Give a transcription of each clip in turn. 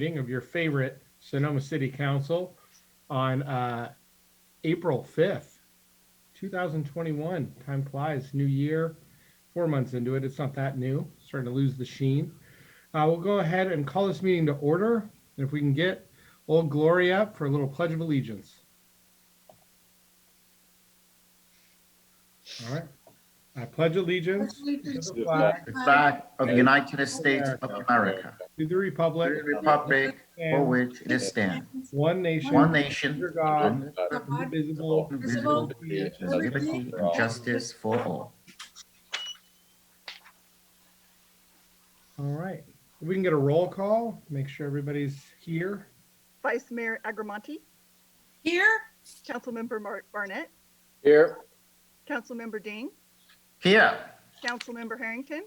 meeting of your favorite Sonoma City Council on April 5th, 2021. Time flies, new year, 4 months into it. It's not that new, starting to lose the sheen. We'll go ahead and call this meeting to order. And if we can get Old Glory up for a little Pledge of Allegiance. All right. I pledge allegiance to the flag of the United States of America, to the republic for which it stands, one nation, under God, indivisible, indivisible, with liberty and justice for all. All right. If we can get a roll call, make sure everybody's here. Vice Mayor Agramonte. Here. Councilmember Barnett. Here. Councilmember Dean. Here. Councilmember Harrington.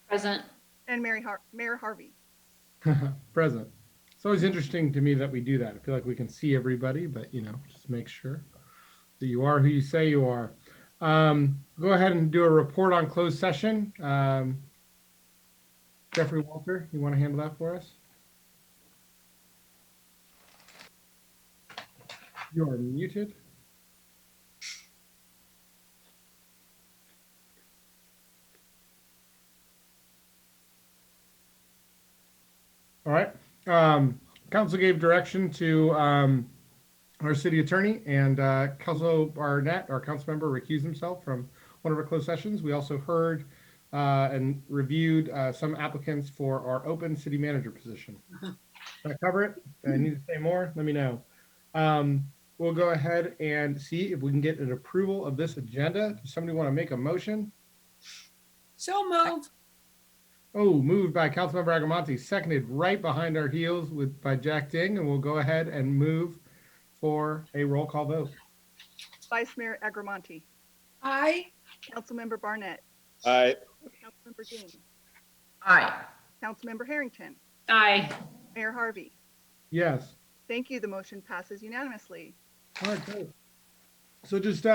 Present. And Mayor Harvey. Present. It's always interesting to me that we do that. I feel like we can see everybody, but just make sure that you are who you say you are. Go ahead and do a report on closed session. Jeffrey Walter, you want to handle that for us? You are muted. All right. Council gave direction to our city attorney, and Council Barnett, our council member, recused himself from one of our closed sessions. We also heard and reviewed some applicants for our open city manager position. Did I cover it? I need to say more? Let me know. We'll go ahead and see if we can get an approval of this agenda. Does somebody want to make a motion? So moved. Oh, moved by Councilmember Agramonte, seconded right behind our heels by Jack Ding, and we'll go ahead and move for a roll call vote. Vice Mayor Agramonte. Aye. Councilmember Barnett. Aye. Councilmember Dean. Aye. Councilmember Harrington. Aye. Mayor Harvey. Yes. Thank you. The motion passes unanimously. All right, great. So just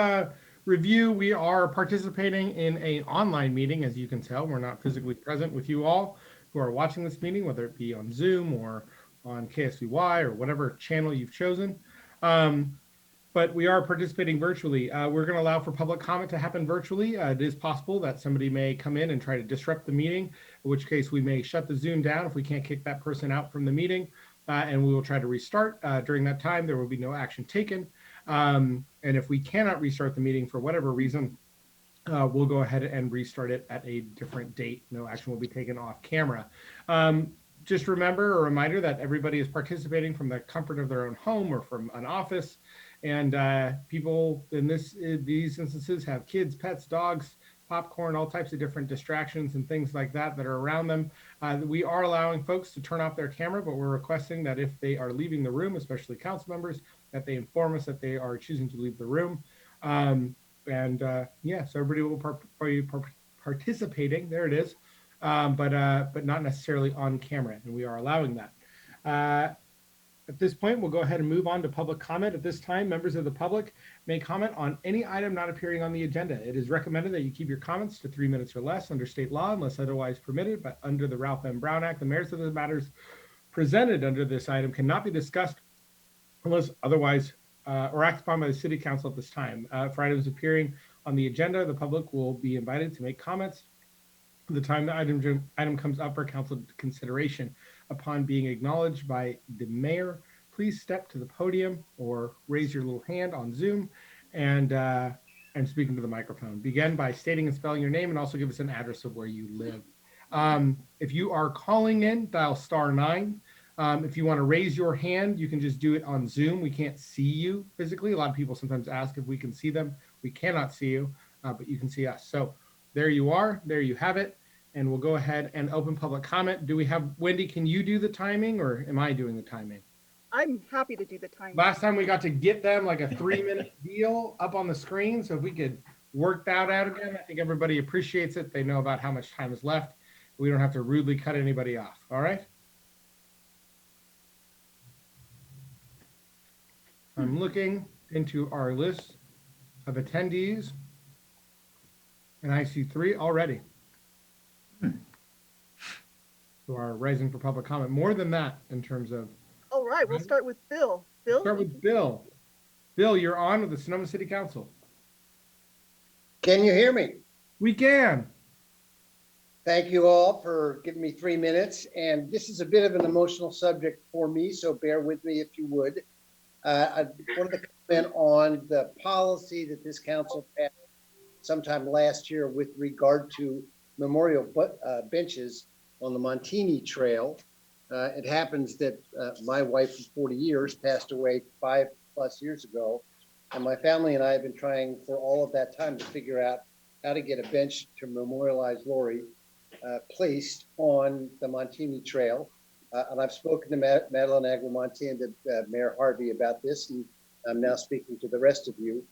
review, we are participating in an online meeting. As you can tell, we're not physically present with you all who are watching this meeting, whether it be on Zoom or on KSVY or whatever channel you've chosen. But we are participating virtually. We're going to allow for public comment to happen virtually. It is possible that somebody may come in and try to disrupt the meeting, in which case we may shut the Zoom down if we can't kick that person out from the meeting. And we will try to restart. During that time, there will be no action taken. And if we cannot restart the meeting for whatever reason, we'll go ahead and restart it at a different date. No action will be taken off camera. Just remember, a reminder that everybody is participating from the comfort of their own home or from an office. And people in these instances have kids, pets, dogs, popcorn, all types of different distractions and things like that are around them. We are allowing folks to turn off their camera, but we're requesting that if they are leaving the room, especially council members, that they inform us that they are choosing to leave the room. So everybody will be participating. There it is, but not necessarily on camera, and we are allowing that. At this point, we'll go ahead and move on to public comment. At this time, members of the public may comment on any item not appearing on the agenda. It is recommended that you keep your comments to 3 minutes or less under state law, unless otherwise permitted. But under the Ralph M. Brown Act, the merits of the matters presented under this item cannot be discussed unless otherwise or acted upon by the city council at this time. For items appearing on the agenda, the public will be invited to make comments the time the item comes up for council consideration. Upon being acknowledged by the mayor, please step to the podium or raise your little hand on Zoom and speak into the microphone. Begin by stating and spelling your name and also give us an address of where you live. If you are calling in, dial *9. If you want to raise your hand, you can just do it on Zoom. We can't see you physically. A lot of people sometimes ask if we can see them. We cannot see you, but you can see us. So there you are. There you have it. And we'll go ahead and open public comment. Do we have, Wendy, can you do the timing or am I doing the timing? I'm happy to do the time. Last time we got to get them like a 3-minute deal up on the screen. So if we could work that out again, I think everybody appreciates it. They know about how much time is left. We don't have to rudely cut anybody off. All right. I'm looking into our list of attendees and I see 3 already. who are rising for public comment. More than that in terms of, All right, we'll Right. start with Bill. Bill? start with Bill. Bill, you're on with the Sonoma City Council. Can you hear me? We can. Thank you all for giving me 3 minutes. And this is a bit of an emotional subject for me, so bear with me if you would. I wanted to comment on the policy that this council passed sometime last year with regard to memorial benches on the Montini Trail. It happens that my wife of 40 years passed away 5+ years ago. And my family and I have been trying for all of that time to figure out how to get a bench to memorialize Lori placed on the Montini Trail. And I've spoken to Madeline Aguamonte and to Mayor Harvey about this, and I'm now speaking to the rest of you.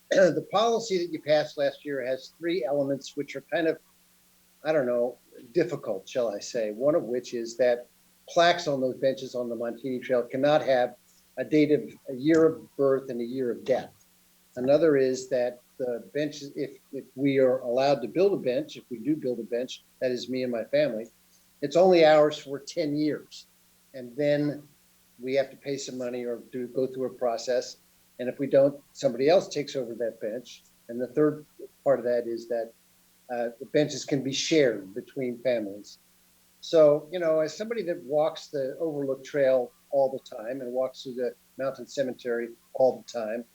The policy that you passed last year has 3 elements which are kind of, I don't know, difficult, shall I say. One of which is that plaques on those benches on the Montini Trail cannot have a date of a year of birth and a year of death. Another is that the benches, if we are allowed to build a bench, if we do build a bench, that is me and my family, it's only ours for 10 years. And then we have to pay some money or go through a process. And if we don't, somebody else takes over that bench. And the third part of that is that the benches can be shared between families. So, you know, as somebody that walks the Overlook Trail all the time and walks through the Mountain Cemetery all the time,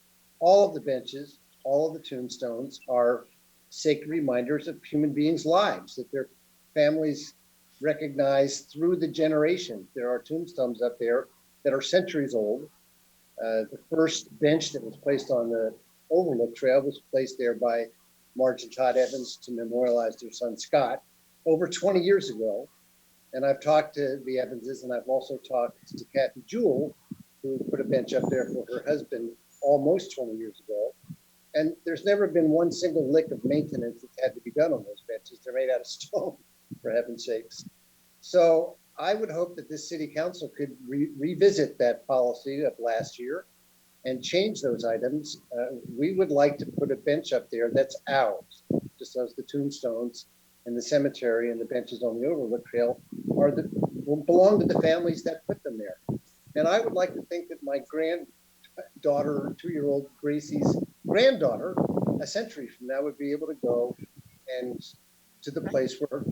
all of the benches, all of the tombstones are sacred reminders of human beings' lives, that their families recognize through the generations. There are tombstones up there that are centuries old. The first bench that was placed on the Overlook Trail was placed there by Marge and Todd Evans to memorialize their son Scott over 20 years ago. And I've talked to the Evanses, and I've also talked to Kathy Jewell, who put a bench up there for her husband almost 20 years ago. And there's never been one single lick of maintenance that's had to be done on those benches. They're made out of stone, for heaven's sakes. So I would hope that this city council could revisit that policy of last year and change those items. We would like to put a bench up there that's ours, just as the tombstones and the cemetery and the benches on the Overlook Trail will belong to the families that put them there. And I would like to think that my granddaughter, 2-year-old Gracie's granddaughter, a century from now, would be able to go and to the place where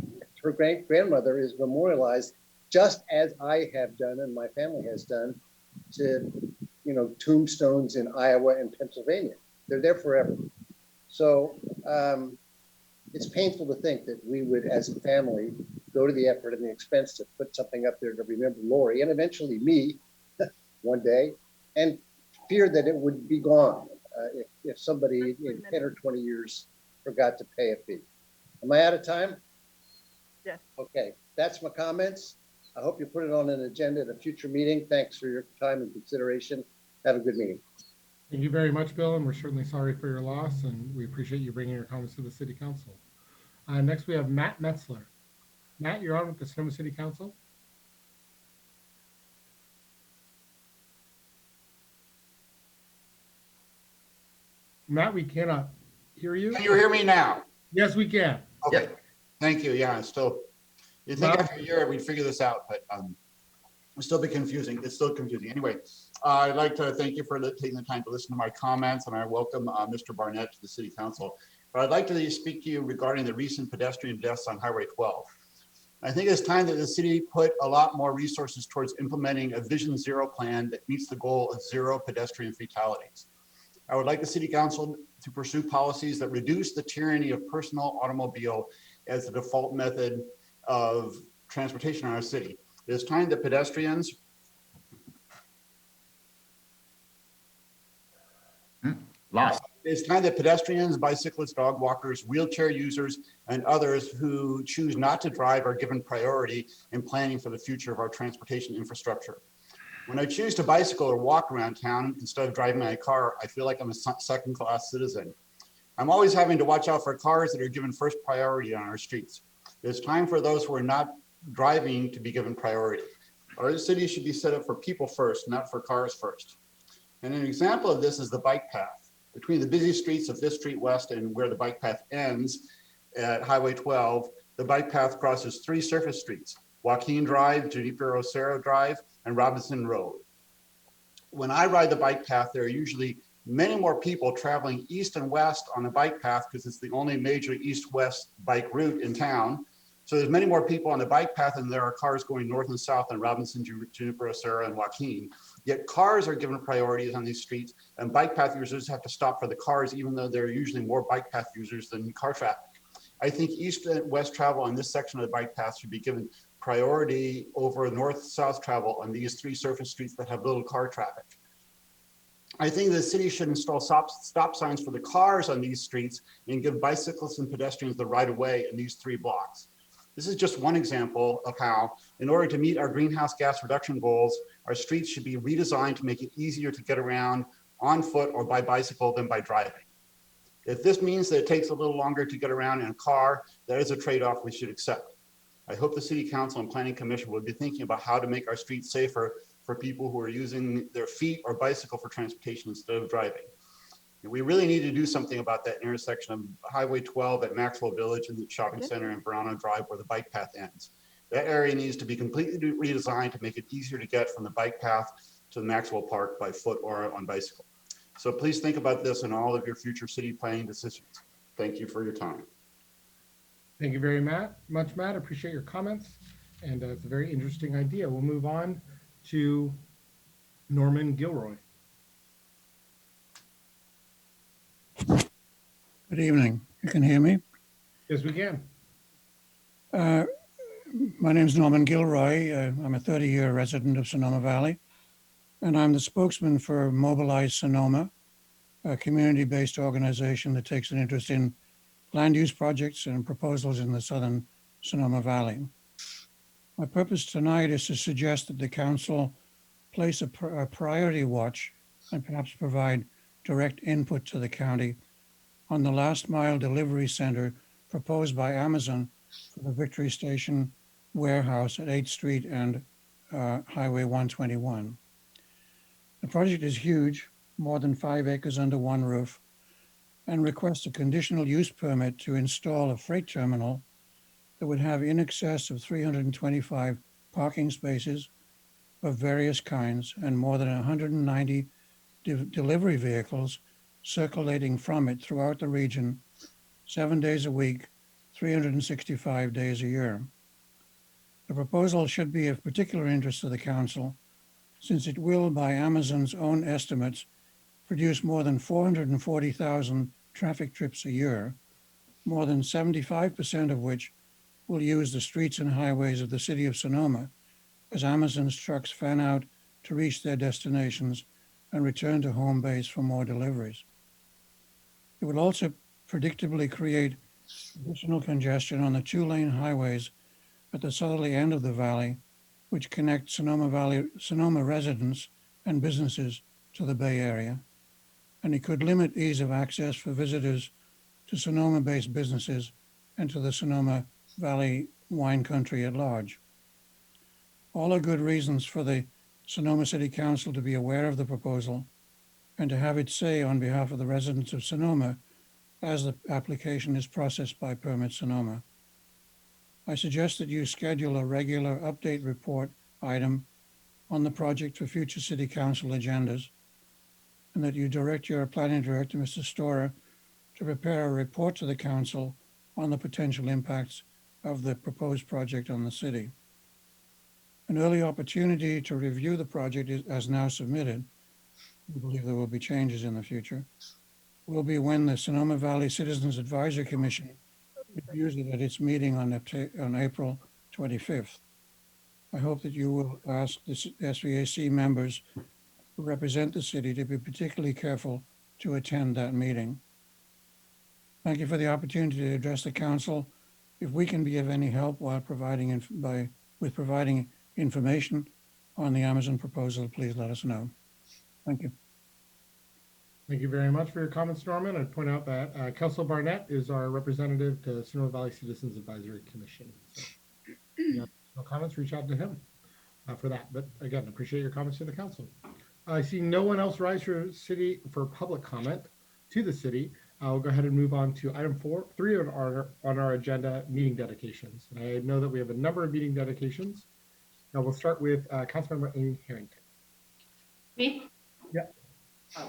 her grandmother is memorialized, just as I have done and my family has done to, you know, tombstones in Iowa and Pennsylvania. They're there forever. So it's painful to think that we would, as a family, go to the effort and the expense to put something up there to remember Lori and eventually me one day, and fear that it would be gone if somebody in 10 or 20 years forgot to pay a fee. Am I out of time? Yes. Okay, that's my comments. I hope you put it on an agenda at a future meeting. Thanks for your time and consideration. Have a good meeting. Thank you very much, Bill, and we're certainly sorry for your loss, and we appreciate you bringing your comments to the City Council. Next, we have Matt Metzler. Matt, you're on with the Sonoma City Council. Matt, we cannot hear you. Can you hear me now? Yes, we can. Okay, thank you. Yeah, it's still, you think after a year we'd figure this out, but it'll still be confusing. It's still confusing. Anyway, I'd like to thank you for taking the time to listen to my comments, and I welcome Mr. Barnett to the City Council. But I'd like to speak to you regarding the recent pedestrian deaths on Highway 12. I think it's time that the city put a lot more resources towards implementing a Vision Zero plan that meets the goal of 0 pedestrian fatalities. I would like the City Council to pursue policies that reduce the tyranny of personal automobile as the default method of transportation in our city. It is time that pedestrians Lost. It's time that pedestrians, bicyclists, dog walkers, wheelchair users, and others who choose not to drive are given priority in planning for the future of our transportation infrastructure. When I choose to bicycle or walk around town instead of driving my car, I feel like I'm a second-class citizen. I'm always having to watch out for cars that are given first priority on our streets. It's time for those who are not driving to be given priority. Our city should be set up for people first, not for cars first. And an example of this is the bike path. Between the busy streets of 5th Street West and where the bike path ends at Highway 12, the bike path crosses 3 surface streets. Joaquin Drive, Juniper Osero Drive, and Robinson Road. When I ride the bike path, there are usually many more people traveling east and west on the bike path because it's the only major east-west bike route in town. So there's many more people on the bike path than there are cars going north and south on Robinson, Juniper, Osero, and Joaquin. Yet cars are given priorities on these streets, and bike path users have to stop for the cars, even though there are usually more bike path users than car traffic. I think east and west travel on this section of the bike path should be given priority over north-south travel on these three surface streets that have little car traffic. I think the city should install stop signs for the cars on these streets and give bicyclists and pedestrians the right of way in these 3 blocks. This is just one example of how, in order to meet our greenhouse gas reduction goals, our streets should be redesigned to make it easier to get around on foot or by bicycle than by driving. If this means that it takes a little longer to get around in a car, that is a trade-off we should accept. I hope the City Council and Planning Commission will be thinking about how to make our streets safer for people who are using their feet or bicycle for transportation instead of driving. And we really need to do something about that intersection of Highway 12 at Maxwell Village and the shopping center and Verano Drive where the bike path ends. That area needs to be completely redesigned to make it easier to get from the bike path to the Maxwell Park by foot or on bicycle. So please think about this in all of your future city planning decisions. Thank you for your time. Thank you very much, Matt. Appreciate your comments. And it's a very interesting idea. We'll move on to Norman Gilroy. Good evening. You can hear me? Yes, we can. My name is Norman Gilroy. I'm a 30-year resident of Sonoma Valley, and I'm the spokesman for Mobilize Sonoma, a community-based organization that takes an interest in land use projects and proposals in the southern Sonoma Valley. My purpose tonight is to suggest that the council place a priority watch and perhaps provide direct input to the county on the last mile delivery center proposed by Amazon for the Victory Station warehouse at 8th Street and Highway 121. The project is huge, more than 5 acres under one roof, and requests a conditional use permit to install a freight terminal that would have in excess of 325 parking spaces of various kinds and more than 190 delivery vehicles circulating from it throughout the region 7 days a week, 365 days a year. The proposal should be of particular interest to the council since it will, by Amazon's own estimates, produce more than 440,000 traffic trips a year, more than 75% of which will use the streets and highways of the city of Sonoma as Amazon's trucks fan out to reach their destinations and return to home base for more deliveries. It would also predictably create additional congestion on the 2-lane highways at the southerly end of the valley, which connect Sonoma residents and businesses to the Bay Area. And it could limit ease of access for visitors to Sonoma-based businesses and to the Sonoma Valley wine country at large. All are good reasons for the Sonoma City Council to be aware of the proposal and to have its say on behalf of the residents of Sonoma as the application is processed by Permit Sonoma. I suggest that you schedule a regular update report item on the project for future City Council agendas, and that you direct your planning director, Mr. Storer, to prepare a report to the council on the potential impacts of the proposed project on the city. An early opportunity to review the project as now submitted, we believe there will be changes in the future, will be when the Sonoma Valley Citizens Advisory Commission reviews it at its meeting on April 25th. I hope that you will ask the SVAC members who represent the city to be particularly careful to attend that meeting. Thank you for the opportunity to address the council. If we can be of any help while providing information on the Amazon proposal, please let us know. Thank you. Thank you very much for your comments, Norman. I'd point out that Kelsey Barnett is our representative to Sonoma Valley Citizens Advisory Commission. So if you have no comments, reach out to him for that. But again, appreciate your comments to the council. I see no one else rise for public comment to the city. I'll go ahead and move on to item 3 on our agenda, meeting dedications. And I know that we have a number of meeting dedications. Now we'll start with Councilmember Amy Harrington. Me? Yeah.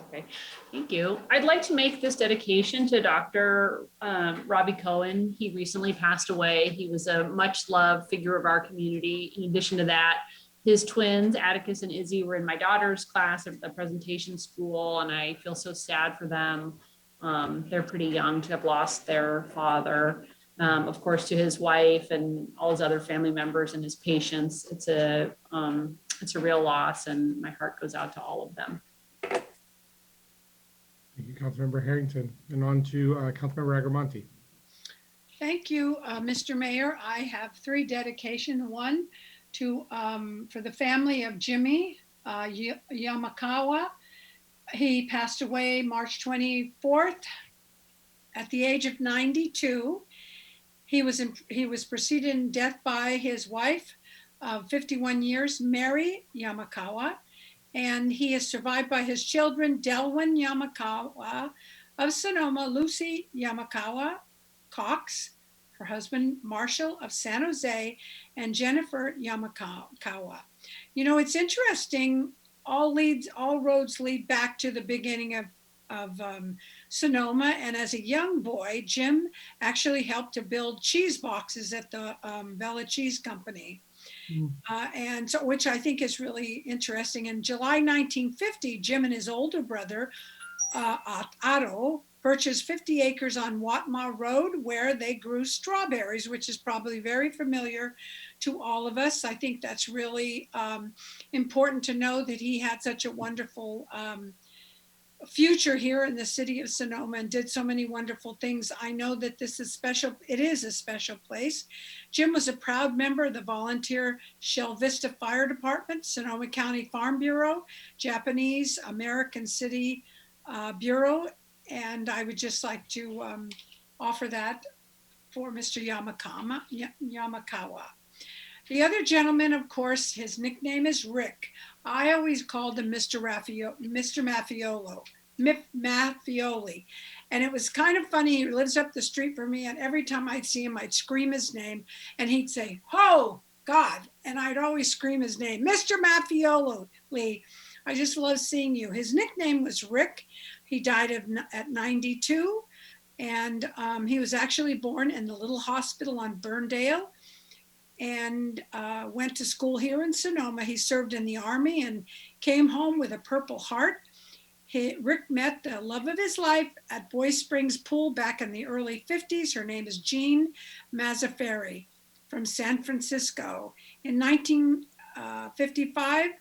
Okay, thank you. I'd like to make this dedication to Dr. Robbie Cohen. He recently passed away. He was a much loved figure of our community. In addition to that, his twins, Atticus and Izzy, were in my daughter's class at the presentation school, and I feel so sad for them. They're pretty young to have lost their father. Of course, to his wife and all his other family members and his patients. It's a real loss, and my heart goes out to all of them. Thank you, Councilmember Harrington. And on to Councilmember Agramonte. Thank you, Mr. Mayor. I have 3 dedications. One to for the family of Jimmy Yamakawa. He passed away March 24th at the age of 92. He was preceded in death by his wife of 51 years, Mary Yamakawa, and he is survived by his children, Delwyn Yamakawa of Sonoma, Lucy Yamakawa Cox, her husband, Marshall of San Jose, and Jennifer Yamakawa. You know, it's interesting, all roads lead back to the beginning of Sonoma. And as a young boy, Jim actually helped to build cheese boxes at the Bella Cheese Company. And so, which I think is really interesting. In July 1950, Jim and his older brother, Otto, purchased 50 acres on Watma Road where they grew strawberries, which is probably very familiar to all of us. I think that's really important to know that he had such a wonderful future here in the city of Sonoma and did so many wonderful things. I know that this is special. It is a special place. Jim was a proud member of the volunteer Shell Vista Fire Department, Sonoma County Farm Bureau, Japanese American City Bureau. And I would just like to offer that for Mr. Yamakawa. The other gentleman, of course, his nickname is Rick. I always called him Mr. Maffioli. And it was kind of funny. He lives up the street from me, and every time I'd see him, I'd scream his name, and he'd say, "Oh, God." And I'd always scream his name, Mr. Maffioli. I just love seeing you. His nickname was Rick. He died at 92. And he was actually born in the little hospital on Burndale, and went to school here in Sonoma. He served in the Army and came home with a Purple Heart. Rick met the love of his life at Boy Springs Pool back in the early 50s. Her name is Jean Mazzaferri from San Francisco. In 1955,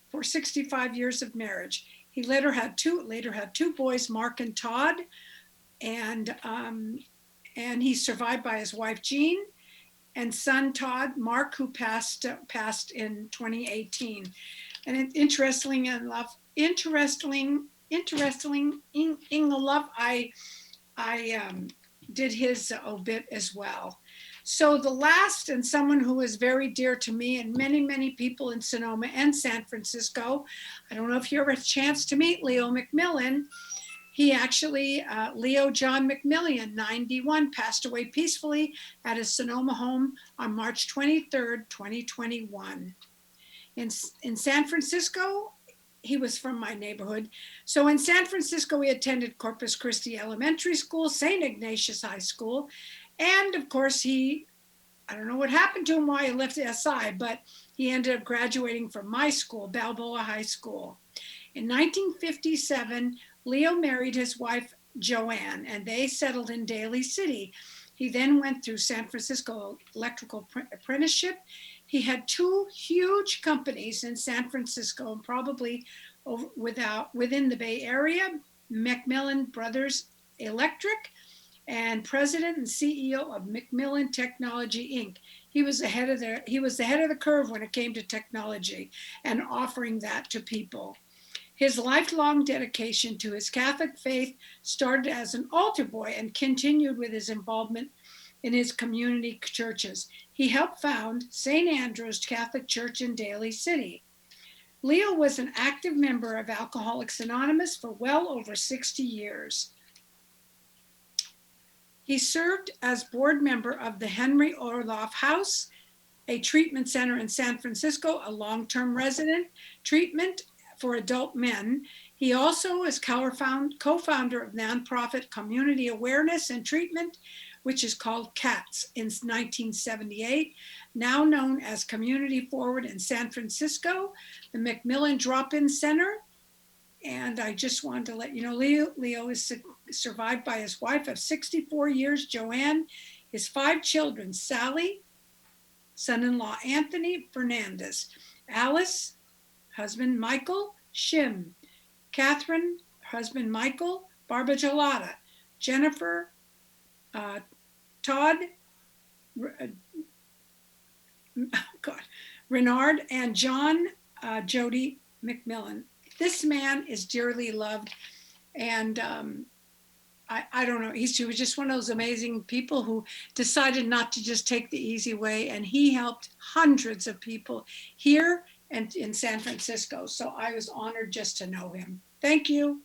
for 65 years of marriage. He later had two boys, Mark and Todd, and he's survived by his wife Jean and son Todd, Mark, who passed in 2018. And interesting enough, I did his obit as well. So the last, and someone who is very dear to me and many, many people in Sonoma and San Francisco, I don't know if you ever had a chance to meet Leo McMillan. He actually, Leo John McMillan, 91, passed away peacefully at his Sonoma home on March 23rd, 2021. In San Francisco, he was from my neighborhood. So in San Francisco, he attended Corpus Christi Elementary School, St. Ignatius High School. And of course, I don't know what happened to him, why he left SI, but he ended up graduating from my school, Balboa High School. In 1957, Leo married his wife, Joanne, and they settled in Daly City. He then went through San Francisco Electrical Apprenticeship. He had 2 huge companies in San Francisco and probably within the Bay Area, McMillan Brothers Electric, and president and CEO of McMillan Technology Inc. He was the head of the curve when it came to technology and offering that to people. His lifelong dedication to his Catholic faith started as an altar boy and continued with his involvement in his community churches. He helped found St. Andrew's Catholic Church in Daly City. Leo was an active member of Alcoholics Anonymous for well over 60 years. He served as board member of the Henry Orloff House, a treatment center in San Francisco, a long-term resident treatment for adult men. He also is co-founder of nonprofit Community Awareness and Treatment, which is called CATS in 1978, now known as Community Forward in San Francisco, the Macmillan Drop-In Center. And I just wanted to let you know, Leo is survived by his wife of 64 years, Joanne, his 5 children, Sally, son-in-law Anthony Fernandez, Alice, husband Michael, Shim, Catherine, husband Michael, Barbara Gelada, Jennifer, Todd, Renard, and John Jody McMillan. This man is dearly loved, and I don't know, he was just one of those amazing people who decided not to just take the easy way, and he helped hundreds of people here and in San Francisco. So I was honored just to know him. Thank you.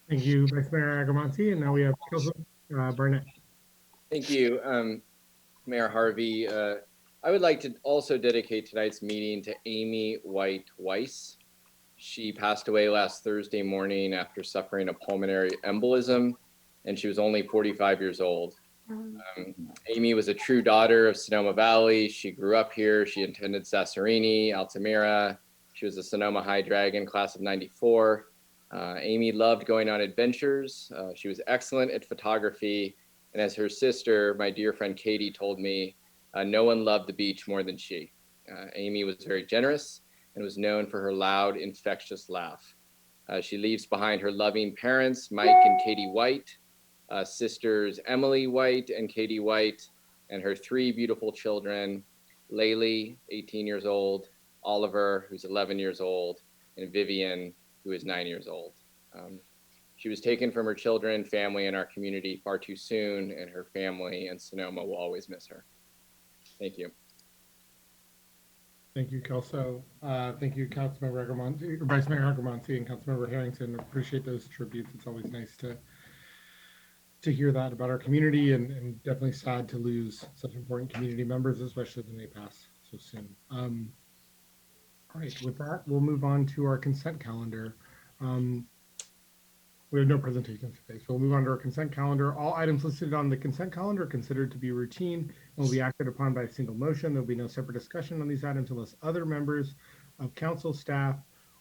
Thank you, Vice Mayor Agramonte. And now we have Councilman Barnett. Thank you, Mayor Harvey. I would like to also dedicate tonight's meeting to Amy White Weiss. She passed away last Thursday morning after suffering a pulmonary embolism, and she was only 45 years old. Amy was a true daughter of Sonoma Valley. She grew up here. She attended Sasserini, Altamira. She was a Sonoma High Dragon class of '94. Amy loved going on adventures. She was excellent at photography. And as her sister, my dear friend Katie, told me, no one loved the beach more than she. Amy was very generous and was known for her loud, infectious laugh. She leaves behind her loving parents, Mike and Katie White, sisters Emily White and Katie White, and her 3 beautiful children, Laylee, 18 years old, Oliver, who's 11 years old, and Vivian, who is 9 years old. She was taken from her children, family, and our community far too soon, and her family and Sonoma will always miss her. Thank you. Thank you, Kelso. Thank you, Councilmember Agramonte, or Vice Mayor Agramonte, and Councilmember Harrington. Appreciate those tributes. It's always nice to hear that about our community, and definitely sad to lose such important community members, especially when they pass so soon. All right, with that, we'll move on to our consent calendar. We have no presentations today, so we'll move on to our consent calendar. All items listed on the consent calendar are considered to be routine and will be acted upon by a single motion. There'll be no separate discussion on these items unless other members of council, staff,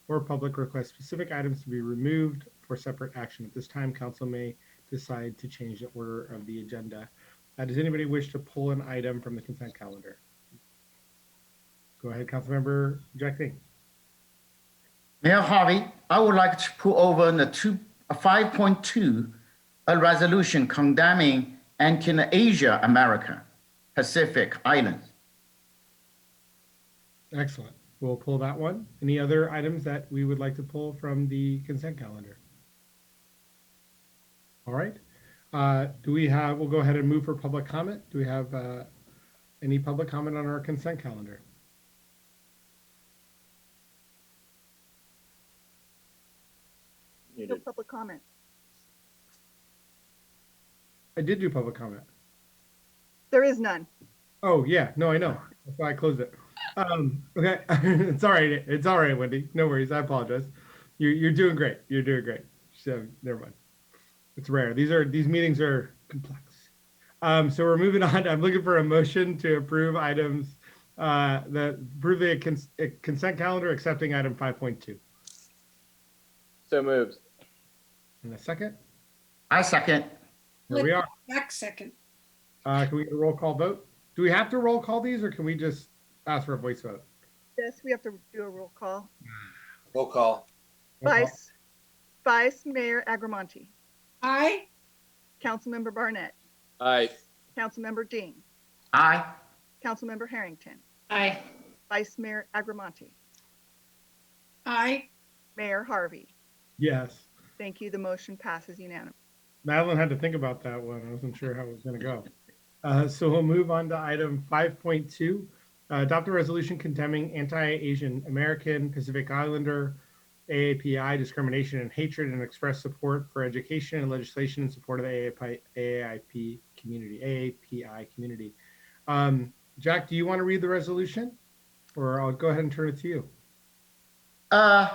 or public request specific items to be removed for separate action. At this time, council may decide to change the order of the agenda. Does anybody wish to pull an item from the consent calendar? Go ahead, Councilmember Jack Thing. Mayor Harvey, I would like to put over the 5.2, a resolution condemning anti-Asia America Pacific Islands. Excellent. We'll pull that one. Any other items that we would like to pull from the consent calendar? All right. We'll go ahead and move for public comment. Do we have any public comment on our consent calendar? No public comment. I did do public comment. There is none. Oh yeah, no, I know. That's why I closed it. Okay, it's all right. It's all right, Wendy. No worries. I apologize. You're doing great. You're doing great. So never mind. It's rare. These meetings are complex. So we're moving on. I'm looking for a motion to approve items that approve the consent calendar, accepting item 5.2. So moved. In a second. I second. Here we are. Back second. Can we get a roll call vote? Do we have to roll call these, or can we just ask for a voice vote? Yes, we have to do a roll call. Roll call. Roll call. Vice Mayor Agramonte, Aye. Councilmember Barnett, Aye. Councilmember Dean, Aye. Councilmember Harrington, Aye. Vice Mayor Agramonte, Aye. Mayor Harvey. Yes. Thank you. The motion passes unanimously. Madeline had to think about that one. I wasn't sure how it was going to go. So we'll move on to item 5.2. Adopt a resolution condemning anti-Asian American, Pacific Islander, AAPI, discrimination and hatred, and express support for education and legislation in support of the AAPI community. Jack, do you want to read the resolution? Or I'll go ahead and turn it to you. I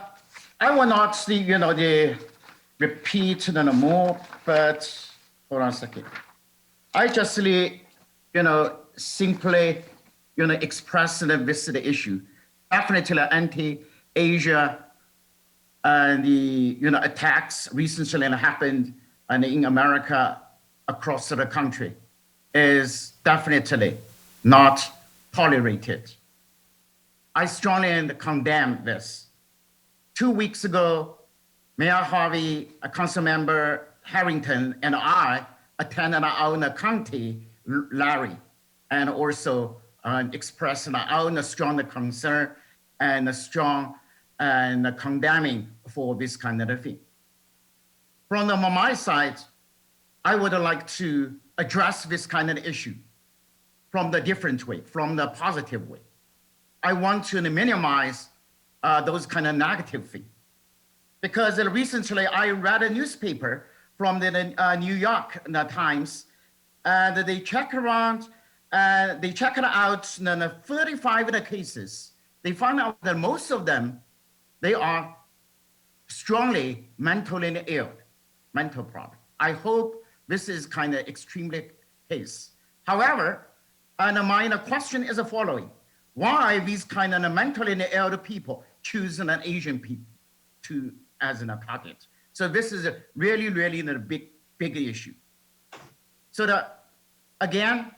will not see, the repeat no more, but hold on a second. I just, simply, express this the issue. Definitely anti-Asia and the, attacks recently happened and in America across the country is definitely not tolerated. I strongly condemn this. 2 weeks ago, Mayor Harvey, a council member Harrington, and I attended our own county rally and also expressed our own strong concern and strong and condemning for this kind of thing. From my side, I would like to address this kind of issue from the different way, from the positive way. I want to minimize those kind of negative things. Because recently I read a newspaper from the New York Times, and they checked out 35 of the cases. They found out that most of them, they are strongly mentally ill, mental problem. I hope this is kind of extremely case. However, and my question is the following. Why these kind of mentally ill people choose an Asian people as a target? So this is a really a big issue. So again,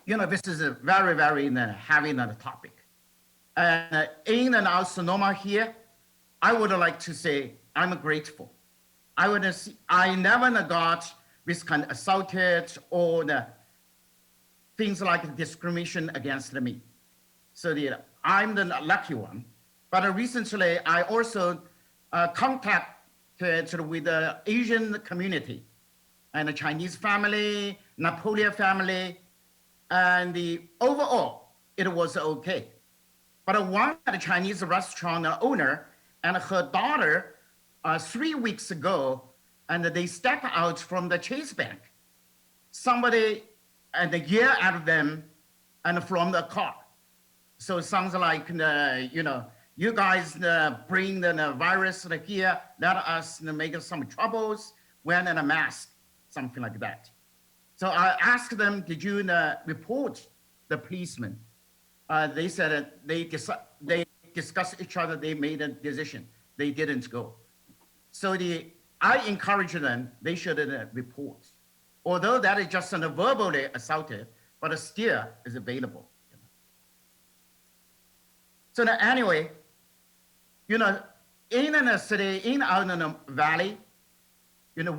this is a very heavy topic. In and out Sonoma here, I would like to say I'm grateful. I never got this kind of assaulted or the things like discrimination against me. So I'm the lucky one. But recently, I also contacted with the Asian community and the Chinese family, Napoleon family, and overall, it was okay. But one of the Chinese restaurant owner and her daughter 3 weeks ago, and they stepped out from the Chase Bank. Somebody and yelled at them and from the car. So it sounds like, you guys bring the virus here, let us make some troubles, wear a mask, something like that. So I asked them, did you report the policeman? They said they discussed each other, they made a decision. They didn't go. So I encourage them, they should report. Although that is just verbally assaulted, but still is available. So anyway, in the city, in our valley,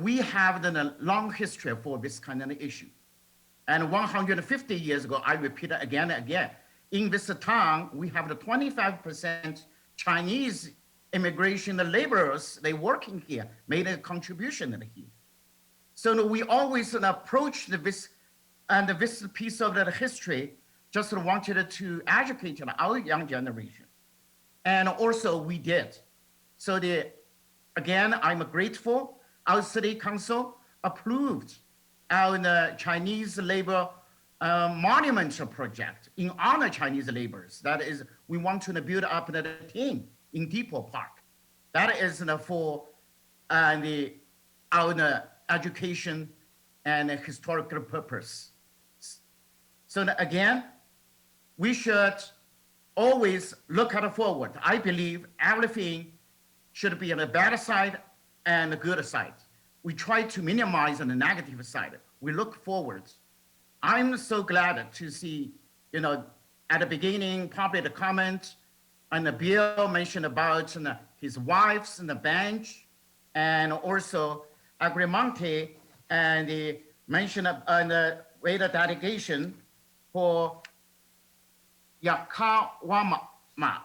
we have the long history for this kind of issue. And 150 years ago, I repeat it again and again. In this town, we have the 25% Chinese immigration laborers, they working here, made a contribution here. So we always approach this piece of the history, just wanted to educate our young generation. And also we did. So again, I'm grateful. Our city council approved our Chinese labor monument project in honor Chinese laborers. That is, we want to build up the team in Depot Park. That is for our education and historical purpose. So again, we should always look at forward. I believe everything should be on the bad side and the good side. We try to minimize on the negative side. We look forward. I'm so glad to see, at the beginning, probably the comment and the Bill mentioned about his wives on the bench, and also Agrimonte, and he mentioned the way the delegation for Yakawama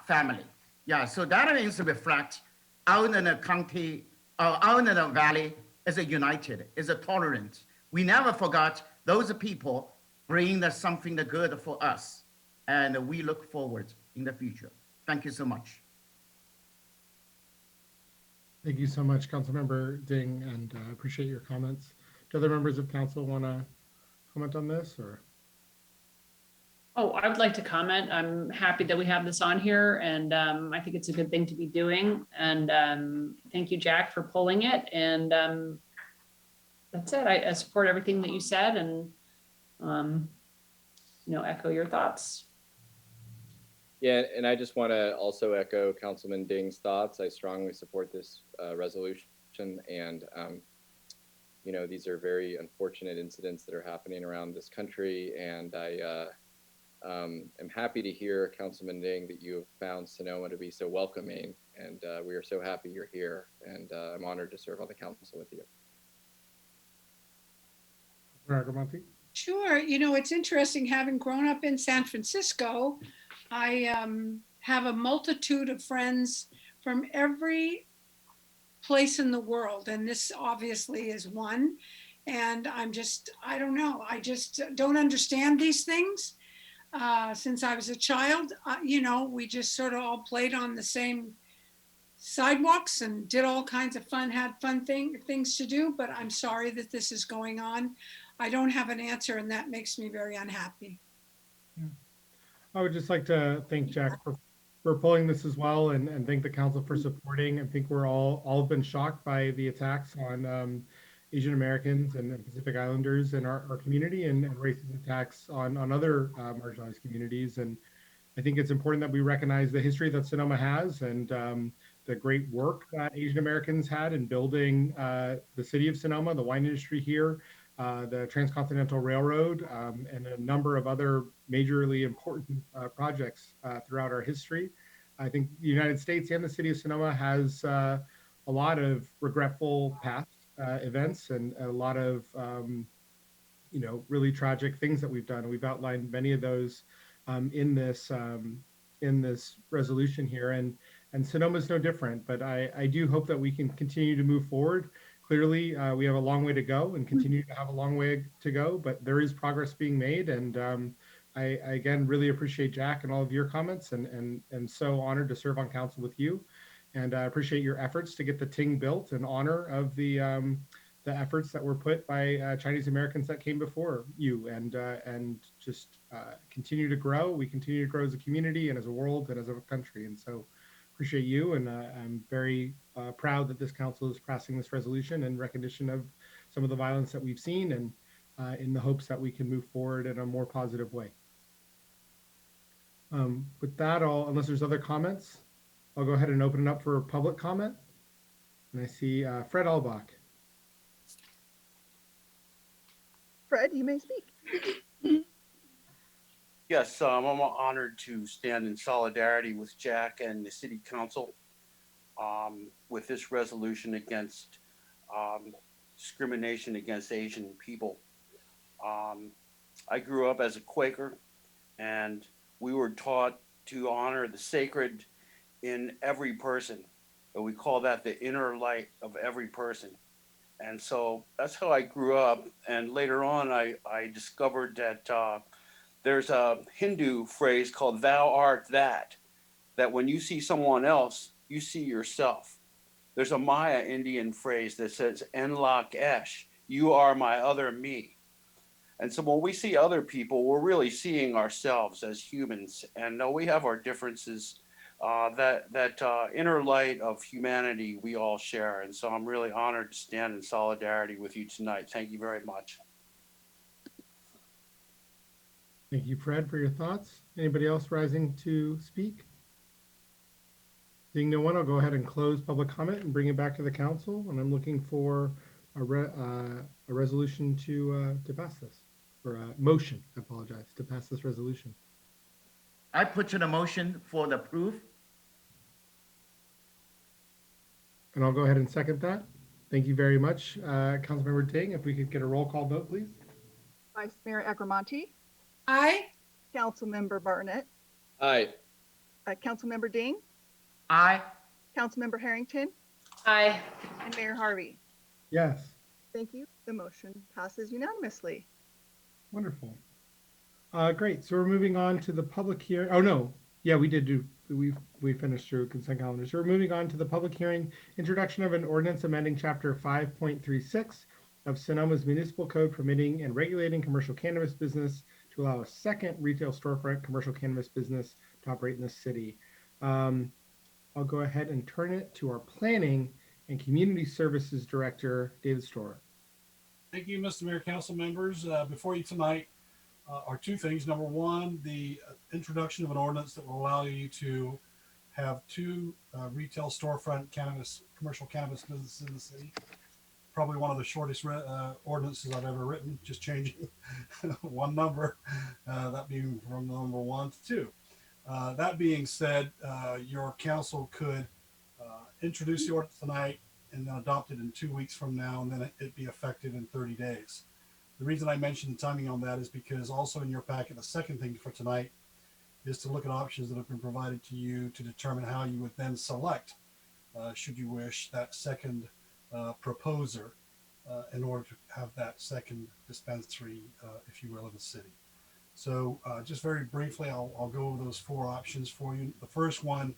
family. Yeah, so that means reflect our county, our valley is united, is tolerant. We never forgot those people bring something good for us, and we look forward in the future. Thank you so much. Thank you so much, Councilmember Ding, and appreciate your comments. Do other members of council want to comment on this or? Oh, I would like to comment. I'm happy that we have this on here and I think it's a good thing to be doing. And thank you, Jack, for pulling it. And that's it. I support everything that you said and, echo your thoughts. Yeah, and I just want to also echo Councilman Ding's thoughts. I strongly support this resolution, and these are very unfortunate incidents that are happening around this country, and I am happy to hear, Councilman Ding, that you have found Sonoma to be so welcoming, and we are so happy you're here, and I'm honored to serve on the council with you. Agramonte? Sure. It's interesting having grown up in San Francisco. I have a multitude of friends from every place in the world, and this obviously is one. And I don't know, I just don't understand these things. Since I was a child, we just sort of all played on the same sidewalks and did all kinds of had fun things to do, but I'm sorry that this is going on. I don't have an answer, and that makes me very unhappy. I would just like to thank Jack for pulling this as well, and thank the council for supporting. I think we're all been shocked by the attacks on Asian Americans and Pacific Islanders in our community, and racist attacks on other marginalized communities. And I think it's important that we recognize the history that Sonoma has, and the great work that Asian Americans had in building the city of Sonoma, the wine industry here, the Transcontinental Railroad, and a number of other majorly important projects throughout our history. I think the United States and the city of Sonoma has a lot of regretful past events and a lot of really tragic things that we've done. We've outlined many of those in this resolution here, and Sonoma is no different. But I do hope that we can continue to move forward. Clearly, we have a long way to go and continue to have a long way to go, but there is progress being made. And I again really appreciate Jack and all of your comments, and so honored to serve on council with you. And I appreciate your efforts to get the Ting built in honor of the efforts that were put by Chinese Americans that came before you, and just continue to grow. We continue to grow as a community and as a world and as a country. And so appreciate you, and I'm very proud that this council is passing this resolution in recognition of some of the violence that we've seen, and in the hopes that we can move forward in a more positive way. With that, unless there's other comments, I'll go ahead and open it up for public comment. And I see Fred Albach. Fred, you may speak. Yes, I'm honored to stand in solidarity with Jack and the city council with this resolution against discrimination against Asian people. I grew up as a Quaker, and we were taught to honor the sacred in every person. We call that the inner light of every person. And so that's how I grew up. And later on, I discovered that there's a Hindu phrase called "thou art that," that when you see someone else, you see yourself. There's a Maya Indian phrase that says "en lak esh," you are my other me. And so when we see other people, we're really seeing ourselves as humans. And we have our differences, that inner light of humanity we all share. And so I'm really honored to stand in solidarity with you tonight. Thank you very much. Thank you, Fred, for your thoughts. Anybody else rising to speak? Seeing no one, I'll go ahead and close public comment and bring it back to the council. And I'm looking for a resolution to pass this, or a motion, I apologize, to pass this resolution. I put in a motion for the proof. And I'll go ahead and second that. Thank you very much, Councilmember Ding. If we could get a roll call vote, please. Vice Mayor Agramonte, Aye. Councilmember Barnett, Aye. Councilmember Ding, Aye. Councilmember Harrington, Aye. and Mayor Harvey. Yes, Thank you. The motion passes unanimously. wonderful. Great, so we're moving on to the public hearing. Oh no, Yeah, we did do, we finished through consent calendar. So we're moving on to the public hearing, introduction of an ordinance amending chapter 5.36 of Sonoma's municipal code permitting and regulating commercial cannabis business to allow a second retail storefront commercial cannabis business to operate in the city. I'll go ahead and turn it to our planning and community services director, David Storer. Thank you, Mr. Mayor, council members. Before you tonight are two things. Number one, the introduction of an ordinance that will allow you to have two retail storefront commercial cannabis businesses in the city. Probably one of the shortest ordinances I've ever written, just changing one number, that being from number 1 to 2. That being said, your council could introduce the ordinance tonight and then adopt it in 2 weeks from now, and then it be effective in 30 days. The reason I mentioned the timing on that is because also in your packet, the second thing for tonight is to look at options that have been provided to you to determine how you would then select, should you wish, that second proposer in order to have that second dispensary, if you will, in the city. So just very briefly, I'll go over those 4 options for you. The first one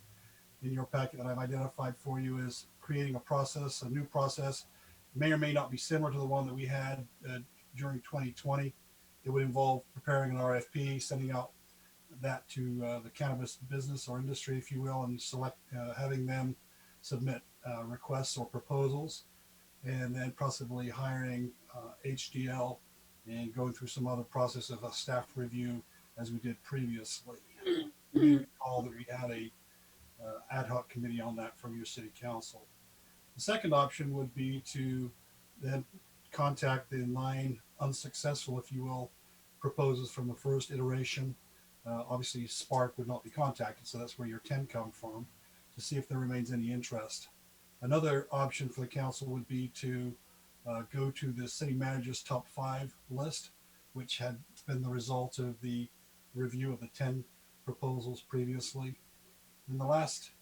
in your packet that I've identified for you is creating a process, a new process. May or may not be similar to the one that we had during 2020. It would involve preparing an RFP, sending out that to the cannabis business or industry, if you will, and having them submit requests or proposals, and then possibly hiring HDL and going through some other process of a staff review as we did previously. You recall that we had a ad hoc committee on that from your city council. The second option would be to then contact the 9 unsuccessful, if you will, proposals from the first iteration. Obviously, Spark would not be contacted, so that's where your 10 come from, to see if there remains any interest. Another option for the council would be to go to the city manager's top 5 list, which had been the result of the review of the 10 proposals previously. And the last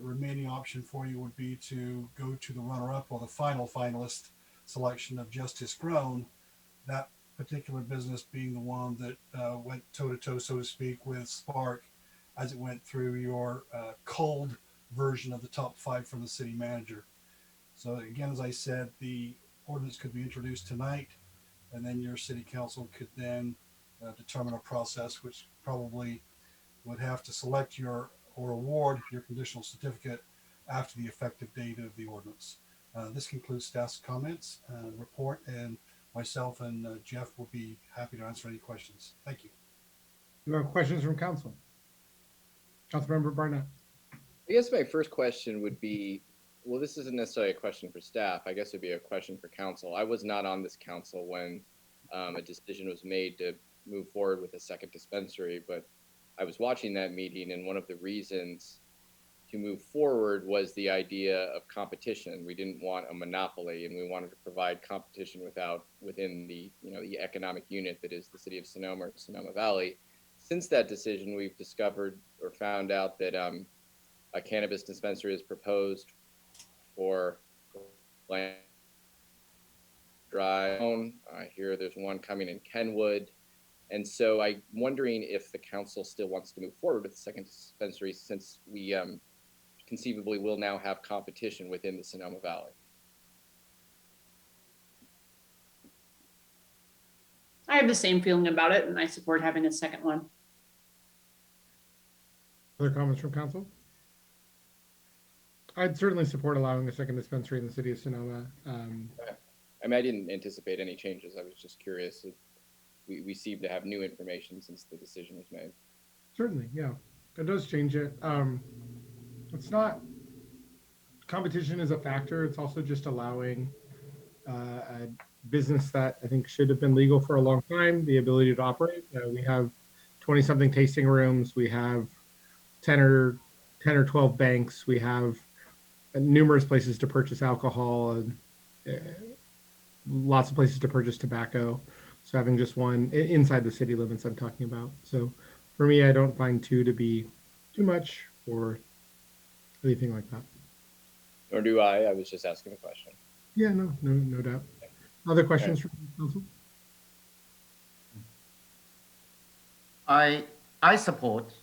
remaining option for you would be to go to the runner-up or the final finalist selection of Justice Grown, that particular business being the one that went toe-to-toe, so to speak, with Spark as it went through your cold version of the top 5 from the city manager. So again, as I said, the ordinance could be introduced tonight, and then your city council could then determine a process which probably would have to select your or award your conditional certificate after the effective date of the ordinance. This concludes staff's comments and report, and myself and Jeff will be happy to answer any questions. Thank you. Do you have questions from council? Councilmember Barnett. I guess my first question would be, well, this isn't necessarily a question for staff. I guess it'd be a question for council. I was not on this council when a decision was made to move forward with a second dispensary, but I was watching that meeting, and one of the reasons to move forward was the idea of competition. We didn't want a monopoly, and we wanted to provide competition within the the economic unit that is the city of Sonoma or Sonoma Valley. Since that decision, we've discovered or found out that a cannabis dispensary is proposed for Land Drive. I hear there's one coming in Kenwood. And so I'm wondering if the council still wants to move forward with the second dispensary, since we conceivably will now have competition within the Sonoma Valley. I have the same feeling about it, and I support having a second one. Other comments from council? I'd certainly support allowing a second dispensary in the city of Sonoma. I mean, I didn't anticipate any changes. I was just curious if we seem to have new information since the decision was made. Certainly, yeah. It does change it. It's not, competition is a factor. It's also just allowing a business that I think should have been legal for a long time, the ability to operate. We have 20-something tasting rooms. We have 10 or 12 banks. We have numerous places to purchase alcohol and lots of places to purchase tobacco. So having just one inside the city limits I'm talking about. So for me, I don't find 2 to be too much or anything like that. Nor do I. I was just asking a question. Yeah, no doubt. Other questions from council? I support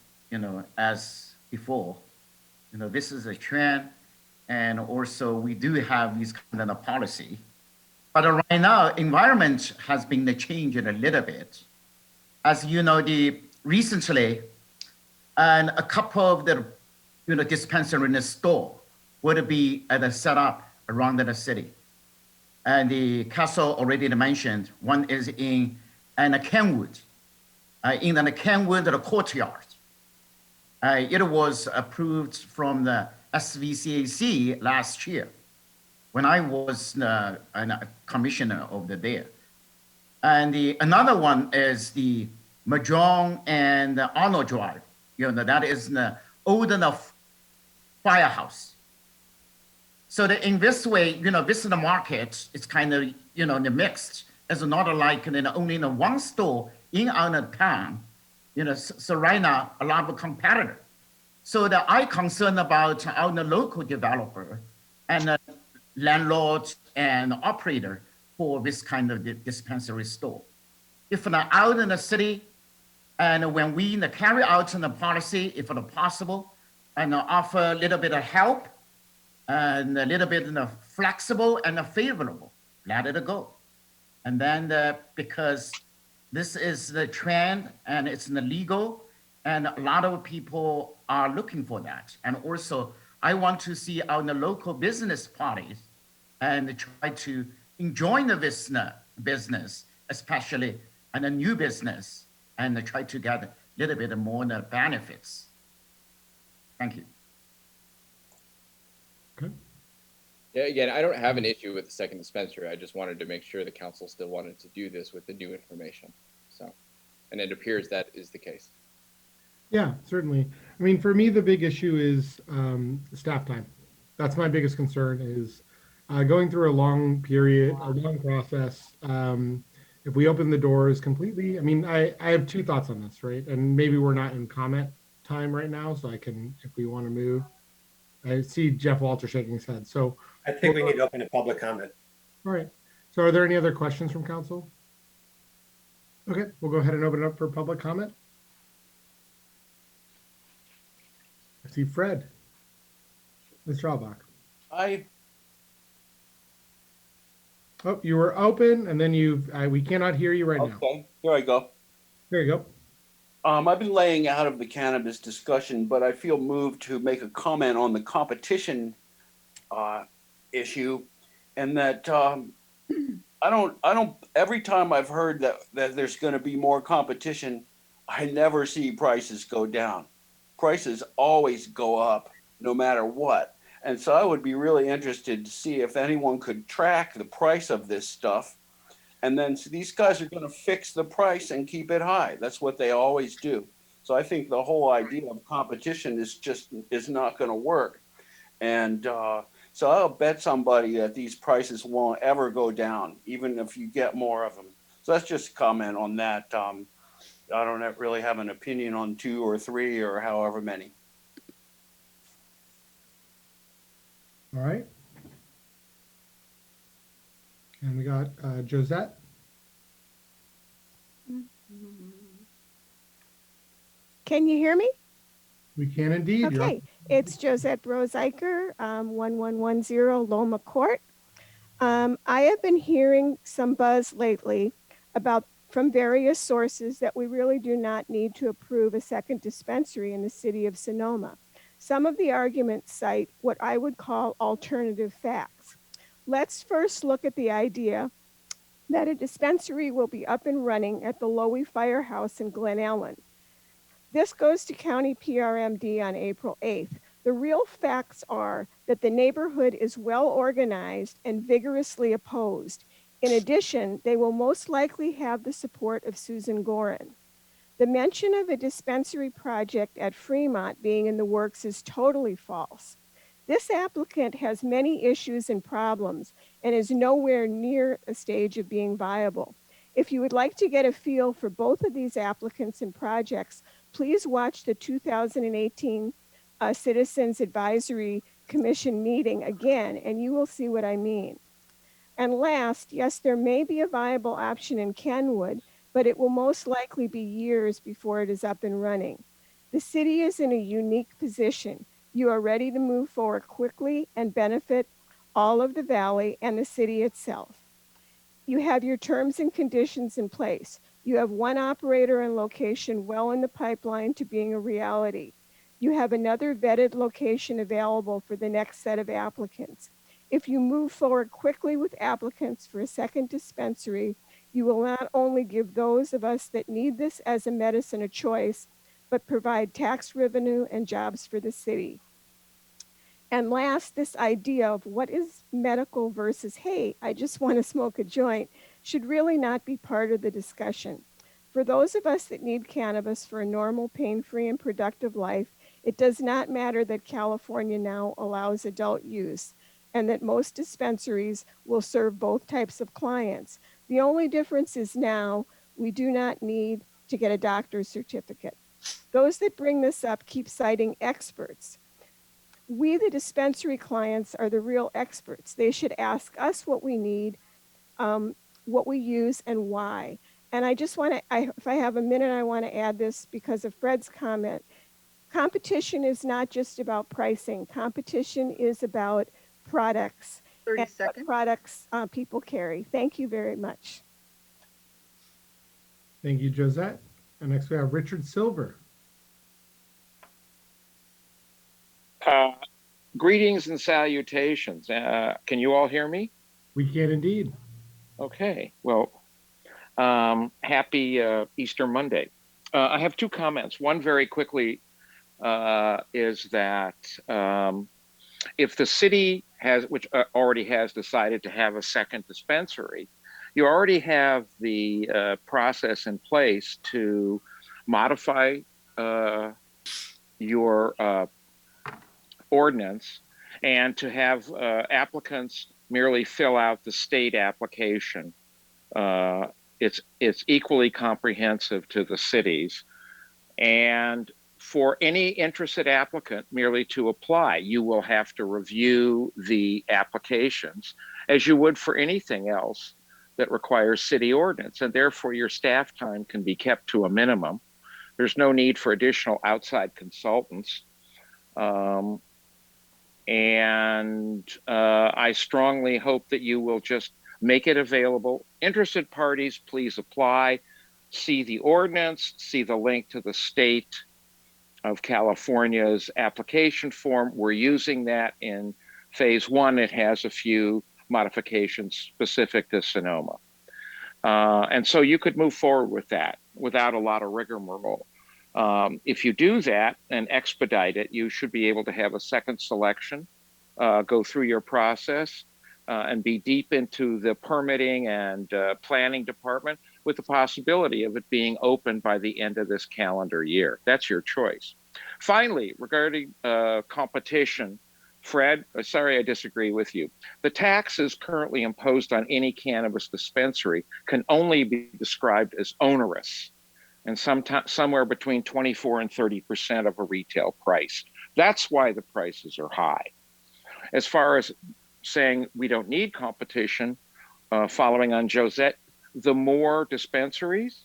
as before. This is a trend, and also we do have these kind of policy. But right now, environment has been changed a little bit. As you know, recently, and a couple of the dispensary in the store would be set up around the city. And the castle already mentioned, one is in Kenwood, in the Kenwood courtyard. It was approved from the SVCAC last year when I was a commissioner of the there. And another one is the Mahjong and Arnold Drive. That is the old enough firehouse. So in this way, this is the market. It's kind of the mixed. It's not like only in one store in our town. So right now a lot of competitor. So that I concerned about our local developer and landlord and operator for this kind of dispensary store. If not out in the city, and when we carry out the policy, if it's possible, and offer a little bit of help and a little bit flexible and favorable, let it go. And then because this is the trend and it's legal, and a lot of people are looking for that. And also, I want to see our local business parties and try to enjoy the business, especially and a new business, and try to get a little bit more benefits. Thank you. Okay. Yeah, again, I don't have an issue with the second dispensary. I just wanted to make sure the council still wanted to do this with the new information. So, and it appears that is the case. Yeah, certainly. I mean, for me, the big issue is staff time. That's my biggest concern is going through a long period, a long process. If we open the doors completely, I mean, I have two thoughts on this, right? And maybe we're not in comment time right now, so I can, if we want to move. I see Jeff Walter shaking his head. So I think we need to open to public comment. all right. So are there any other questions from council? Okay, we'll go ahead and open it up for public comment. I see Fred. Ms. Schwabach. Oh, you were open and then we cannot hear you right now. Okay, here I go. There you go. I've been laying out of the cannabis discussion, but I feel moved to make a comment on the competition issue, and that I don't. Every time I've heard that there's going to be more competition, I never see prices go down. Prices always go up, no matter what. And so I would be really interested to see if anyone could track the price of this stuff. And then so these guys are going to fix the price and keep it high. That's what they always do. So I think the whole idea of competition is not going to work. And so I'll bet somebody that these prices won't ever go down, even if you get more of them. So that's just a comment on that. I don't really have an opinion on 2 or 3 or however many. All right. And we got Josette. Can you hear me? We can indeed. Okay, it's Josette Roseicher, 1110 Loma Court. I have been hearing some buzz lately from various sources that we really do not need to approve a second dispensary in the city of Sonoma. Some of the arguments cite what I would call alternative facts. Let's first look at the idea that a dispensary will be up and running at the Lowy Firehouse in Glen Ellen. This goes to County PRMD on April 8th. The real facts are that the neighborhood is well organized and vigorously opposed. In addition, they will most likely have the support of Susan Gorin. The mention of a dispensary project at Fremont being in the works is totally false. This applicant has many issues and problems and is nowhere near a stage of being viable. If you would like to get a feel for both of these applicants and projects, please watch the 2018 Citizens Advisory Commission meeting again, and you will see what I mean. And last, yes, there may be a viable option in Kenwood, but it will most likely be years before it is up and running. The city is in a unique position. You are ready to move forward quickly and benefit all of the valley and the city itself. You have your terms and conditions in place. You have one operator and location well in the pipeline to being a reality. You have another vetted location available for the next set of applicants. If you move forward quickly with applicants for a second dispensary, you will not only give those of us that need this as a medicine a choice, but provide tax revenue and jobs for the city. And last, this idea of what is medical versus, hey, I just want to smoke a joint, should really not be part of the discussion. For those of us that need cannabis for a normal, pain-free, and productive life, it does not matter that California now allows adult use and that most dispensaries will serve both types of clients. The only difference is now we do not need to get a doctor's certificate. Those that bring this up keep citing experts. We, the dispensary clients, are the real experts. They should ask us what we need, what we use, and why. And I just want to, if I have a minute, I want to add this because of Fred's comment. Competition is not just about pricing. Competition is about products. 30 and what seconds. products people carry. Thank you very much. Thank you, Josette. And next we have Richard Silver. Greetings and salutations. Can you all hear me? We can indeed. Okay. Well, happy Easter Monday. I have two comments. One very quickly is that if the city has, which already has decided to have a second dispensary, you already have the process in place to modify your ordinance and to have applicants merely fill out the state application. It's equally comprehensive to the cities. And for any interested applicant merely to apply, you will have to review the applications as you would for anything else that requires city ordinance. And therefore your staff time can be kept to a minimum. There's no need for additional outside consultants. I strongly hope that you will just make it available. Interested parties, please apply, see the ordinance, see the link to the state of California's application form. We're using that in phase one. It has a few modifications specific to Sonoma. And so you could move forward with that without a lot of rigmarole. If you do that and expedite it, you should be able to have a second selection, go through your process, and be deep into the permitting and planning department with the possibility of it being open by the end of this calendar year. That's your choice. Finally, regarding competition, Fred, sorry, I disagree with you. The taxes currently imposed on any cannabis dispensary can only be described as onerous, and somewhere between 24 and 30% of a retail price. That's why the prices are high. As far as saying we don't need competition, following on Josette, the more dispensaries,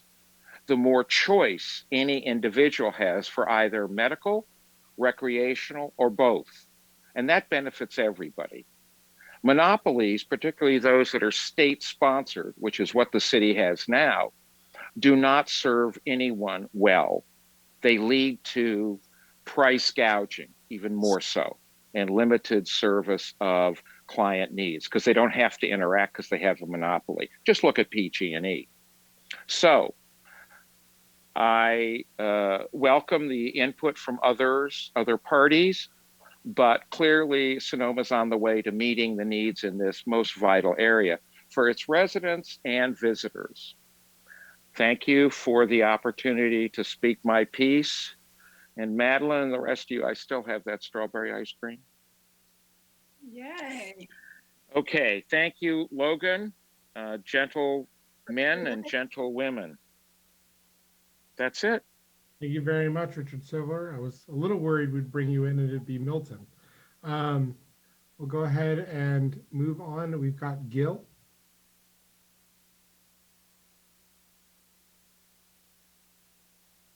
the more choice any individual has for either medical, recreational, or both. And that benefits everybody. Monopolies, particularly those that are state-sponsored, which is what the city has now, do not serve anyone well. They lead to price gouging, even more so, and limited service of client needs because they don't have to interact because they have a monopoly. Just look at PG&E. So I welcome the input from other parties, but clearly Sonoma's on the way to meeting the needs in this most vital area for its residents and visitors. Thank you for the opportunity to speak my piece. And Madeline and the rest of you, I still have that strawberry ice cream. Yay. Okay, thank you, Logan, gentlemen and gentlewomen. That's it. Thank you very much, Richard Silver. I was a little worried we'd bring you in and it'd be Milton. We'll go ahead and move on. We've got Gil.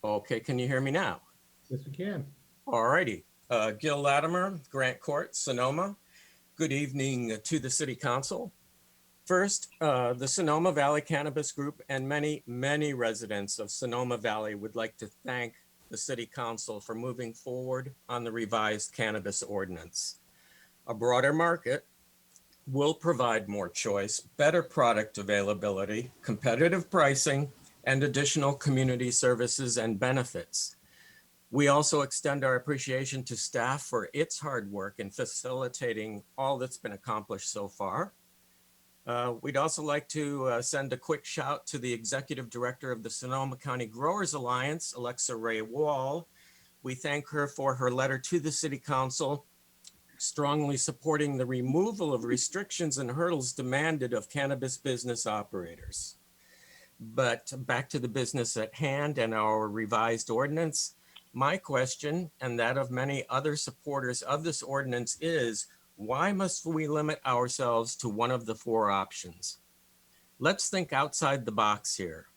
Okay, can you hear me now? Yes, we can. All righty. Gil Latimer, Grant Court, Sonoma. Good evening to the City Council. First, the Sonoma Valley Cannabis Group and many, many residents of Sonoma Valley would like to thank the City Council for moving forward on the revised cannabis ordinance. A broader market will provide more choice, better product availability, competitive pricing, and additional community services and benefits. We also extend our appreciation to staff for its hard work in facilitating all that's been accomplished so far. We'd also like to send a quick shout to the Executive Director of the Sonoma County Growers Alliance, Alexa Ray Wall. We thank her for her letter to the City Council, strongly supporting the removal of restrictions and hurdles demanded of cannabis business operators. But back to the business at hand and our revised ordinance. My question, and that of many other supporters of this ordinance, is why must we limit ourselves to one of the four options? Let's think outside the box here.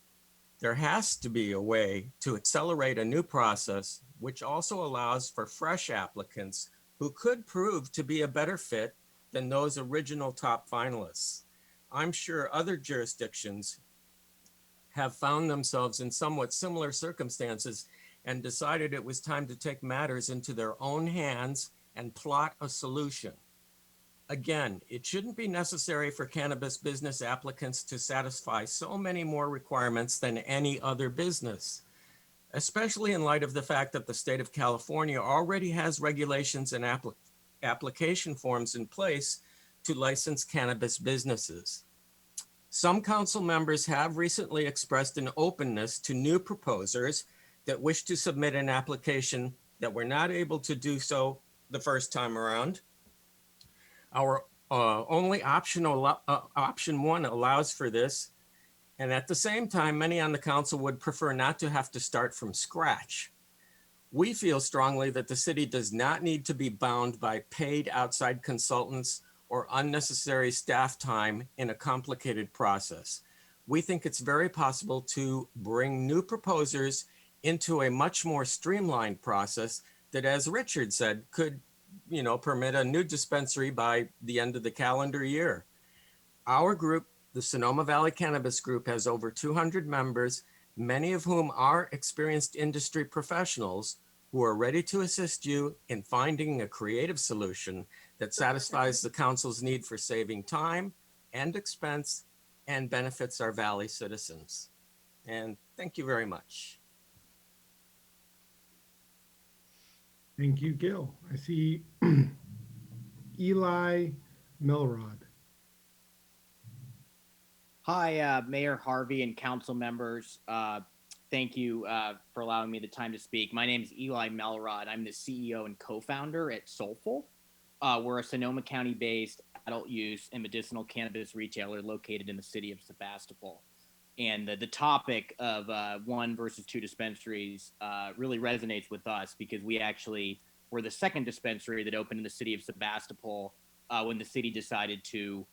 There has to be a way to accelerate a new process, which also allows for fresh applicants who could prove to be a better fit than those original top finalists. I'm sure other jurisdictions have found themselves in somewhat similar circumstances and decided it was time to take matters into their own hands and plot a solution. Again, it shouldn't be necessary for cannabis business applicants to satisfy so many more requirements than any other business, especially in light of the fact that the state of California already has regulations and application forms in place to license cannabis businesses. Some council members have recently expressed an openness to new proposers that wish to submit an application that were not able to do so the first time around. Our only option one allows for this. And at the same time, many on the council would prefer not to have to start from scratch. We feel strongly that the city does not need to be bound by paid outside consultants or unnecessary staff time in a complicated process. We think it's very possible to bring new proposers into a much more streamlined process that, as Richard said, could permit a new dispensary by the end of the calendar year. Our group, the Sonoma Valley Cannabis Group, has over 200 members, many of whom are experienced industry professionals who are ready to assist you in finding a creative solution that satisfies the council's need for saving time and expense and benefits our Valley citizens. And thank you very much. Thank you, Gil. I see Eli Melrod. Hi, Mayor Harvey and council members. Thank you for allowing me the time to speak. My name is Eli Melrod. I'm the CEO and co-founder at Soulful. We're a Sonoma County-based adult use and medicinal cannabis retailer located in the city of Sebastopol. And the topic of one versus two dispensaries really resonates with us because we actually were the second dispensary that opened in the city of Sebastopol when the city decided to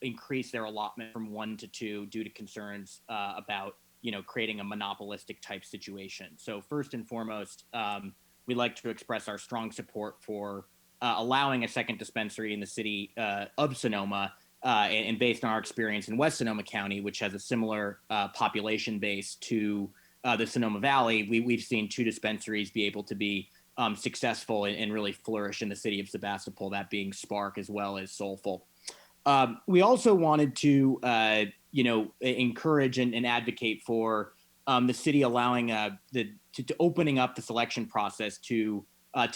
increase their allotment from 1 to 2 due to concerns about creating a monopolistic type situation. So first and foremost, we'd like to express our strong support for allowing a second dispensary in the city of Sonoma. And based on our experience in West Sonoma County, which has a similar population base to the Sonoma Valley, we've seen 2 dispensaries be able to be successful and really flourish in the city of Sebastopol, that being Spark as well as Soulful. We also wanted to, encourage and advocate for the city allowing to opening up the selection process to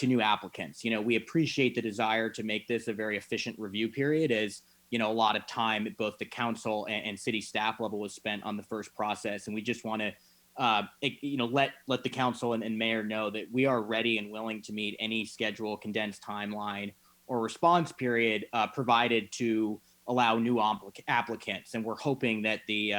new applicants. We appreciate the desire to make this a very efficient review period, as a lot of time at both the council and city staff level was spent on the first process, and we just want to let the council and mayor know that we are ready and willing to meet any schedule, condensed timeline, or response period provided to allow new applicants. And we're hoping that the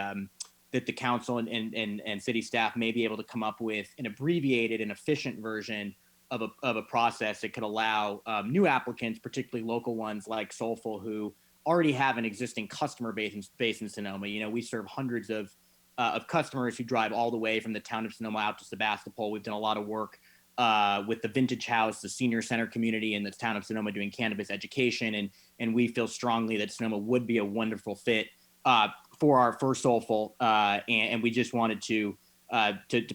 council and city staff may be able to come up with an abbreviated and efficient version of a process that could allow new applicants, particularly local ones like Soulful, who already have an existing customer base in Sonoma. We serve hundreds of customers who drive all the way from the town of Sonoma out to Sebastopol. We've done a lot of work with the Vintage House, the Senior Center community, and the town of Sonoma doing cannabis education, and we feel strongly that Sonoma would be a wonderful fit for our first Soulful, and we just wanted to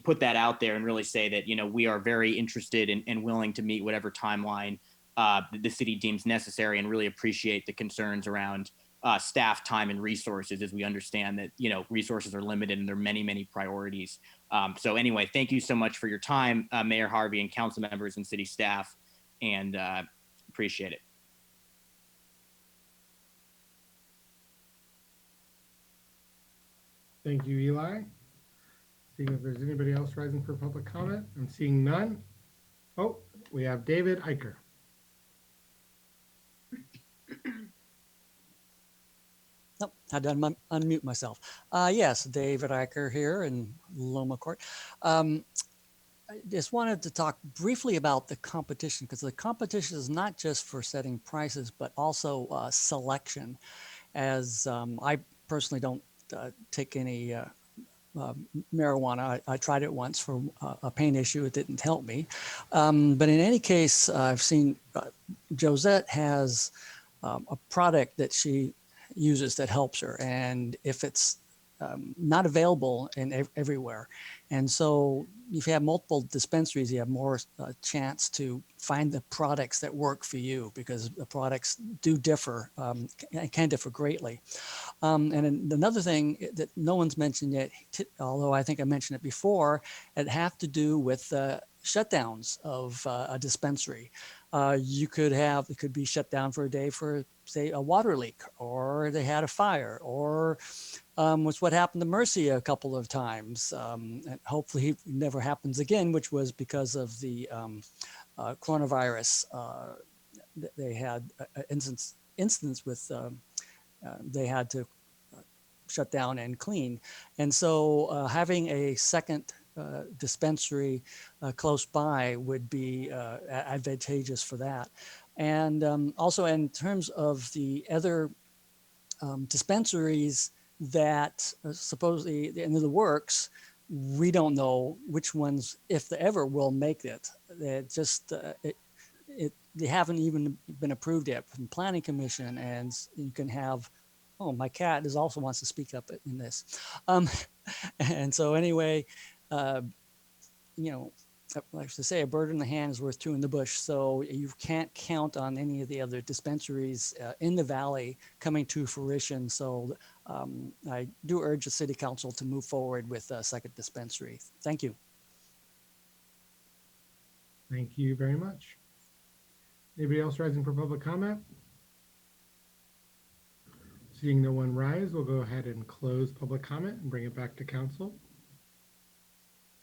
put that out there and really say that, you know, we are very interested and willing to meet whatever timeline the city deems necessary, and really appreciate the concerns around staff time and resources, as we understand that, you know, resources are limited and there are many, many priorities. So anyway, thank you so much for your time, Mayor Harvey and council members and city staff, and appreciate it. Thank you, Eli. Seeing if there's anybody else rising for public comment. I'm seeing none. Oh, we have David Eicher. Nope, had to unmute myself. Yes, David Eicher here in Loma Court. I just wanted to talk briefly about the competition, because the competition is not just for setting prices, but also selection. As I personally don't take any marijuana. I tried it once for a pain issue. It didn't help me. But in any case, I've seen Josette has a product that she uses that helps her. And if it's not available in everywhere. And so if you have multiple dispensaries, you have more chance to find the products that work for you, because the products do differ, can differ greatly. And another thing that no one's mentioned yet, although I think I mentioned it before, it have to do with shutdowns of a dispensary. It could be shut down for a day for, say, a water leak, or they had a fire, or was what happened to Mercy a couple of times. And hopefully it never happens again, which was because of the coronavirus. They had an instance with, they had to shut down and clean. And so having a second dispensary close by would be advantageous for that. And also in terms of the other dispensaries that supposedly in the works, we don't know which ones, if they ever will make it. They haven't even been approved yet from Planning Commission, and you can have, oh, my cat also wants to speak up in this. And so anyway, like to say, a bird in the hand is worth two in the bush. So you can't count on any of the other dispensaries in the valley coming to fruition. So I do urge the city council to move forward with a second dispensary. Thank you. Thank you very much. Anybody else rising for public comment? Seeing no one rise, we'll go ahead and close public comment and bring it back to council.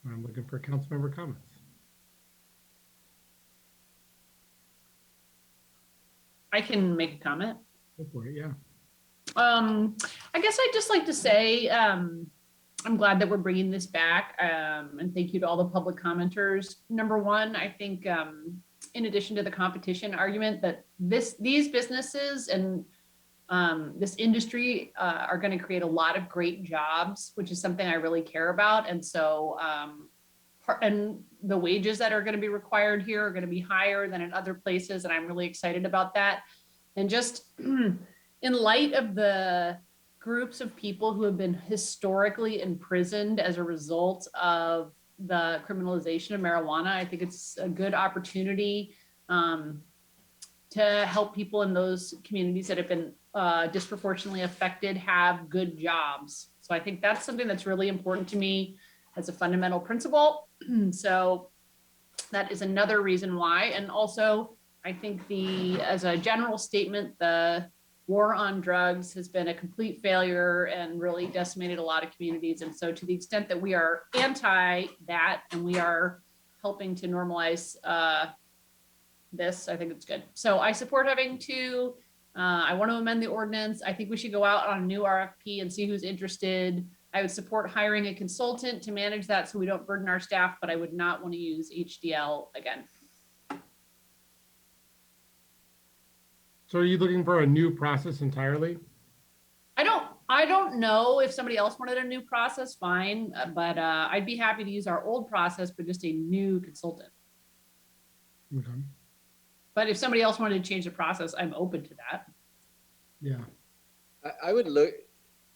I'm looking for council member comments. I can make a comment. Go for it, yeah. I guess I'd just like to say I'm glad that we're bringing this back, and thank you to all the public commenters. Number one, I think in addition to the competition argument, that these businesses and this industry are going to create a lot of great jobs, which is something I really care about. And so, and the wages that are going to be required here are going to be higher than in other places. And I'm really excited about that. And just in light of the groups of people who have been historically imprisoned as a result of the criminalization of marijuana, I think it's a good opportunity to help people in those communities that have been disproportionately affected have good jobs. So I think that's something that's really important to me as a fundamental principle. So that is another reason why. And also, I think as a general statement, the war on drugs has been a complete failure and really decimated a lot of communities. And so to the extent that we are anti that and we are helping to normalize this, I think it's good. So I support having two. I want to amend the ordinance. I think we should go out on a new RFP and see who's interested. I would support hiring a consultant to manage that so we don't burden our staff, but I would not want to use HDL again. So are you looking for a new process entirely? I don't know if somebody else wanted a new process, fine, but I'd be happy to use our old process, but just a new consultant. Okay. But if somebody else wanted to change the process, I'm open to that. Yeah. I would look,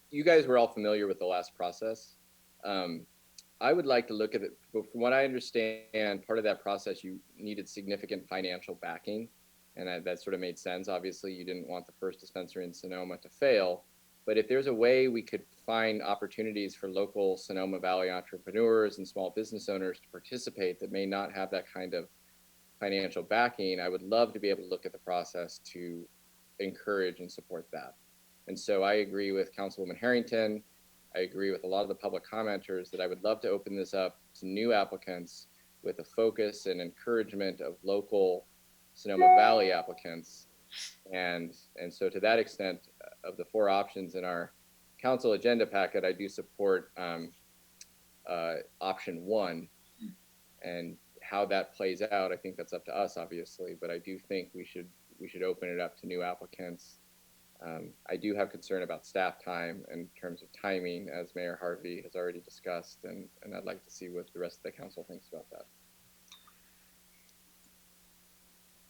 you guys were all familiar with the last process. I would like to look at it, but from what I understand, part of that process, you needed significant financial backing. And that sort of made sense. Obviously, you didn't want the first dispensary in Sonoma to fail. But if there's a way we could find opportunities for local Sonoma Valley entrepreneurs and small business owners to participate that may not have that kind of financial backing, I would love to be able to look at the process to encourage and support that. And so I agree with Councilwoman Harrington. I agree with a lot of the public commenters that I would love to open this up to new applicants with a focus and encouragement of local Sonoma Valley applicants. And so to that extent, of the 4 options in our council agenda packet, I do support option 1. And how that plays out, I think that's up to us, obviously, but I do think we should open it up to new applicants. I do have concern about staff time in terms of timing, as Mayor Harvey has already discussed, and I'd like to see what the rest of the council thinks about that.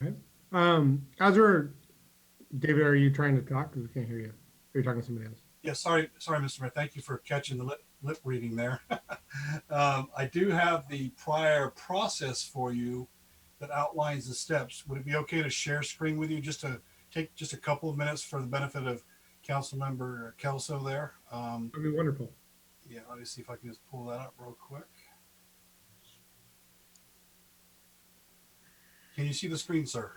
Okay. As we're, David, are you trying to talk? Because we can't hear you. Are you talking to somebody else? Yeah, sorry, Mr. Mayor. Thank you for catching the lip reading there. I do have the prior process for you that outlines the steps. Would it be okay to share screen with you just to take just a couple of minutes for the benefit of Councilmember Kelso there? That'd be wonderful. Yeah, let me see if I can just pull that up real quick. Can you see the screen, sir?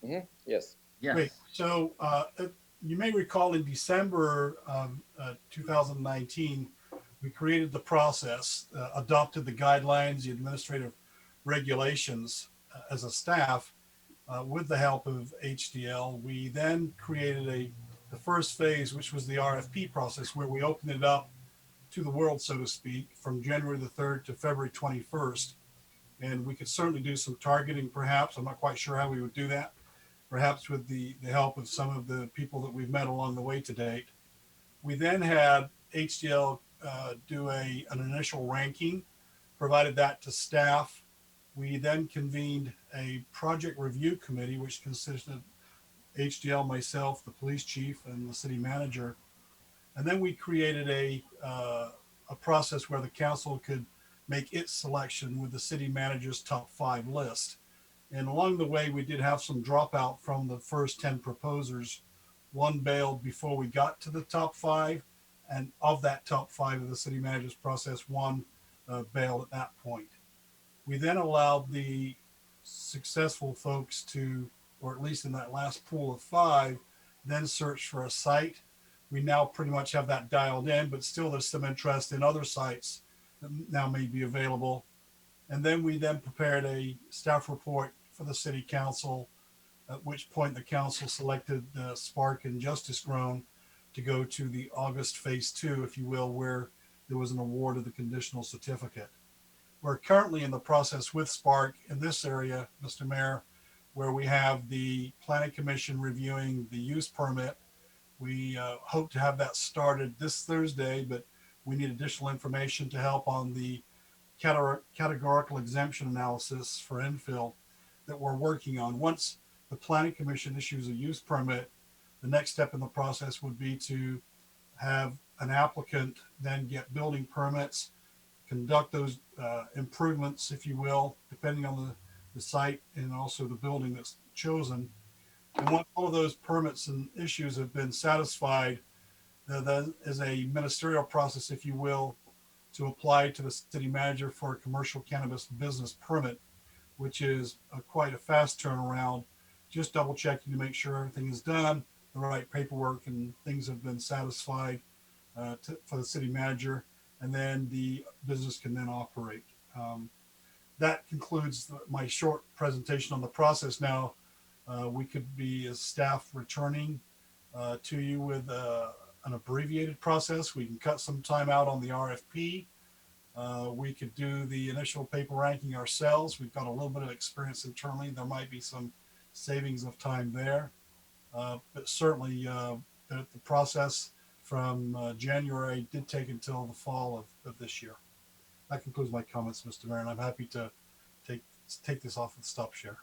Mm-hmm. Yes. Yes. Great. So you may recall in December of 2019, we created the process, adopted the guidelines, the administrative regulations as a staff with the help of HDL. We then created the first phase, which was the RFP process, where we opened it up to the world, so to speak, from January the 3rd to February 21st. And we could certainly do some targeting, perhaps. I'm not quite sure how we would do that. Perhaps with the help of some of the people that we've met along the way to date. We then had HDL do an initial ranking, provided that to staff. We then convened a project review committee, which consisted of HDL, myself, the police chief, and the city manager. And then we created a process where the council could make its selection with the city manager's top 5 list. And along the way, we did have some dropout from the first 10 proposers. 1 bailed before we got to the top 5. And of that top 5 of the city manager's process, 1 bailed at that point. We then allowed the successful folks to, or at least in that last pool of 5, then search for a site. We now pretty much have that dialed in, but still there's some interest in other sites that now may be available. And then we then prepared a staff report for the city council, at which point the council selected Spark and Justice Grown to go to the August phase 2, if you will, where there was an award of the conditional certificate. We're currently in the process with Spark in this area, Mr. Mayor, where we have the Planning Commission reviewing the use permit. We hope to have that started this Thursday, but we need additional information to help on the categorical exemption analysis for infill that we're working on. Once the Planning Commission issues a use permit, the next step in the process would be to have an applicant then get building permits, conduct those improvements, if you will, depending on the site and also the building that's chosen. And once all of those permits and issues have been satisfied, there is a ministerial process, if you will, to apply to the city manager for a commercial cannabis business permit, which is quite a fast turnaround, just double checking to make sure everything is done, the right paperwork and things have been satisfied for the city manager, and then the business can then operate. That concludes my short presentation on the process. Now, we could be as staff returning to you with an abbreviated process. We can cut some time out on the RFP. We could do the initial paper ranking ourselves. We've got a little bit of experience internally. There might be some savings of time there. But certainly the process from January did take until the fall of this year. That concludes my comments, Mr. Mayor, and I'm happy to take this off of the stop share.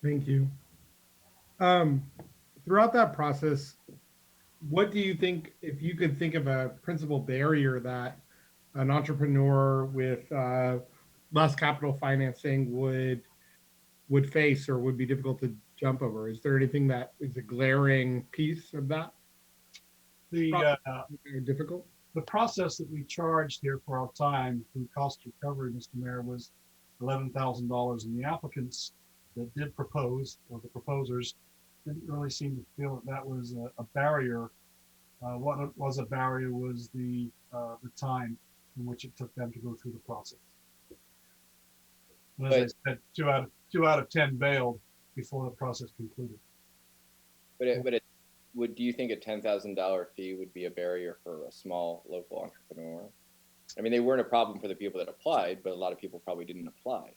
Thank you. Um, throughout that process, what do you think, if you could think of a principal barrier that an entrepreneur with less capital financing would face or would be difficult to jump over? Is there anything that is a glaring piece of that? The Difficult? the process that we charged here for our time through cost recovery, Mr. Mayor, was $11,000, and the applicants that did propose, or the proposers, didn't really seem to feel that that was a barrier. What was a barrier was the time in which it took them to go through the process. And as I said, two out of 10 bailed before the process concluded. Do you think a $10,000 fee would be a barrier for a small local entrepreneur? I mean, they weren't a problem for the people that applied, but a lot of people probably didn't apply.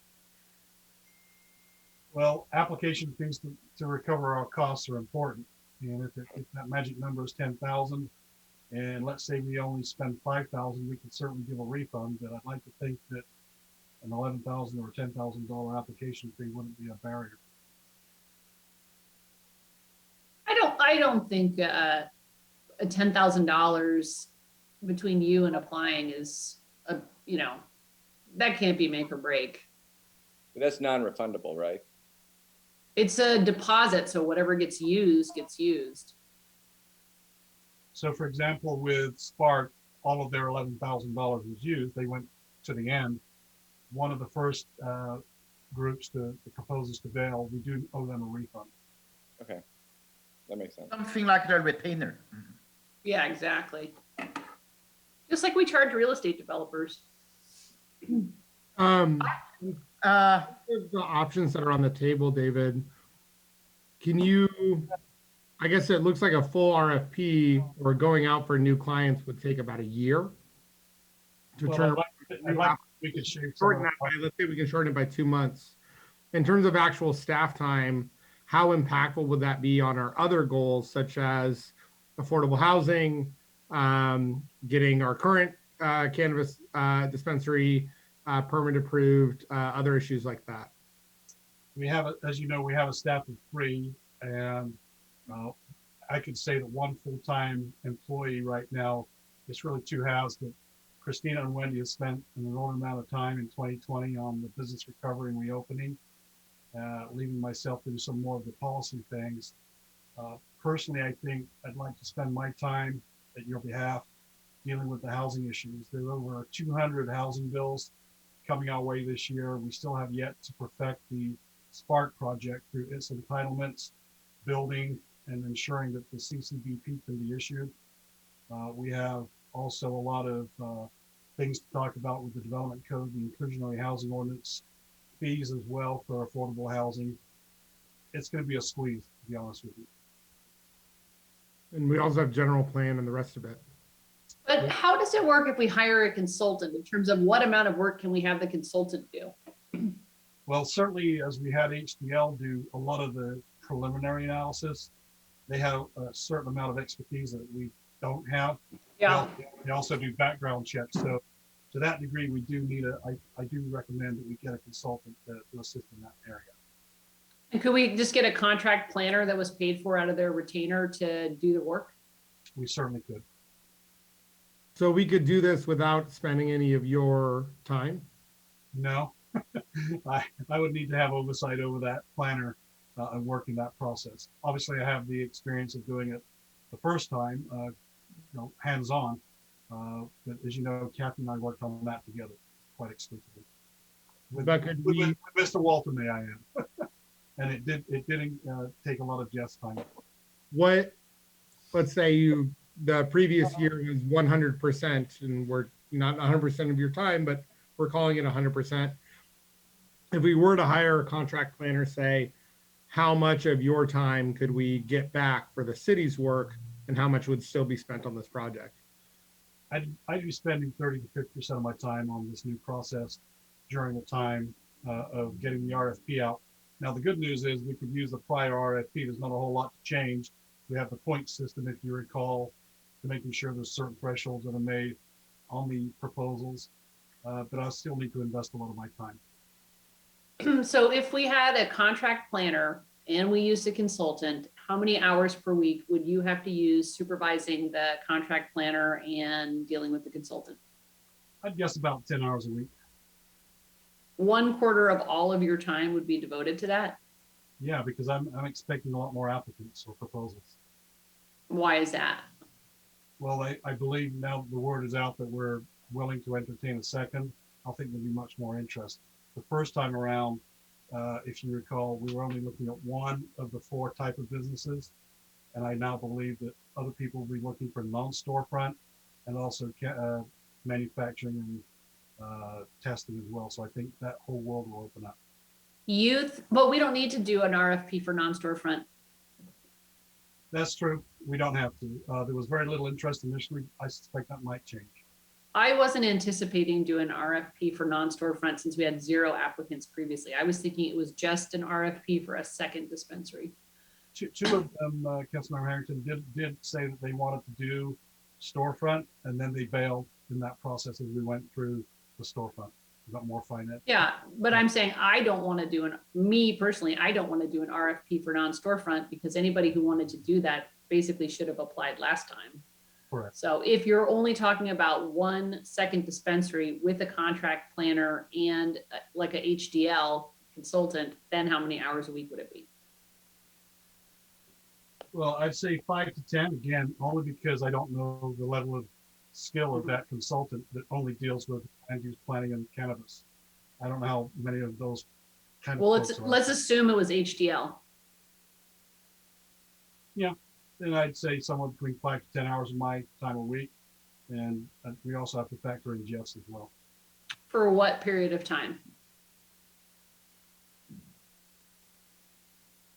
Well, application fees to recover our costs are important. And if that magic number is 10,000, and let's say we only spend 5,000, we can certainly give a refund. But I'd like to think that an $11,000 or $10,000 application fee wouldn't be a barrier. I don't think a $10,000 between you and applying is that can't be make or break. But that's non-refundable, right? It's a deposit, so whatever gets used gets used. So for example, with Spark, all of their $11,000 was used. They went to the end. One of the first groups, the proposals to bail, we do owe them a refund. Okay, that makes sense. Something like a retainer. Yeah, exactly. Just like we charge real estate developers. The options that are on the table, David, can you, I guess it looks like a full RFP or going out for new clients would take about a year to turn. We could shorten that by, let's say we can shorten it by 2 months. In terms of actual staff time, how impactful would that be on our other goals, such as affordable housing, getting our current cannabis dispensary permit approved, other issues like that? We have, as you know, we have a staff of 3, and I could say that one full-time employee right now, it's really 2 halves, but Christina and Wendy have spent an enormous amount of time in 2020 on the business recovery and reopening, leaving myself to do some more of the policy things. Personally, I think I'd like to spend my time at your behalf dealing with the housing issues. There are over 200 housing bills coming our way this year. We still have yet to perfect the Spark project through its entitlements, building, and ensuring that the CCBP can be issued. We have also a lot of things to talk about with the development code, the inclusionary housing ordinance, fees as well for affordable housing. It's going to be a squeeze, to be honest with you. And we also have general plan and the rest of it. But how does it work if we hire a consultant in terms of what amount of work can we have the consultant do? Well, certainly as we had HDL do a lot of the preliminary analysis, they have a certain amount of expertise that we don't have. Yeah. They also do background checks. So to that degree, we do need I do recommend that we get a consultant to assist in that area. And could we just get a contract planner that was paid for out of their retainer to do the work? We certainly could. So we could do this without spending any of your time? No, I would need to have oversight over that planner and working that process. Obviously, I have the experience of doing it the first time, hands-on. But as you know, Kathy and I worked on that together quite exclusively. With Mr. Walter, may I add. And it didn't take a lot of Jeff's time. Let's say the previous year was 100%, and we're not 100% of your time, but we're calling it 100%. If we were to hire a contract planner, say, how much of your time could we get back for the city's work, and how much would still be spent on this project? I'd be spending 30 to 50% of my time on this new process during the time of getting the RFP out. Now, the good news is we could use the prior RFP. There's not a whole lot to change. We have the point system, if you recall, to making sure there's certain thresholds that are made on the proposals. But I still need to invest a lot of my time. So if we had a contract planner and we used a consultant, how many hours per week would you have to use supervising the contract planner and dealing with the consultant? I'd guess about 10 hours a week. 1/4 of all of your time would be devoted to that? Yeah, because I'm expecting a lot more applicants or proposals. Why is that? Well, I believe now the word is out that we're willing to entertain a second. I think there'll be much more interest. The first time around, if you recall, we were only looking at one of the 4 type of businesses. And I now believe that other people will be looking for non-storefront and also manufacturing and testing as well. So I think that whole world will open up. Youth, but we don't need to do an RFP for non-storefront. That's true. We don't have to. There was very little interest initially. I suspect that might change. I wasn't anticipating doing an RFP for non-storefront since we had 0 applicants previously. I was thinking it was just an RFP for a second dispensary. Two of them, Councilmember Harrington, did say that they wanted to do storefront, and then they bailed in that process as we went through the storefront. We got more finance. Yeah, but I'm saying I don't want to do me personally, I don't want to do an RFP for non-storefront because anybody who wanted to do that basically should have applied last time. Correct. So if you're only talking about 1 second dispensary with a contract planner and like a HDL consultant, then how many hours a week would it be? Well, I'd say 5 to 10, again, only because I don't know the level of skill of that consultant that only deals with land use planning and cannabis. I don't know how many of those kind of. Well, folks are. let's assume it was HDL. Yeah, then I'd say somewhere between 5 to 10 hours of my time a week. And we also have to factor in Jeff's as well. For what period of time?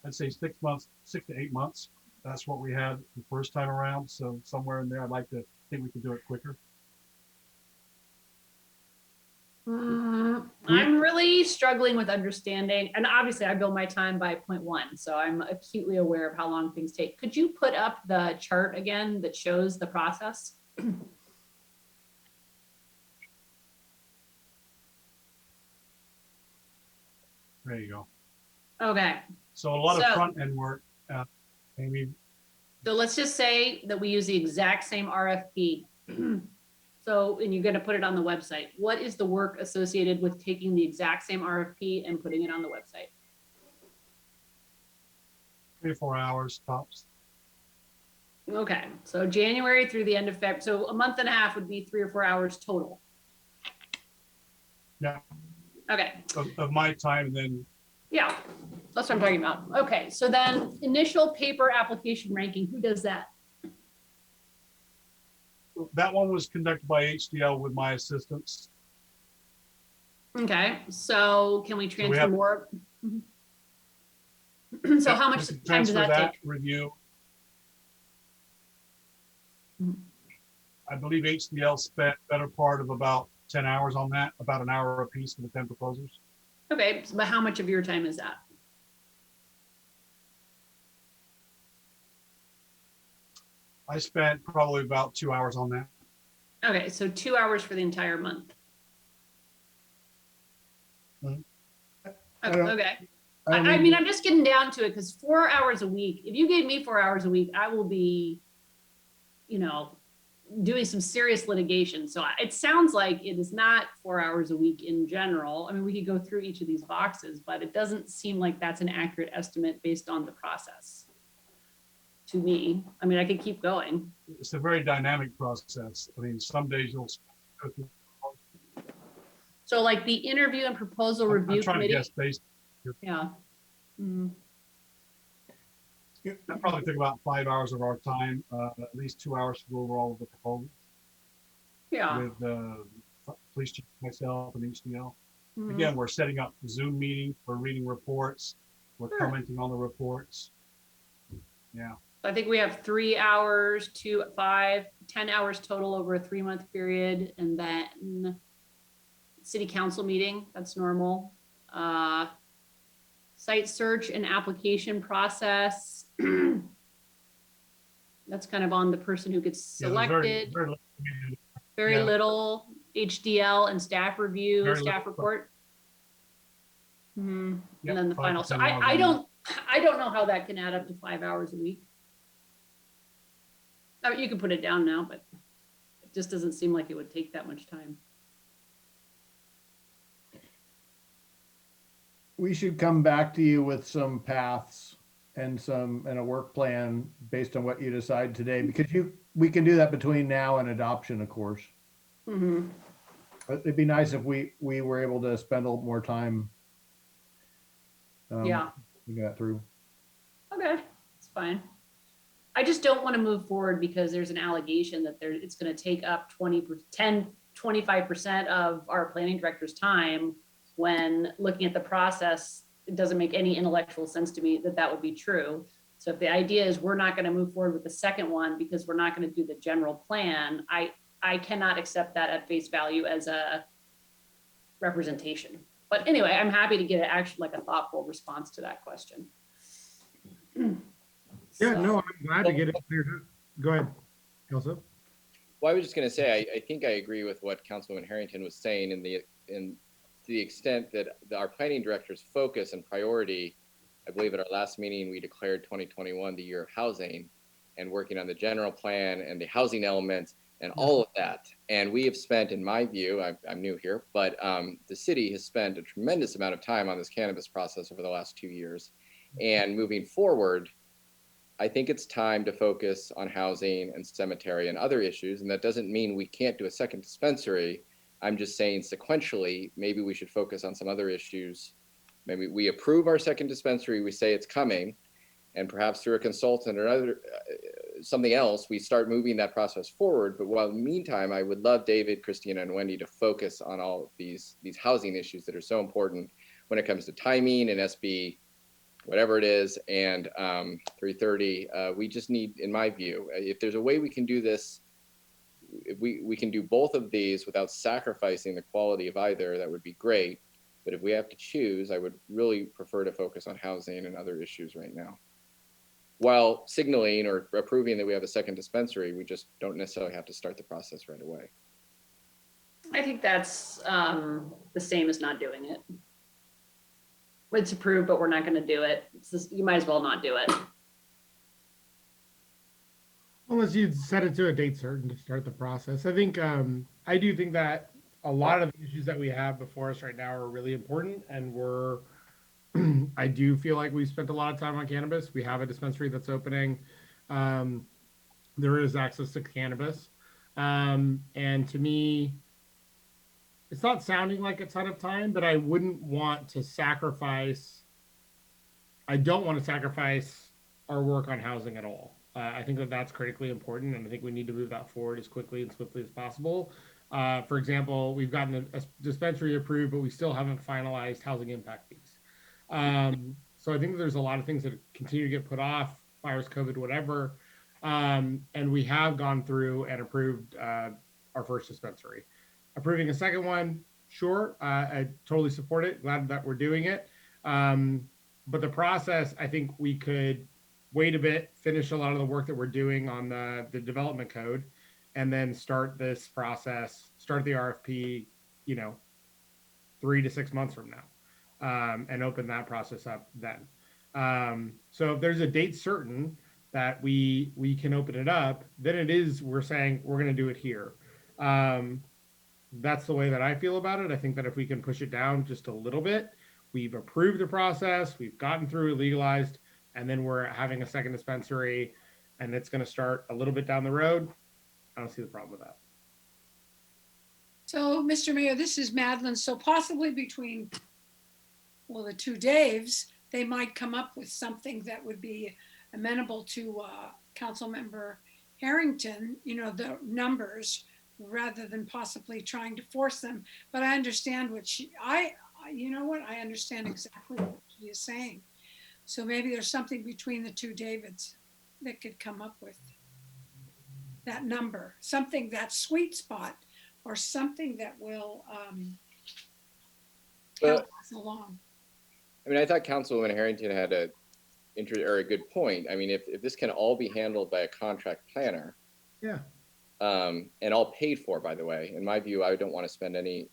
I'd say 6 months, 6 to 8 months. That's what we had the first time around. So somewhere in there, I'd like to think we could do it quicker. I'm really struggling with understanding, and obviously I bill my time by 0.1, so I'm acutely aware of how long things take. Could you put up the chart again that shows the process? There you go. Okay. So a lot of front end work, Amy. So let's just say that we use the exact same RFP. So, and you're going to put it on the website. What is the work associated with taking the exact same RFP and putting it on the website? 3 or 4 hours tops. Okay, so January through the end of February. So a month and a half would be 3 or 4 hours total. Yeah. Okay. Of my time, and then. Yeah, that's what I'm talking about. Okay, so then initial paper application ranking, who does that? That one was conducted by HDL with my assistants. Okay, so can we transfer have, more? So how much time does that take? Review. I believe HDL spent better part of about 10 hours on that, about an hour a piece for the 10 proposals. Okay, but how much of your time is that? I spent probably about 2 hours on that. Okay, so 2 hours for the entire month. Okay. I mean, I'm just getting down to it because 4 hours a week, if you gave me 4 hours a week, I will be, you know, doing some serious litigation. So it sounds like it is not 4 hours a week in general. I mean, we could go through each of these boxes, but it doesn't seem like that's an accurate estimate based on the process. To me, I mean, I could keep going. It's a very dynamic process. I mean, some days you'll. So like the interview and proposal review committee. To guess based. Yeah. Mm-hmm. That probably took about 5 hours of our time, at least 2 hours to go over all of the proposals. Yeah. With police chief, myself, and HDL. Mm-hmm. Again, we're setting up Zoom meetings, we're reading reports, we're commenting on the reports. Yeah. I think we have 3 hours, 2, 5, 10 hours total over a 3-month period. And then city council meeting, that's normal. Site search and application process. That's kind of on the person who gets selected. Yeah, very little HDL and staff review, staff report. And Yep, then the 5 final. to So 10 hours I a don't know how that can add up to 5 hours a week. I mean, you can put it down now, but it just doesn't seem like it would take that much time. We should come back to you with some paths and a work plan based on what you decide today, because we can do that between now and adoption, of course. Mm-hmm. But it'd be nice if we were able to spend a little more time. Yeah. Thinking that through. Okay, it's fine. I just don't want to move forward because there's an allegation that it's going to take up 25% of our planning director's time, when looking at the process, it doesn't make any intellectual sense to me that that would be true. So if the idea is we're not going to move forward with the second one because we're not going to do the general plan, I cannot accept that at face value as a representation. But anyway, I'm happy to get actually like a thoughtful response to that question. Yeah, no, I'm glad to get it cleared up. Go ahead, Elsa. Well, I was just going to say, I think I agree with what Councilwoman Harrington was saying to the extent that our planning director's focus and priority, I believe at our last meeting, we declared 2021 the year of housing, and working on the general plan and the housing element and all of that. And we have spent, in my view, I'm new here, but the city has spent a tremendous amount of time on this cannabis process over the last 2 years. And moving forward, I think it's time to focus on housing and cemetery and other issues. And that doesn't mean we can't do a second dispensary. I'm just saying sequentially, maybe we should focus on some other issues. Maybe we approve our second dispensary, we say it's coming, and perhaps through a consultant or other something else, we start moving that process forward. But while in the meantime, I would love David, Christina, and Wendy to focus on all of these housing issues that are so important when it comes to timing and SB, whatever it is, and 330. We just need, in my view, if there's a way we can do this, if we can do both of these without sacrificing the quality of either, that would be great. But if we have to choose, I would really prefer to focus on housing and other issues right now, while signaling or approving that we have a second dispensary. We just don't necessarily have to start the process right away. I think that's the same as not doing it. It's approved, but we're not going to do it. You might as well not do it. Unless you set it to a date certain to start the process. I think, I do think that a lot of the issues that we have before us right now are really important, and I do feel like we've spent a lot of time on cannabis. We have a dispensary that's opening. There is access to cannabis. And to me, it's not sounding like a ton of time, but I don't want to sacrifice our work on housing at all. I think that that's critically important, and I think we need to move that forward as quickly and swiftly as possible. For example, we've gotten a dispensary approved, but we still haven't finalized housing impact fees. So I think there's a lot of things that continue to get put off, virus, COVID, whatever. And we have gone through and approved our first dispensary. Approving a second one, sure, I totally support it. Glad that we're doing it. But the process, I think we could wait a bit, finish a lot of the work that we're doing on the development code, and then start this process, start the RFP, 3 to 6 months from now, and open that process up then. So if there's a date certain that we can open it up, then we're saying we're going to do it here. That's the way that I feel about it. I think that if we can push it down just a little bit, we've approved the process, we've gotten through, legalized, and then we're having a second dispensary, and it's going to start a little bit down the road. I don't see the problem with that. So, Mr. Mayor, this is Madeline. So possibly between, the two Daves, they might come up with something that would be amenable to Councilmember Harrington, the numbers, rather than possibly trying to force them. But I understand I understand exactly what she is saying. So maybe there's something between the two Davids that could come up with that number, something, that sweet spot, or something that will help us along. I mean, I thought Councilwoman Harrington had a good point. I mean, if this can all be handled by a contract planner, yeah, and all paid for, by the way, in my view, I don't want to spend any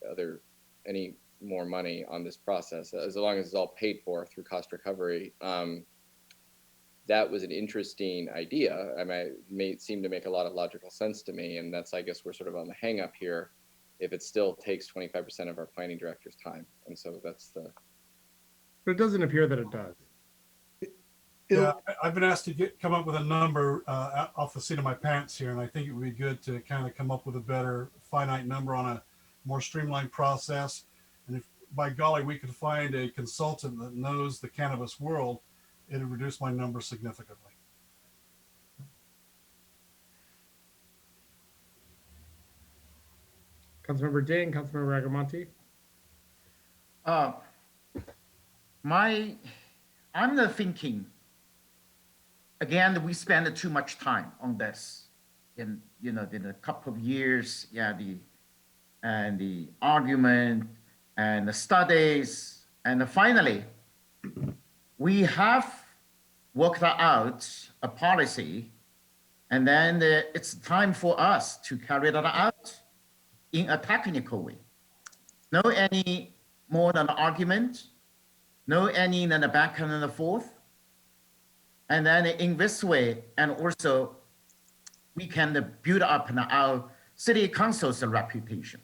more money on this process, as long as it's all paid for through cost recovery. That was an interesting idea. I mean, it may seem to make a lot of logical sense to me, and that's, I guess, we're sort of on the hang up here. If it still takes 25% of our planning director's time, and so that's the. But it doesn't appear that it does. Yeah, I've been asked to come up with a number off the seat of my pants here, and I think it would be good to kind of come up with a better finite number on a more streamlined process. And if, by golly, we could find a consultant that knows the cannabis world, it would reduce my number significantly. Councilmember Ding, Councilmember Agamonte. I'm the thinking, again, we spend too much time on this in, in a couple of years, the argument and the studies, and finally, we have worked out a policy, and then it's time for us to carry that out in a technical way. No any more than argument, no any than the back and the forth. And then in this way, and also we can build up our city council's reputation,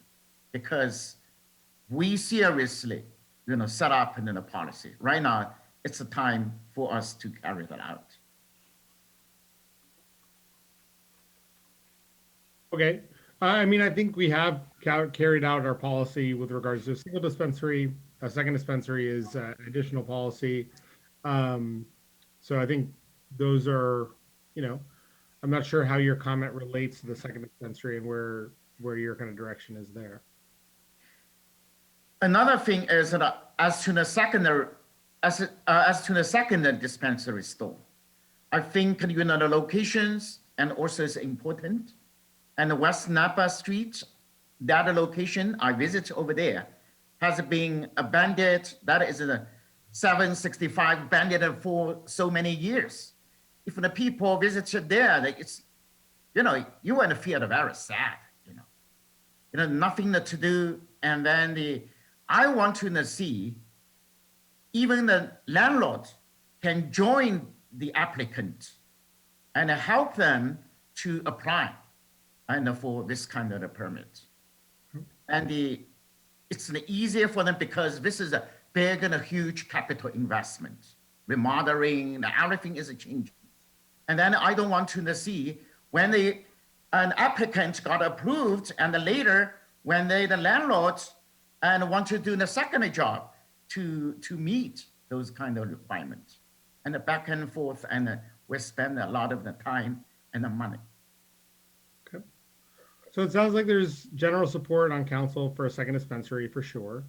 because we seriously, set up in the policy. Right now, it's a time for us to carry that out. Okay. I mean, I think we have carried out our policy with regards to a single dispensary. A second dispensary is an additional policy. So I think those are, I'm not sure how your comment relates to the second dispensary and where your kind of direction is there. Another thing is that as to the second dispensary store, I think the locations and also is important. And the West Napa Street, that location I visit over there, has been abandoned. That is a 765 abandoned for so many years. If the people visit there, it's, you and feel very sad, nothing to do. And then I want to see even the landlord can join the applicant and help them to apply and for this kind of a permit. And it's easier for them because this is a big and a huge capital investment. Remodeling, everything is changing. And then I don't want to see when an applicant got approved and later when the landlord and want to do the second job to meet those kind of requirements. And the back and forth, and we spend a lot of the time and the money. Okay. So it sounds like there's general support on council for a second dispensary for sure.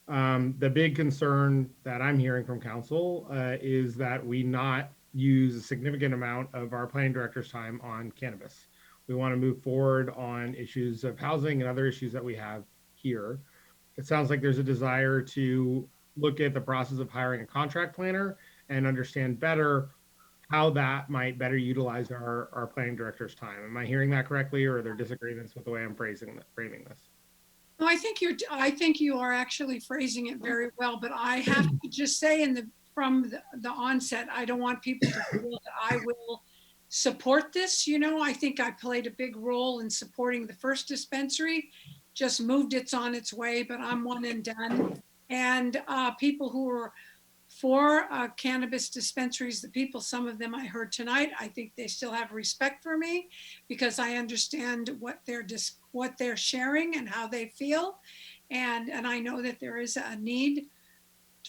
The big concern that I'm hearing from council is that we not use a significant amount of our planning director's time on cannabis. We want to move forward on issues of housing and other issues that we have here. It sounds like there's a desire to look at the process of hiring a contract planner and understand better how that might better utilize our planning director's time. Am I hearing that correctly, or are there disagreements with the way I'm framing this? No, I think you are actually phrasing it very well, but I have to just say from the onset, I don't want people to feel that I will support this. I think I played a big role in supporting the first dispensary, just moved it on its way, but I'm one and done. And people who are for cannabis dispensaries, some of them I heard tonight, I think they still have respect for me because I understand what they're sharing and how they feel. And I know that there is a need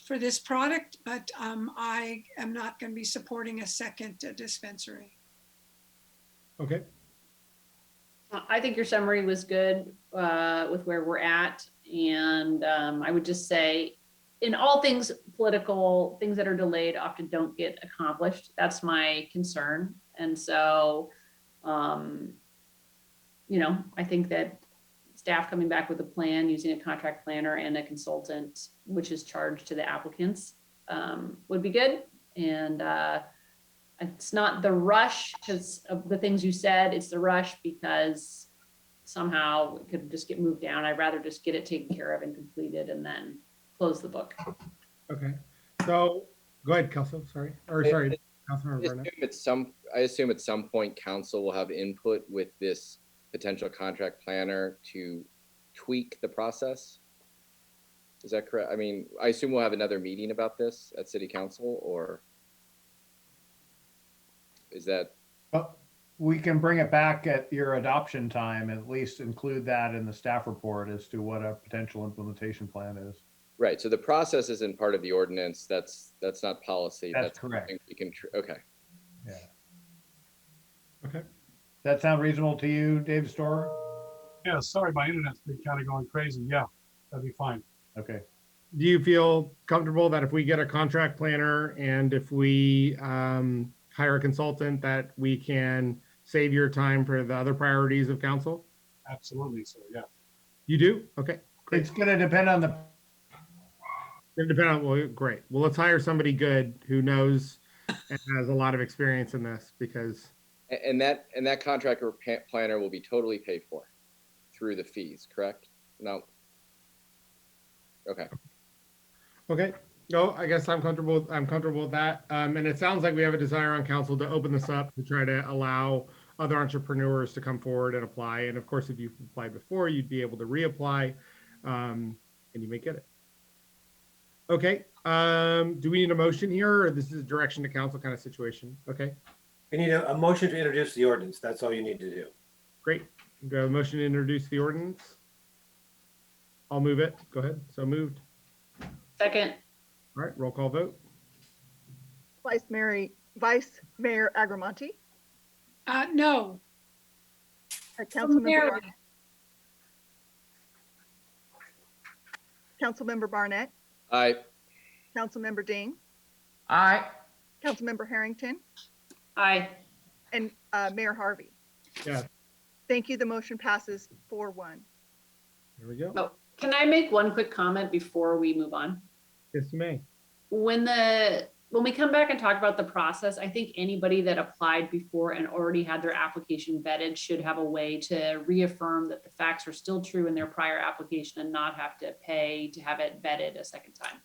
for this product, but I am not going to be supporting a second dispensary. Okay. I think your summary was good with where we're at. And I would just say, in all things political, things that are delayed often don't get accomplished. That's my concern. And so, I think that staff coming back with a plan, using a contract planner and a consultant, which is charged to the applicants, would be good. And it's not the rush because of the things you said, it's the rush because somehow it could just get moved down. I'd rather just get it taken care of and completed and then close the book. Okay, so go ahead, Kelso, sorry, or sorry, Councilmember Burnett. I assume at some point council will have input with this potential contract planner to tweak the process. Is that correct? I mean, I assume we'll have another meeting about this at city council, or is that? Well, we can bring it back at your adoption time, at least include that in the staff report as to what a potential implementation plan is. Right, so the process isn't part of the ordinance. That's not policy. That's correct. We can, okay. Yeah. Okay. Does that sound reasonable to you, Dave Storer? Yeah, sorry, my internet's been kind of going crazy. Yeah, that'd be fine. Okay. Do you feel comfortable that if we get a contract planner and if we hire a consultant, that we can save your time for the other priorities of council? Absolutely, sir, yeah. You do? Okay, great. It's gonna depend on the. Well, great. Well, let's hire somebody good who knows and has a lot of experience in this, because. And that contractor planner will be totally paid for through the fees, correct? No. Okay. Okay. No, I guess I'm comfortable with that. And it sounds like we have a desire on council to open this up to try to allow other entrepreneurs to come forward and apply. And of course, if you've applied before, you'd be able to reapply, and you may get it. Okay. Do we need a motion here, or this is a direction to council kind of situation? Okay. We need a motion to introduce the ordinance. That's all you need to do. Great. Do I have a motion to introduce the ordinance? I'll move it. Go ahead. So moved. Second. All right, roll call vote. Vice Mayor Agramonte, No. Councilmember Barnett, Aye. Councilmember Ding, Aye. Councilmember Harrington, Aye. and Mayor Harvey. Yeah. Thank you. The motion passes 4-1. There we go. Oh, can I make one quick comment before we move on? Yes, you may. When we come back and talk about the process, I think anybody that applied before and already had their application vetted should have a way to reaffirm that the facts are still true in their prior application and not have to pay to have it vetted a second time.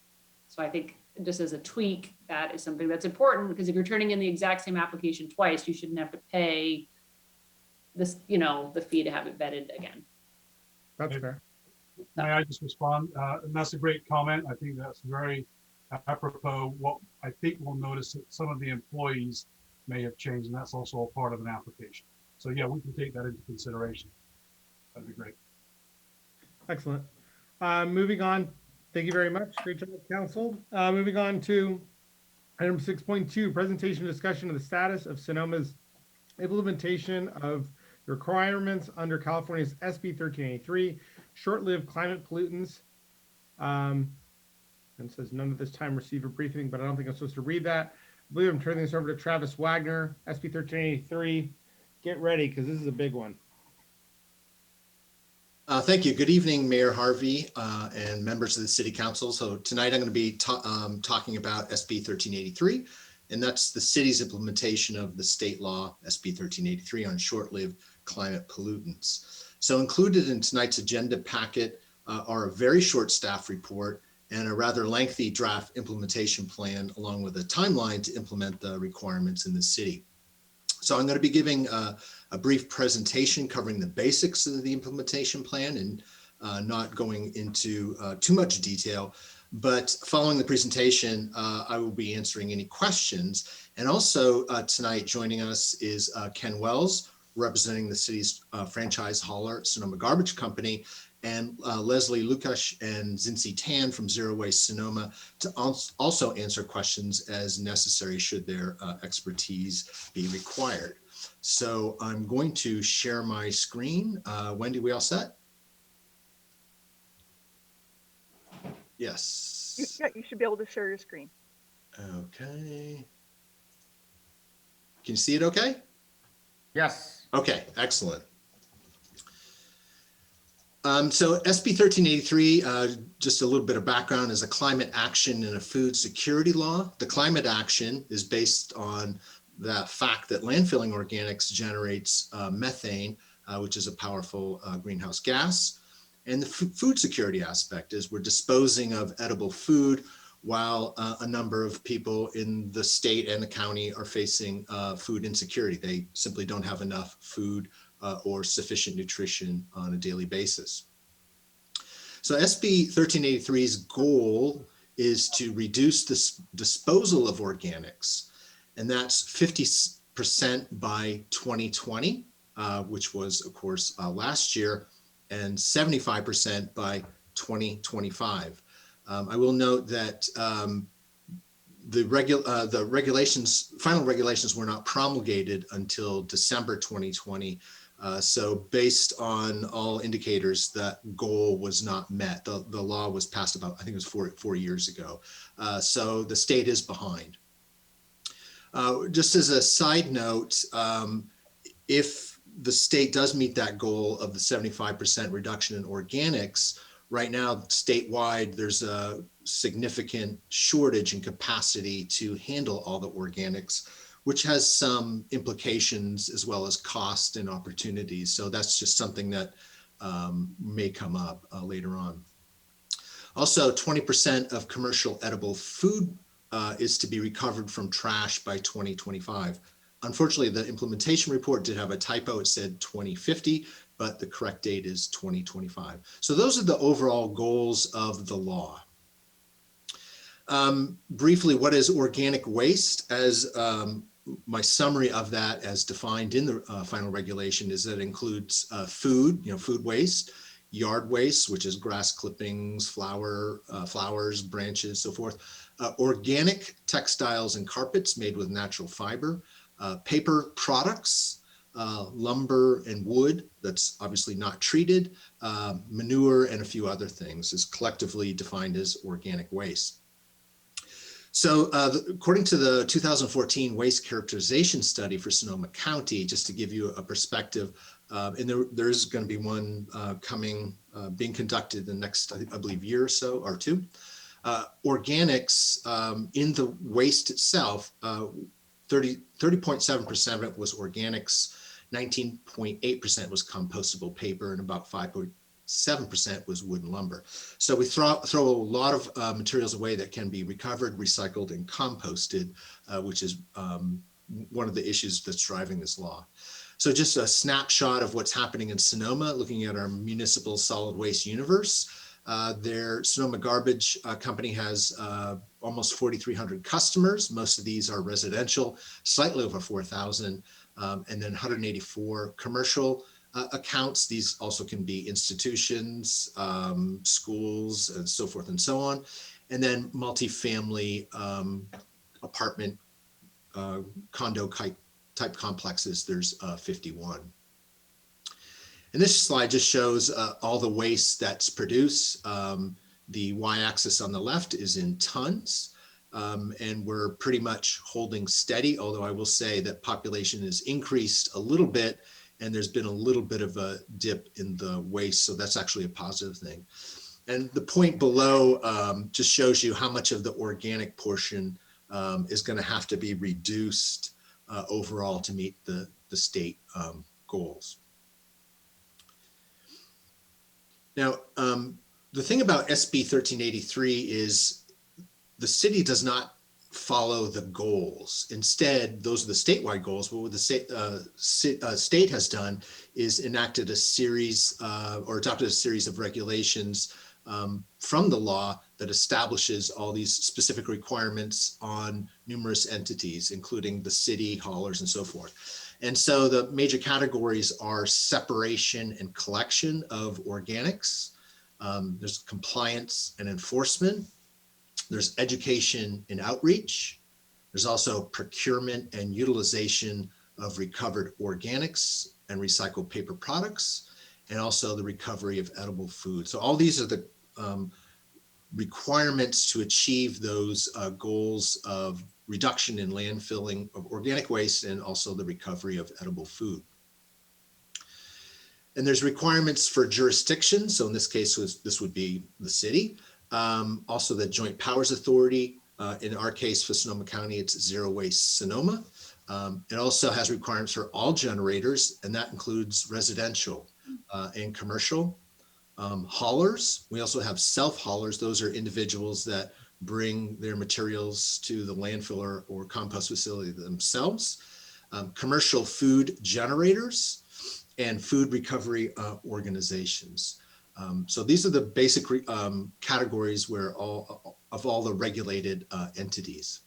So I think just as a tweak, that is something that's important, because if you're turning in the exact same application twice, you shouldn't have to pay this, the fee to have it vetted again. That's fair. May I just respond? And that's a great comment. I think that's very apropos. What I think we'll notice that some of the employees may have changed, and that's also a part of an application. So yeah, we can take that into consideration. That'd be great. Excellent. Moving on. Thank you very much. Great job, council. Moving on to item 6.2, presentation discussion of the status of Sonoma's implementation of the requirements under California's SB 1383, short-lived climate pollutants. And says none of this time receive a briefing, but I don't think I'm supposed to read that. I believe I'm turning this over to Travis Wagner, SB 1383. Get ready, because this is a big one. Thank you. Good evening, Mayor Harvey and members of the City Council. So tonight I'm going to be talking about SB 1383, and that's the city's implementation of the state law SB 1383 on short-lived climate pollutants. So included in tonight's agenda packet are a very short staff report and a rather lengthy draft implementation plan, along with a timeline to implement the requirements in the city. So I'm going to be giving a brief presentation covering the basics of the implementation plan and not going into too much detail. But following the presentation, I will be answering any questions. And also tonight joining us is Ken Wells, representing the city's franchise hauler, Sonoma Garbage Company, and Leslie Lukash and Zinzi Tan from Zero Waste Sonoma to also answer questions as necessary should their expertise be required. So I'm going to share my screen. Wendy, we all set? Yes. You should be able to share your screen. Okay. Can you see it okay? Yes. Okay, excellent. So SB 1383, just a little bit of background, is a climate action and a food security law. The climate action is based on the fact that landfilling organics generates methane, which is a powerful greenhouse gas. And the food security aspect is we're disposing of edible food while a number of people in the state and the county are facing food insecurity. They simply don't have enough food or sufficient nutrition on a daily basis. So SB 1383's goal is to reduce the disposal of organics, and that's 50% by 2020, which was, of course, last year, and 75% by 2025. I will note that the final regulations were not promulgated until December 2020. So based on all indicators, that goal was not met. The law was passed about, I think it was four years ago. So the state is behind. Just as a side note, if the state does meet that goal of the 75% reduction in organics, right now, statewide, there's a significant shortage in capacity to handle all the organics, which has some implications as well as cost and opportunities. So that's just something that may come up later on. Also, 20% of commercial edible food is to be recovered from trash by 2025. Unfortunately, the implementation report did have a typo. It said 2050, but the correct date is 2025. So those are the overall goals of the law. Briefly, what is organic waste? As my summary of that as defined in the final regulation is that it includes food, food waste, yard waste, which is grass clippings, flowers, branches, so forth, organic textiles and carpets made with natural fiber, paper products, lumber and wood that's obviously not treated, manure, and a few other things is collectively defined as organic waste. So according to the 2014 waste characterization study for Sonoma County, just to give you a perspective, and there's going to be one being conducted the next, I believe, year or so or two. Organics in the waste itself, 30.7% of it was organics, 19.8% was compostable paper, and about 5.7% was wood and lumber. So we throw a lot of materials away that can be recovered, recycled, and composted, which is one of the issues that's driving this law. So just a snapshot of what's happening in Sonoma, looking at our municipal solid waste universe. Their Sonoma Garbage Company has almost 4,300 customers. Most of these are residential, slightly over 4,000, and then 184 commercial accounts. These also can be institutions, schools, and so forth and so on. And then multifamily apartment condo type complexes, there's 51. And this slide just shows all the waste that's produced. The y-axis on the left is in tons, and we're pretty much holding steady, although I will say that population has increased a little bit, and there's been a little bit of a dip in the waste, so that's actually a positive thing. And the point below just shows you how much of the organic portion is going to have to be reduced overall to meet the state goals. Now, the thing about SB 1383 is the city does not follow the goals. Instead, those are the statewide goals. But what the state has done is enacted a series or adopted a series of regulations from the law that establishes all these specific requirements on numerous entities, including the city, haulers, and so forth. And so the major categories are separation and collection of organics. There's compliance and enforcement. There's education and outreach. There's also procurement and utilization of recovered organics and recycled paper products, and also the recovery of edible food. So all these are the requirements to achieve those goals of reduction in landfilling of organic waste and also the recovery of edible food. And there's requirements for jurisdiction. So in this case, this would be the city. Also the Joint Powers Authority. In our case for Sonoma County, it's Zero Waste Sonoma. It also has requirements for all generators, and that includes residential and commercial. Haulers, we also have self-haulers. Those are individuals that bring their materials to the landfill or compost facility themselves. Commercial food generators and food recovery organizations. So these are the basic categories where all the regulated entities.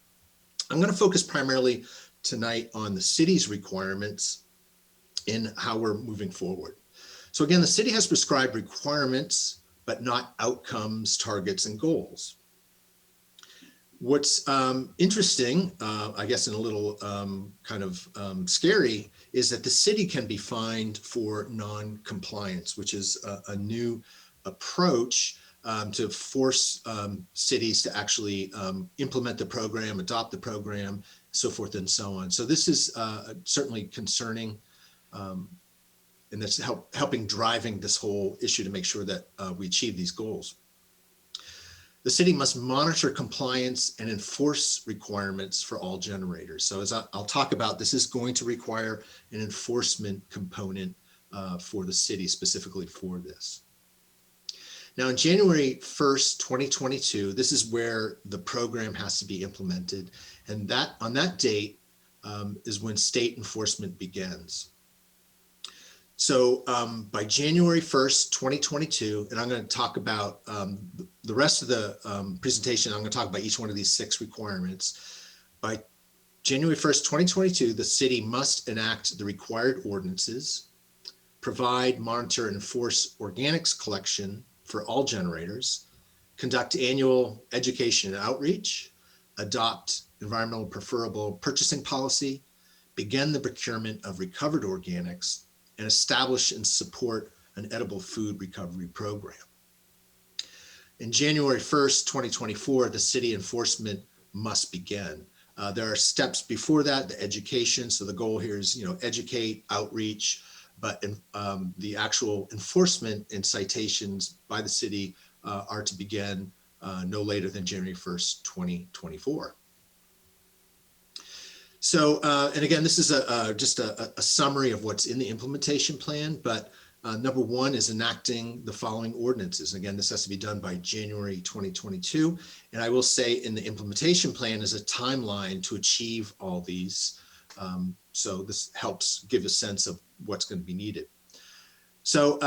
I'm going to focus primarily tonight on the city's requirements and how we're moving forward. So again, the city has prescribed requirements, but not outcomes, targets, and goals. What's interesting, I guess, and a little scary, is that the city can be fined for non-compliance, which is a new approach to force cities to actually implement the program, adopt the program, so forth and so on. So this is certainly concerning, and that's helping driving this whole issue to make sure that we achieve these goals. The city must monitor compliance and enforce requirements for all generators. So as I'll talk about, this is going to require an enforcement component for the city specifically for this. Now, on January 1st, 2022, this is where the program has to be implemented. And on that date is when state enforcement begins. So by January 1st, 2022, and I'm going to talk about the rest of the presentation, I'm going to talk about each one of these 6 requirements. By January 1st, 2022, the city must enact the required ordinances, provide, monitor, and enforce organics collection for all generators, conduct annual education and outreach, adopt environmental preferable purchasing policy, begin the procurement of recovered organics, and establish and support an edible food recovery program. In January 1st, 2024, the city enforcement must begin. There are steps before that, the education. So the goal here is, educate, outreach, but the actual enforcement and citations by the city are to begin no later than January 1st, 2024. So, and again, this is just a summary of what's in the implementation plan, but number 1 is enacting the following ordinances. And again, this has to be done by January 2022. And I will say in the implementation plan is a timeline to achieve all these. So this helps give a sense of what's going to be needed. So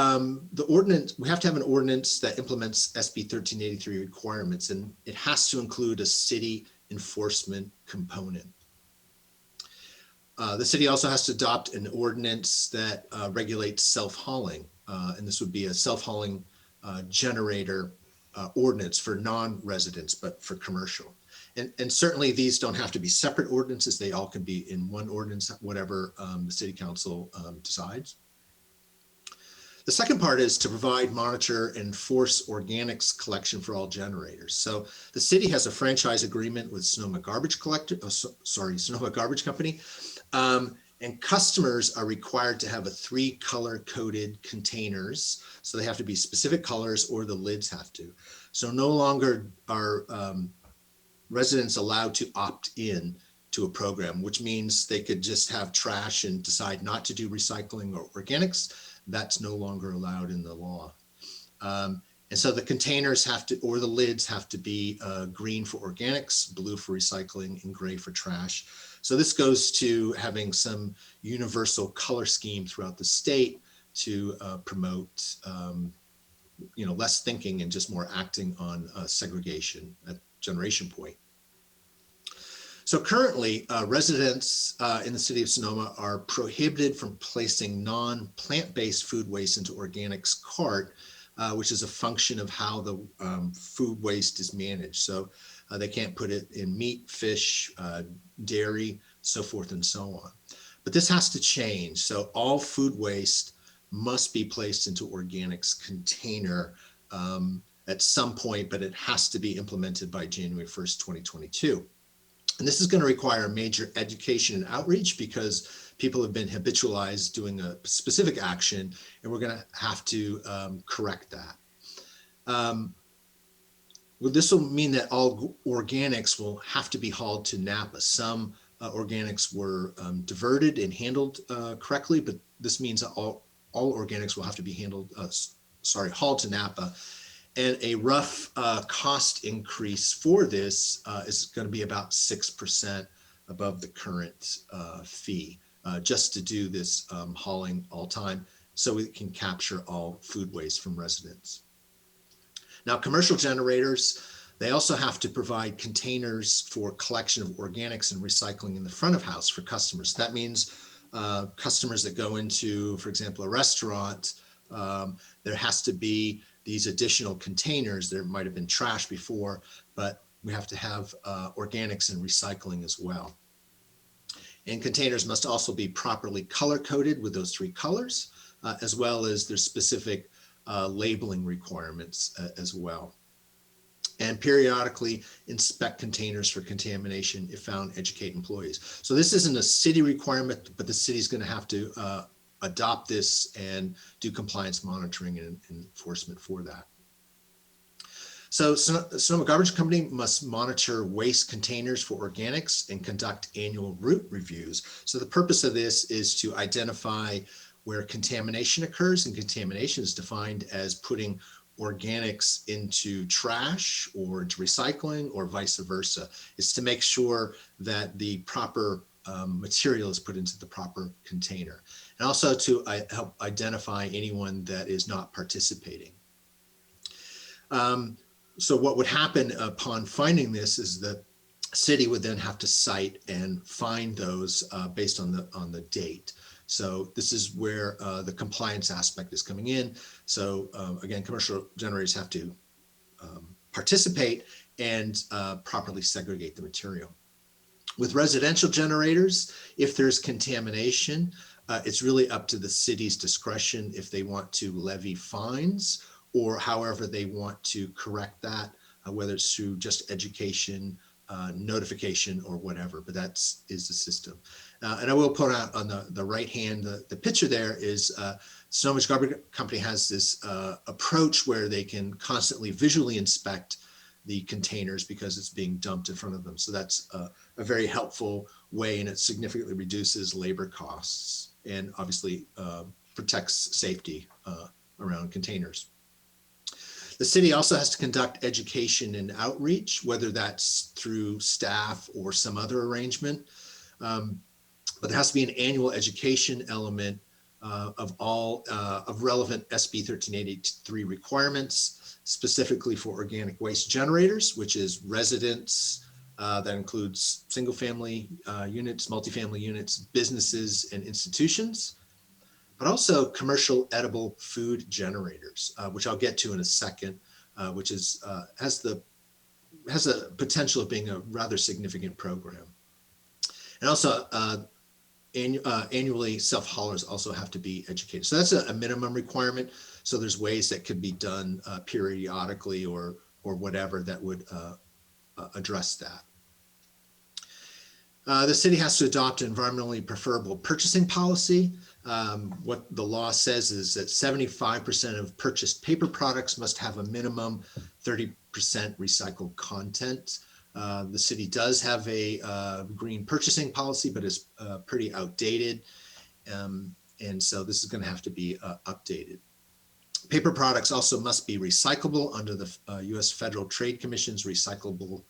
the ordinance, we have to have an ordinance that implements SB 1383 requirements, and it has to include a city enforcement component. The city also has to adopt an ordinance that regulates self-hauling, and this would be a self-hauling generator ordinance for non-residents, but for commercial. And certainly these don't have to be separate ordinances. They all can be in one ordinance, whatever the city council decides. The second part is to provide, monitor, and enforce organics collection for all generators. So the city has a franchise agreement with Sonoma Garbage Sonoma Garbage Company. And customers are required to have a 3-color coded containers. So they have to be specific colors or the lids have to. So no longer are residents allowed to opt in to a program, which means they could just have trash and decide not to do recycling or organics. That's no longer allowed in the law. And so the containers have to, or the lids have to be green for organics, blue for recycling, and gray for trash. So this goes to having some universal color scheme throughout the state to promote, less thinking and just more acting on segregation at generation point. So currently, residents in the city of Sonoma are prohibited from placing non-plant-based food waste into organics cart, which is a function of how the food waste is managed. So they can't put it in meat, fish, dairy, so forth and so on. But this has to change. So all food waste must be placed into organics container at some point, but it has to be implemented by January 1st, 2022. And this is going to require major education and outreach because people have been habitualized doing a specific action, and we're going to have to correct that. Well, this will mean that all organics will have to be hauled to Napa. Some organics were diverted and handled correctly, but this means that all organics will have to be handled hauled to Napa. And a rough cost increase for this is going to be about 6% above the current fee, just to do this hauling all time, so we can capture all food waste from residents. Now, commercial generators, they also have to provide containers for collection of organics and recycling in the front of house for customers. That means customers that go into, for example, a restaurant, there has to be these additional containers. There might have been trash before, but we have to have organics and recycling as well. And containers must also be properly color-coded with those 3 colors, as well as their specific labeling requirements as well. And periodically inspect containers for contamination if found, educate employees. So this isn't a city requirement, but the city's going to have to adopt this and do compliance monitoring and enforcement for that. So Sonoma Garbage Company must monitor waste containers for organics and conduct annual route reviews. So the purpose of this is to identify where contamination occurs, and contamination is defined as putting organics into trash or into recycling or vice versa. It's to make sure that the proper material is put into the proper container, and also to help identify anyone that is not participating. So what would happen upon finding this is the city would then have to cite and find those based on the date. So this is where the compliance aspect is coming in. So again, commercial generators have to participate and properly segregate the material. With residential generators, if there's contamination, it's really up to the city's discretion if they want to levy fines or however they want to correct that, whether it's through just education, notification, or whatever, but that is the system. And I will point out on the right hand, the picture there is Sonoma Garbage Company has this approach where they can constantly visually inspect the containers because it's being dumped in front of them. So that's a very helpful way, and it significantly reduces labor costs and obviously protects safety around containers. The city also has to conduct education and outreach, whether that's through staff or some other arrangement. But there has to be an annual education element of all of relevant SB 1383 requirements, specifically for organic waste generators, which is residents, that includes single family units, multifamily units, businesses, and institutions, but also commercial edible food generators, which I'll get to in a second, which is has a potential of being a rather significant program. And also annually self-haulers also have to be educated. So that's a minimum requirement. So there's ways that could be done periodically or whatever that would address that. The city has to adopt an environmentally preferable purchasing policy. What the law says is that 75% of purchased paper products must have a minimum 30% recycled content. The city does have a green purchasing policy, but it's pretty outdated. And so this is going to have to be updated. Paper products also must be recyclable under the U.S. Federal Trade Commission's recyclability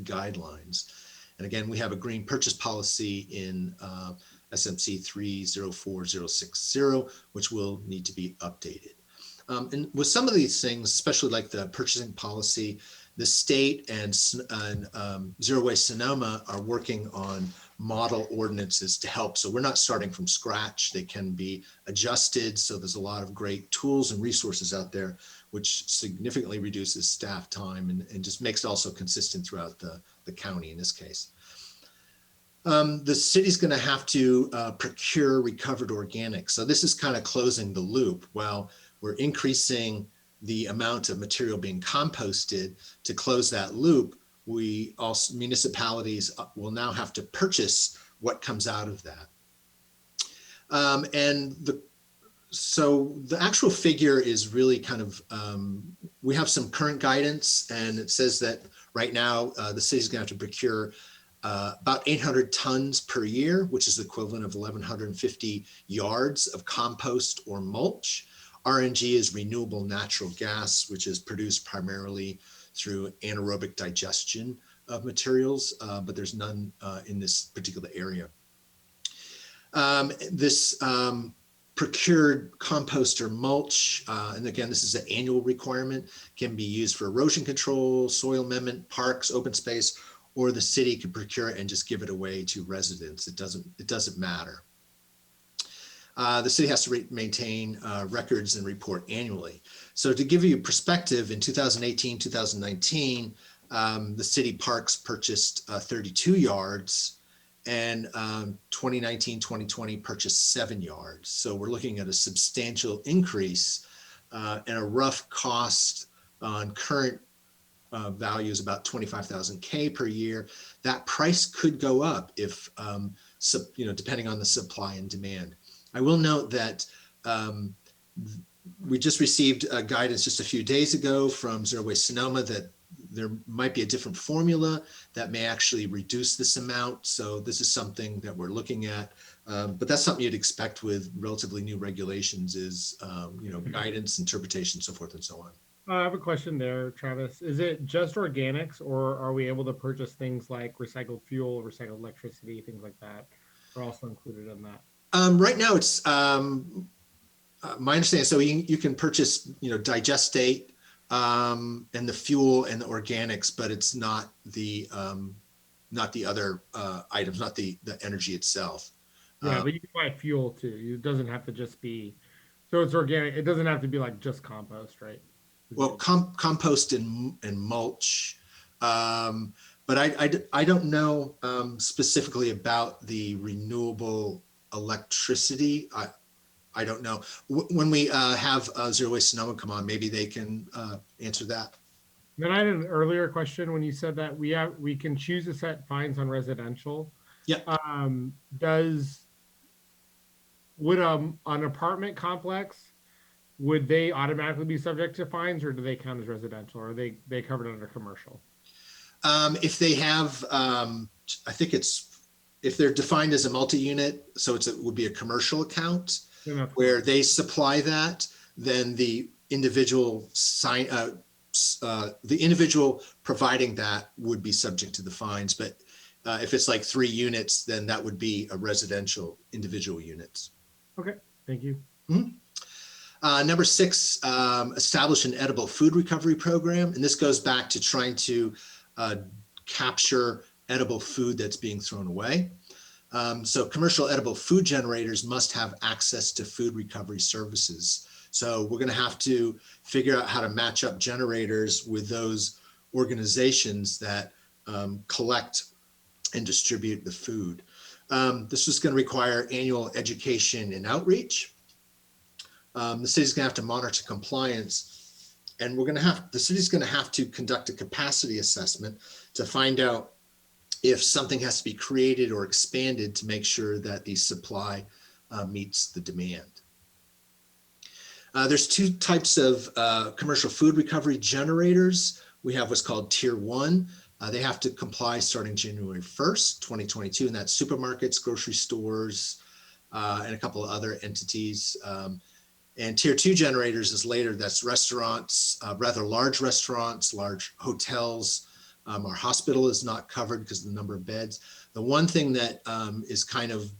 guidelines. And again, we have a green purchase policy in SMC 304060, which will need to be updated. And with some of these things, especially like the purchasing policy, the state and Zero Waste Sonoma are working on model ordinances to help. So we're not starting from scratch. They can be adjusted. So there's a lot of great tools and resources out there, which significantly reduces staff time and just makes it also consistent throughout the county in this case. The city's going to have to procure recovered organics. So this is kind of closing the loop. While we're increasing the amount of material being composted, to close that loop, we also, municipalities will now have to purchase what comes out of that. So the actual figure is really kind of, we have some current guidance, and it says that right now the city's going to have to procure about 800 tons per year, which is the equivalent of 1,150 yards of compost or mulch. RNG is renewable natural gas, which is produced primarily through anaerobic digestion of materials, but there's none in this particular area. This procured compost or mulch, and again, this is an annual requirement, can be used for erosion control, soil amendment, parks, open space, or the city can procure it and just give it away to residents. It doesn't matter. The city has to maintain records and report annually. So to give you perspective, in 2018, 2019, the city parks purchased 32 yards, and 2019, 2020 purchased 7 yards. So we're looking at a substantial increase, and a rough cost on current values about 25,000 K per year. That price could go up if, depending on the supply and demand. I will note that we just received guidance just a few days ago from Zero Waste Sonoma that there might be a different formula that may actually reduce this amount. So this is something that we're looking at, but that's something you'd expect with relatively new regulations is, guidance, interpretation, so forth and so on. I have a question there, Travis. Is it just organics, or are we able to purchase things like recycled fuel, recycled electricity, things like that are also included in that? Right now it's my understanding. So you can purchase, digestate, and the fuel and the organics, but it's not the other items, not the energy itself. Yeah, but you can buy fuel too. It doesn't have to just be, so it's organic. It doesn't have to be like just compost, right? Well, compost and mulch, but I don't know specifically about the renewable electricity. I don't know. When we have Zero Waste Sonoma come on, maybe they can answer that. Then I had an earlier question when you said that we can choose to set fines on residential. Yeah. Would an apartment complex, would they automatically be subject to fines, or do they count as residential, or are they covered under commercial? If they have, I think if they're defined as a multi-unit, so it would be a commercial account where they supply that, then the individual providing that would be subject to the fines. But if it's like 3 units, then that would be a residential individual units. Okay, thank you. Mm-hmm. Number 6, establish an edible food recovery program. And this goes back to trying to capture edible food that's being thrown away. So commercial edible food generators must have access to food recovery services. So we're going to have to figure out how to match up generators with those organizations that collect and distribute the food. This is going to require annual education and outreach. The city's going to have to monitor compliance, and the city's going to have to conduct a capacity assessment to find out if something has to be created or expanded to make sure that the supply meets the demand. There's 2 types of commercial food recovery generators. We have what's called Tier 1. They have to comply starting January 1st, 2022, and that's supermarkets, grocery stores, and a couple of other entities. And Tier 2 generators is later. That's restaurants, rather large restaurants, large hotels. Our hospital is not covered because of the number of beds. The one thing that is kind of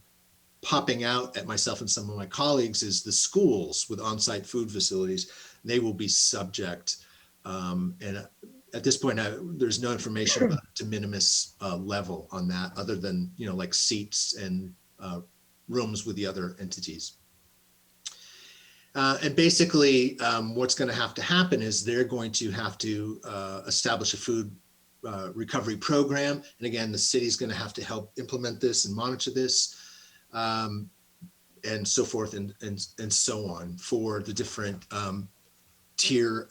popping out at myself and some of my colleagues is the schools with on-site food facilities. They will be subject. And at this point, there's no information about de minimis level on that other than, like seats and rooms with the other entities. And basically, what's going to have to happen is they're going to have to establish a food recovery program. And again, the city's going to have to help implement this and monitor this, and so forth and so on for the different tier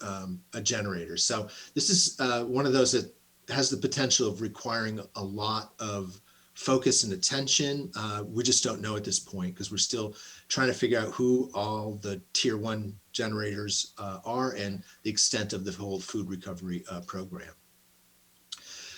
generators. So this is one of those that has the potential of requiring a lot of focus and attention. We just don't know at this point because we're still trying to figure out who all the Tier 1 generators are and the extent of the whole food recovery program.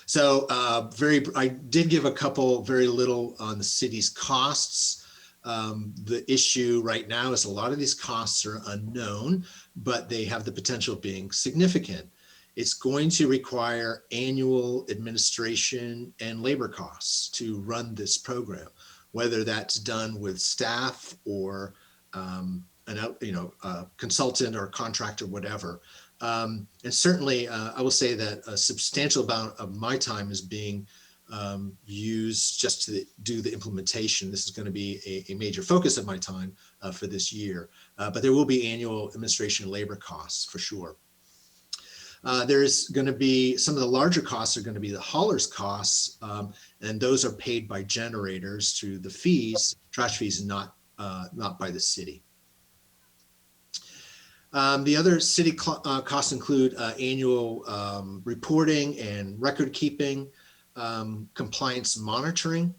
So I did give a couple, very little on the city's costs. The issue right now is a lot of these costs are unknown, but they have the potential of being significant. It's going to require annual administration and labor costs to run this program, whether that's done with staff or a consultant or contractor, whatever. And certainly, I will say that a substantial amount of my time is being used just to do the implementation. This is going to be a major focus of my time for this year, but there will be annual administration and labor costs for sure. There's going to be some of the larger costs are going to be the hauler's costs, and those are paid by generators through the fees, trash fees, and not by the city. The other city costs include annual reporting and record keeping, compliance monitoring,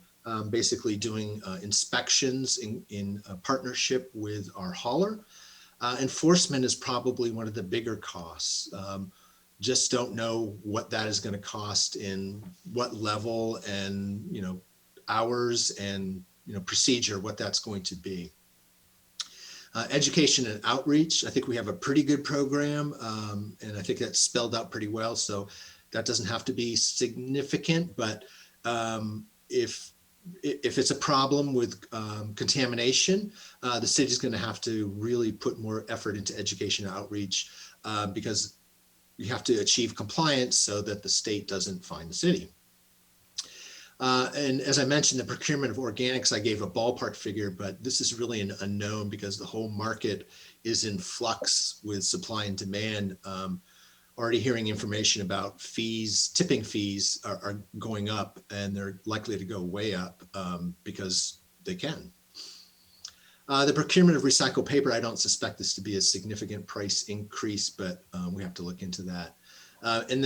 basically doing inspections in partnership with our hauler. Enforcement is probably one of the bigger costs. Just don't know what that is going to cost in what level and, hours and, procedure, what that's going to be. Education and outreach. I think we have a pretty good program, and I think that's spelled out pretty well. So that doesn't have to be significant, but if it's a problem with contamination, the city is going to have to really put more effort into education and outreach because you have to achieve compliance so that the state doesn't fine the city. And as I mentioned, the procurement of organics, I gave a ballpark figure, but this is really an unknown because the whole market is in flux with supply and demand. Already hearing information about fees, tipping fees are going up, and they're likely to go way up because they can. The procurement of recycled paper, I don't suspect this to be a significant price increase, but we have to look into that. And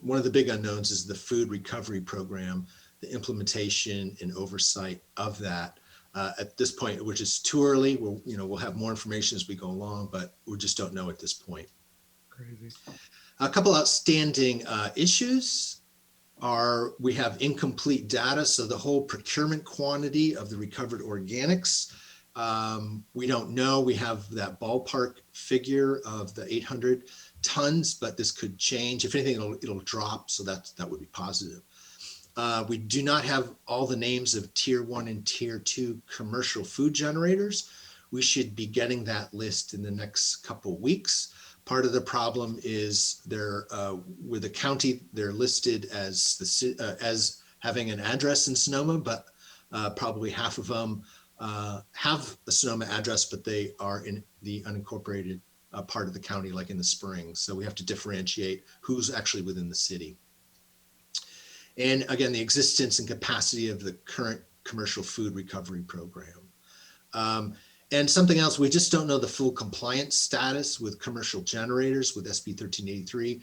one of the big unknowns is the food recovery program, the implementation and oversight of that. At this point, which is too early, we'll have more information as we go along, but we just don't know at this point. Crazy. A couple outstanding issues are we have incomplete data. So the whole procurement quantity of the recovered organics, we don't know. We have that ballpark figure of the 800 tons, but this could change. If anything, it'll drop. So that would be positive. We do not have all the names of tier 1 and tier 2 commercial food generators. We should be getting that list in the next couple weeks. Part of the problem is they're with the county, they're listed as having an address in Sonoma, but probably half of them have a Sonoma address, but they are in the unincorporated part of the county, like in the Springs. So we have to differentiate who's actually within the city. And again, the existence and capacity of the current commercial food recovery program. And something else, we just don't know the full compliance status with commercial generators with SB 1383.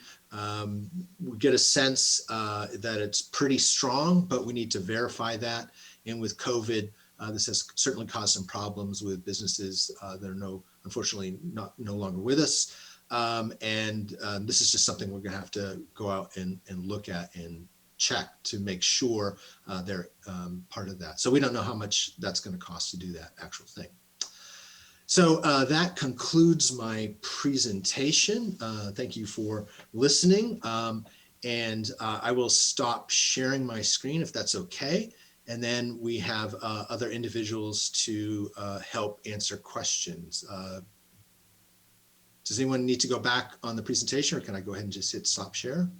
We get a sense that it's pretty strong, but we need to verify that. And with COVID, this has certainly caused some problems with businesses that are unfortunately no longer with us. And this is just something we're going to have to go out and look at and check to make sure they're part of that. So we don't know how much that's going to cost to do that actual thing. So that concludes my presentation. Thank you for listening. And I will stop sharing my screen if that's okay. And then we have other individuals to help answer questions. Does anyone need to go back on the presentation, or can I go ahead and just hit stop share?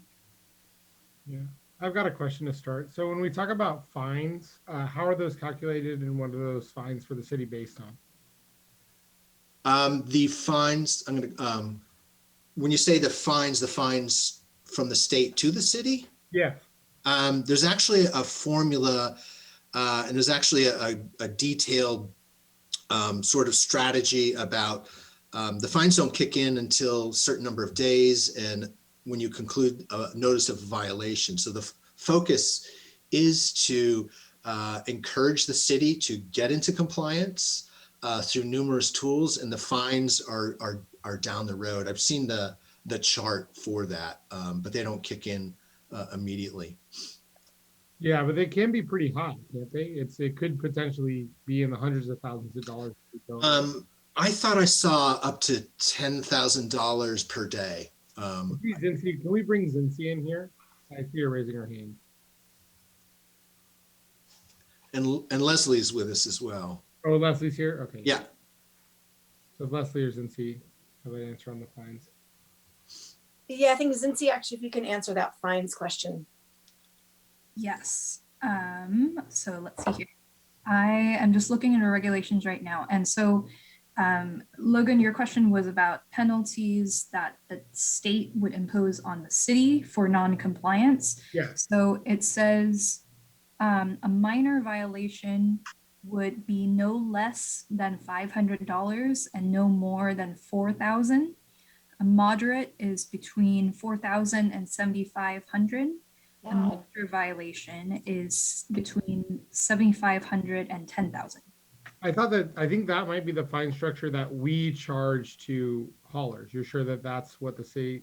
Yeah, I've got a question to start. So when we talk about fines, how are those calculated, and what are those fines for the city based on? The fines, when you say the fines from the state to the city? Yeah. There's actually a formula and there's actually a detailed sort of strategy about the fines don't kick in until a certain number of days and when you conclude a notice of violation. So the focus is to encourage the city to get into compliance through numerous tools, and the fines are down the road. I've seen the chart for that, but they don't kick in immediately. Yeah, but they can be pretty high, can't they? It could potentially be in the hundreds of thousands of dollars. I thought I saw up to $10,000 per day. Zinzi, can we bring Zinzi in here? I see her raising her hand. And Leslie's with us as well. Oh, Leslie's here? Okay. Yeah. So Leslie or Zinzi have an answer on the fines. Yeah, I think Zinzi, actually, if you can answer that fines question. Yes. So let's see here. I am just looking at our regulations right now. And so, Logan, your question was about penalties that the state would impose on the city for non-compliance. Yeah. So it says a minor violation would be no less than $500 and no more than $4,000. A moderate is between $4,000 and $7,500. A major violation is between $7,500 and $10,000. I think that might be the fine structure that we charge to haulers. You're sure that that's what the city?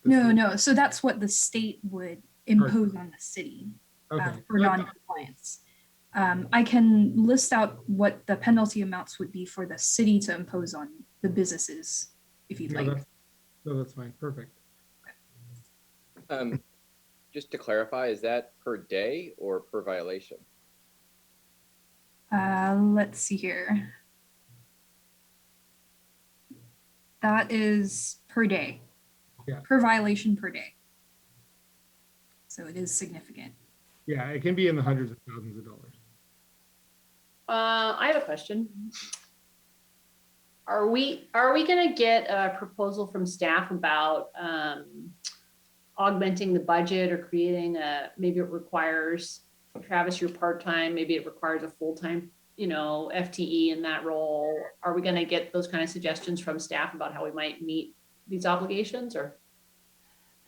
No. So that's what the state would impose on the city Okay. for non-compliance. I can list out what the penalty amounts would be for the city to impose on the businesses, if you'd like. That's fine. Perfect. Just to clarify, is that per day or per violation? Let's see here. That is per day. Yeah. Per violation per day. So it is significant. Yeah, it can be in the hundreds of thousands of dollars. I have a question. Are we going to get a proposal from staff about augmenting the budget or creating maybe it requires, Travis, you're part-time, maybe it requires a full-time, FTE in that role. Are we going to get those kind of suggestions from staff about how we might meet these obligations? Or,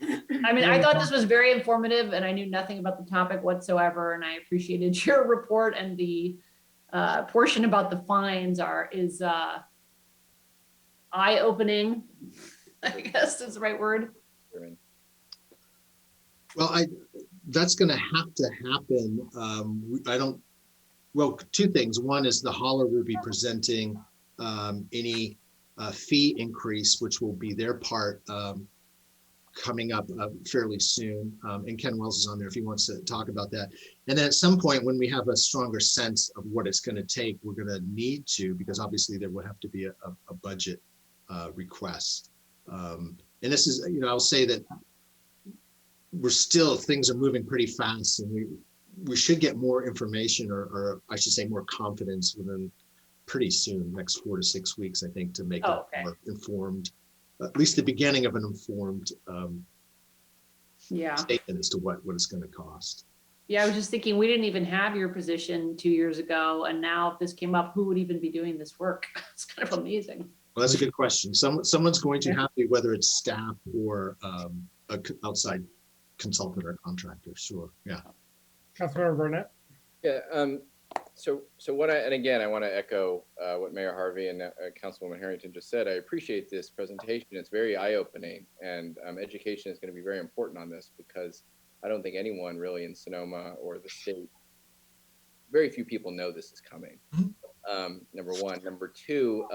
I mean, I thought this was very informative and I knew nothing about the topic whatsoever. And I appreciated your report, and the portion about the fines is eye-opening, I guess is the right word. Well, that's going to have to happen. Two things. One is the hauler will be presenting any fee increase, which will be their part coming up fairly soon. And Ken Wells is on there if he wants to talk about that. And then at some point when we have a stronger sense of what it's going to take, we're going to need to, because obviously there will have to be a budget request. And this is, I'll say that things are moving pretty fast, and we should get more information, or I should say more confidence within pretty soon, next 4 to 6 weeks, I think, to make a more informed, at least the beginning of an informed statement as to what it's going to cost. Yeah, I was just thinking, we didn't even have your position 2 years ago, and now if this came up, who would even be doing this work? It's kind of amazing. Well, that's a good question. Someone's going to have to, whether it's staff or a outside consultant or contractor. Sure. Yeah. Councilmember Burnett. Yeah. So what and again, I want to echo what Mayor Harvey and Councilwoman Harrington just said. I appreciate this presentation. It's very eye-opening, and education is going to be very important on this, because I don't think anyone really in Sonoma or the state, very few people know this is coming. Number one. Number two,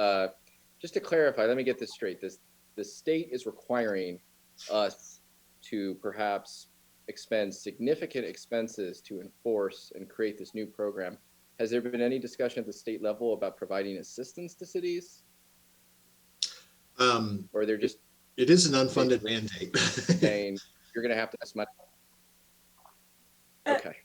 just to clarify, let me get this straight. The state is requiring us to perhaps expend significant expenses to enforce and create this new program. Has there been any discussion at the state level about providing assistance to cities? Or they're just... It is an unfunded mandate. Saying you're going to have to invest money. Okay.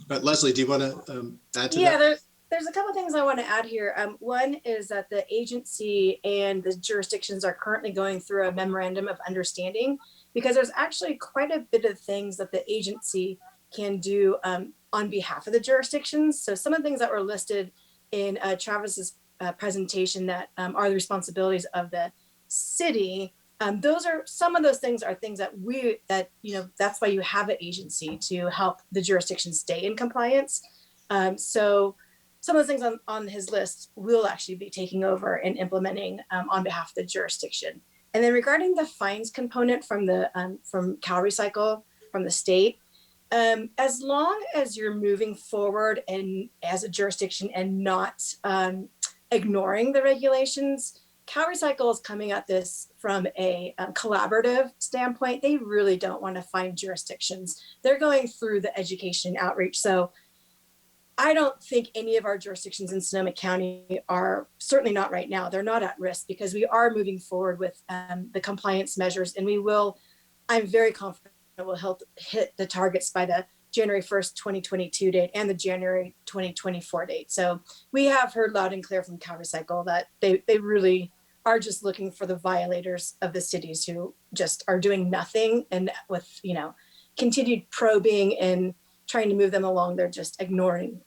But Leslie, do you want to add to that? Yeah, there's a couple things I want to add here. One is that the agency and the jurisdictions are currently going through a memorandum of understanding, because there's actually quite a bit of things that the agency can do on behalf of the jurisdictions. So some of the things that were listed in Travis's presentation that are the responsibilities of the city, some of those things are things that that's why you have an agency, to help the jurisdiction stay in compliance. So some of the things on his list we'll actually be taking over and implementing on behalf of the jurisdiction. And then regarding the fines component from Cal Recycle from the state, As long as you're moving forward and as a jurisdiction and not ignoring the regulations, CalRecycle is coming at this from a collaborative standpoint. They really don't want to find jurisdictions. They're going through the education outreach. So I don't think any of our jurisdictions in Sonoma County are, certainly not right now, they're not at risk because we are moving forward with the compliance measures, and we will, I'm very confident we'll help hit the targets by the January 1st, 2022 date and the January 2024 date. So we have heard loud and clear from CalRecycle that they really are just looking for the violators of the cities who just are doing nothing, and with, you know, continued probing and trying to move them along, they're just ignoring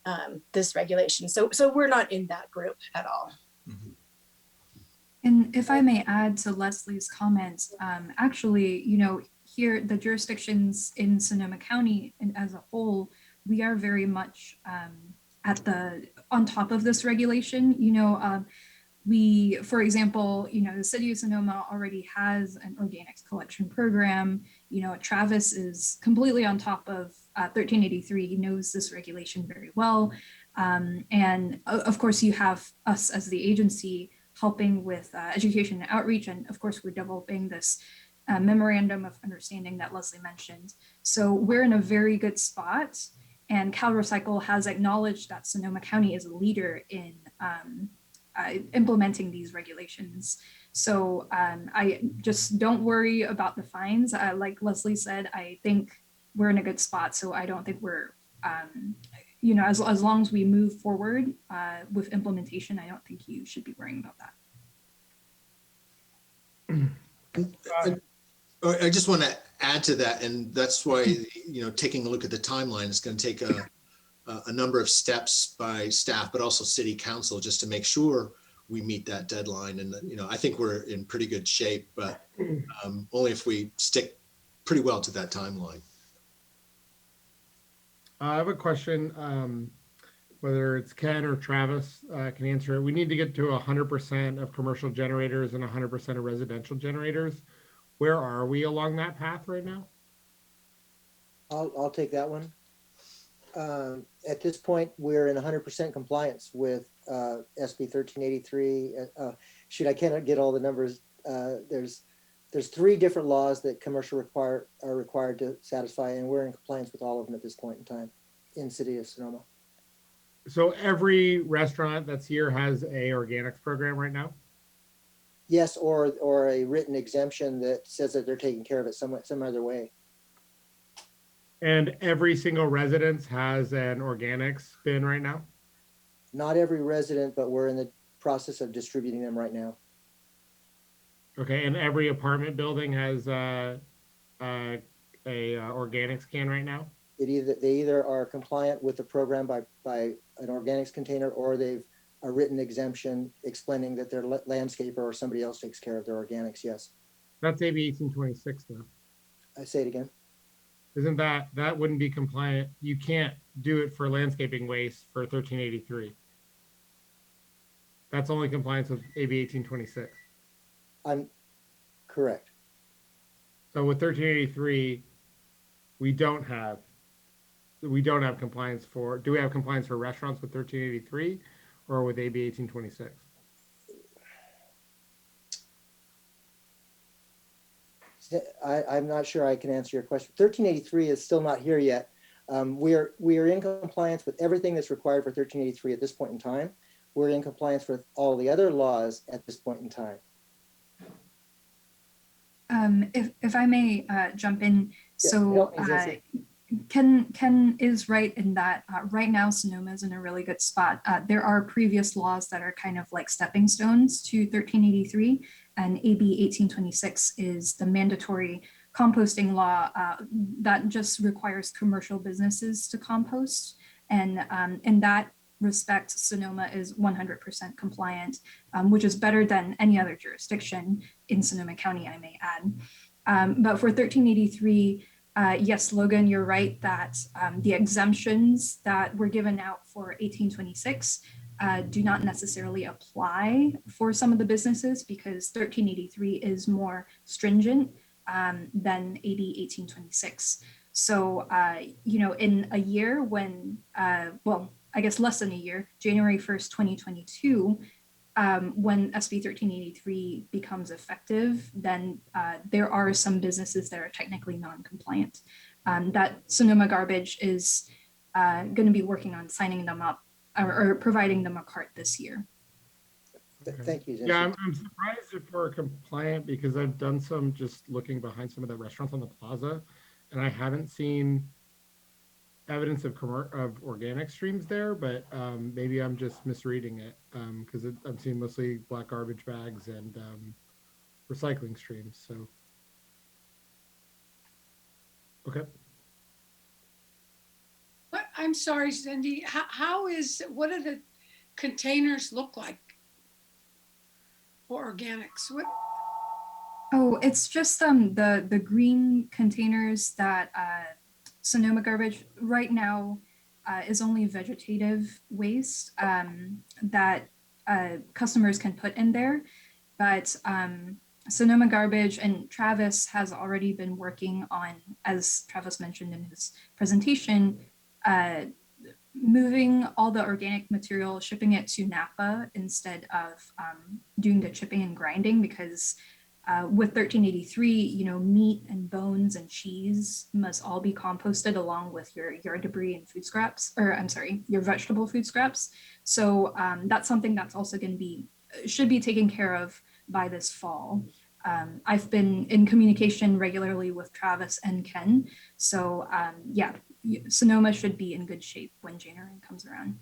this regulation. So we're not in that group at all. And if I may add to Leslie's comments, actually, you know, here, the jurisdictions in Sonoma County and as a whole, we are very much on top of this regulation. You know, we, for example, you know, the city of Sonoma already has an organics collection program. You know, Travis is completely on top of 1383. He knows this regulation very well. And of course, you have us as the agency helping with education and outreach. And of course, we're developing this memorandum of understanding that Leslie mentioned. So we're in a very good spot. And CalRecycle has acknowledged that Sonoma County is a leader in implementing these regulations. So I just don't worry about the fines. Like Leslie said, I think we're in a good spot. So I don't think we're, you know, as long as we move forward with implementation, I don't think you should be worrying about that. I just want to add to that, and that's why, you know, taking a look at the timeline is going to take a number of steps by staff, but also city council, just to make sure we meet that deadline. And, you know, I think we're in pretty good shape, but only if we stick pretty well to that timeline. I have a question, whether it's Ken or Travis can answer it. We need to get to 100% of commercial generators and 100% of residential generators. Where are we along that path right now? I'll take that one. At this point, we're in 100% compliance with SB 1383. Shoot, I cannot get all the numbers. There's 3 different laws that commercial are required to satisfy, and we're in compliance with all of them at this point in time in city of Sonoma. So every restaurant that's here has a organics program right now? Yes, or a written exemption that says that they're taking care of it some other way. And every single residence has an organics bin right now? Not every resident, but we're in the process of distributing them right now. Okay, and every apartment building has a organics can right now? They either are compliant with the program by an organics container, or they've a written exemption explaining that their landscaper or somebody else takes care of their organics. Yes. That's AB 1826 though. I say it again. Isn't that wouldn't be compliant? You can't do it for landscaping waste for 1383. That's only compliance with AB 1826. I'm correct. So with 1383, we don't have compliance for, do we have compliance for restaurants with 1383 or with AB 1826? I'm not sure I can answer your question. 1383 is still not here yet. We are in compliance with everything that's required for 1383 at this point in time. We're in compliance with all the other laws at this point in time. If I may jump in, so Ken is right in that right now Sonoma is in a really good spot. There are previous laws that are kind of like stepping stones to 1383, and AB 1826 is the mandatory composting law that just requires commercial businesses to compost. And in that respect, Sonoma is 100% compliant, which is better than any other jurisdiction in Sonoma County, I may add. But for 1383, yes, Logan, you're right that the exemptions that were given out for 1826 do not necessarily apply for some of the businesses, because 1383 is more stringent than AB 1826. So, you know, in a year when, well, I guess less than a year, January 1st, 2022, when SB 1383 becomes effective, then there are some businesses that are technically non-compliant. That Sonoma Garbage is going to be working on signing them up or providing them a cart this year. Thank you, Yeah, I'm surprised if we're compliant because I've done some just looking behind some of the restaurants on the plaza, and I haven't seen evidence of organic streams there, but maybe I'm just misreading it because I'm seeing mostly black garbage bags and recycling streams. So, okay. But I'm sorry, Cindy, what do the containers look like for organics? What? Oh, it's just the green containers that Sonoma Garbage right now is only vegetative waste that customers can put in there. But Sonoma Garbage and Travis has already been working on, as Travis mentioned in his presentation, moving all the organic material, shipping it to Napa instead of doing the chipping and grinding, because with 1383, you know, meat and bones and cheese must all be composted along with your yard debris and food scraps, or I'm sorry, your vegetable food scraps. So that's something that's also going to be, should be taken care of by this fall. I've been in communication regularly with Travis and Ken. So yeah, Sonoma should be in good shape when January comes around.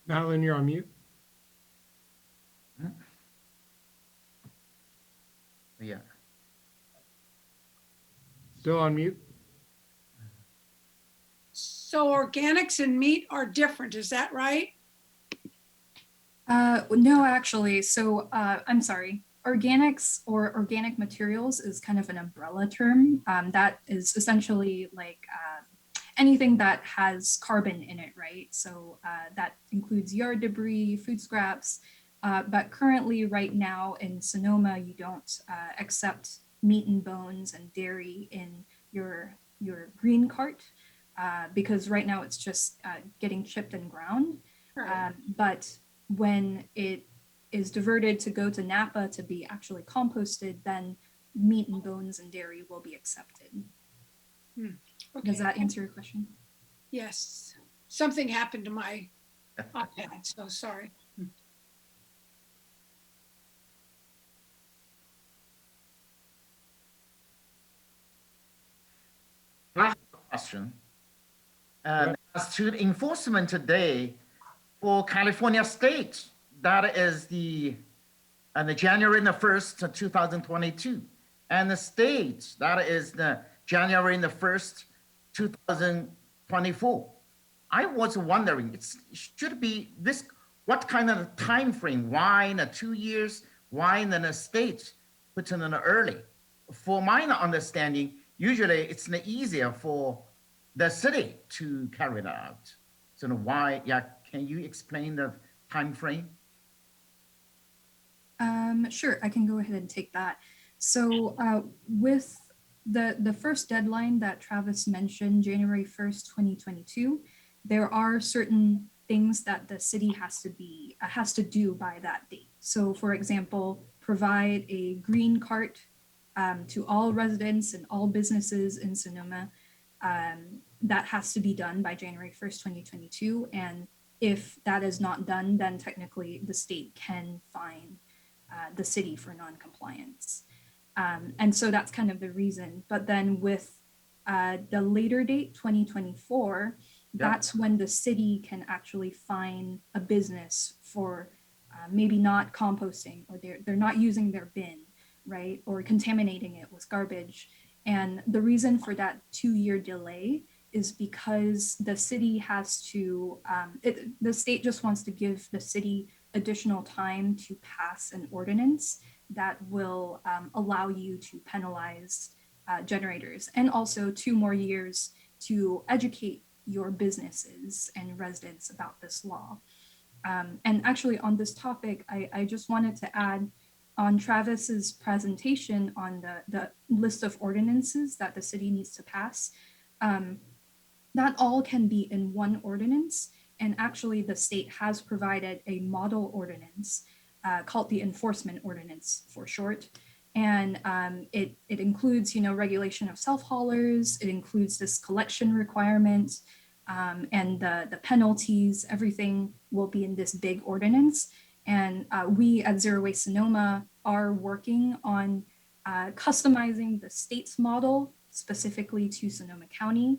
Madeline, you're on mute. Yeah. Still on mute. So organics and meat are different, is that right? No, actually. So I'm sorry. Organics or organic materials is kind of an umbrella term. That is essentially like anything that has carbon in it, right? So that includes yard debris, food scraps. But currently, right now in Sonoma, you don't accept meat and bones and dairy in your green cart because right now it's just getting chipped and ground. Right. But when it is diverted to go to Napa to be actually composted, then meat and bones and dairy will be accepted. Okay. Does that answer your question? Yes. Something happened to my iPad, so sorry. I have a question. As to the enforcement today for California State, that is the January the 1st, 2022. And the state, that is the January the 1st, 2024. I was wondering, it should be this, what kind of time frame? Why in 2 years? Why in the state put in early? For my understanding, usually it's easier for the city to carry that out. So why, yeah, can you explain the time frame? Sure, I can go ahead and take that. So with the first deadline that Travis mentioned, January 1st, 2022, there are certain things that the city has to do by that date. So for example, provide a green cart to all residents and all businesses in Sonoma. That has to be done by January 1st, 2022. And if that is not done, then technically the state can fine the city for non-compliance. And so that's kind of the reason. But then with the later date, 2024, that's when the city can actually fine a business for maybe not composting, or they're not using their bin, right? Or contaminating it with garbage. And the reason for that 2-year delay is because the city has to, the state just wants to give the city additional time to pass an ordinance that will allow you to penalize generators, and also 2 more years to educate your businesses and residents about this law. And actually on this topic, I just wanted to add, on Travis's presentation on the list of ordinances that the city needs to pass, not all can be in one ordinance. And actually the state has provided a model ordinance called the enforcement ordinance for short. And it includes, regulation of self-haulers, it includes this collection requirement, and the penalties, everything will be in this big ordinance. And we at Zero Waste Sonoma are working on customizing the state's model specifically to Sonoma County.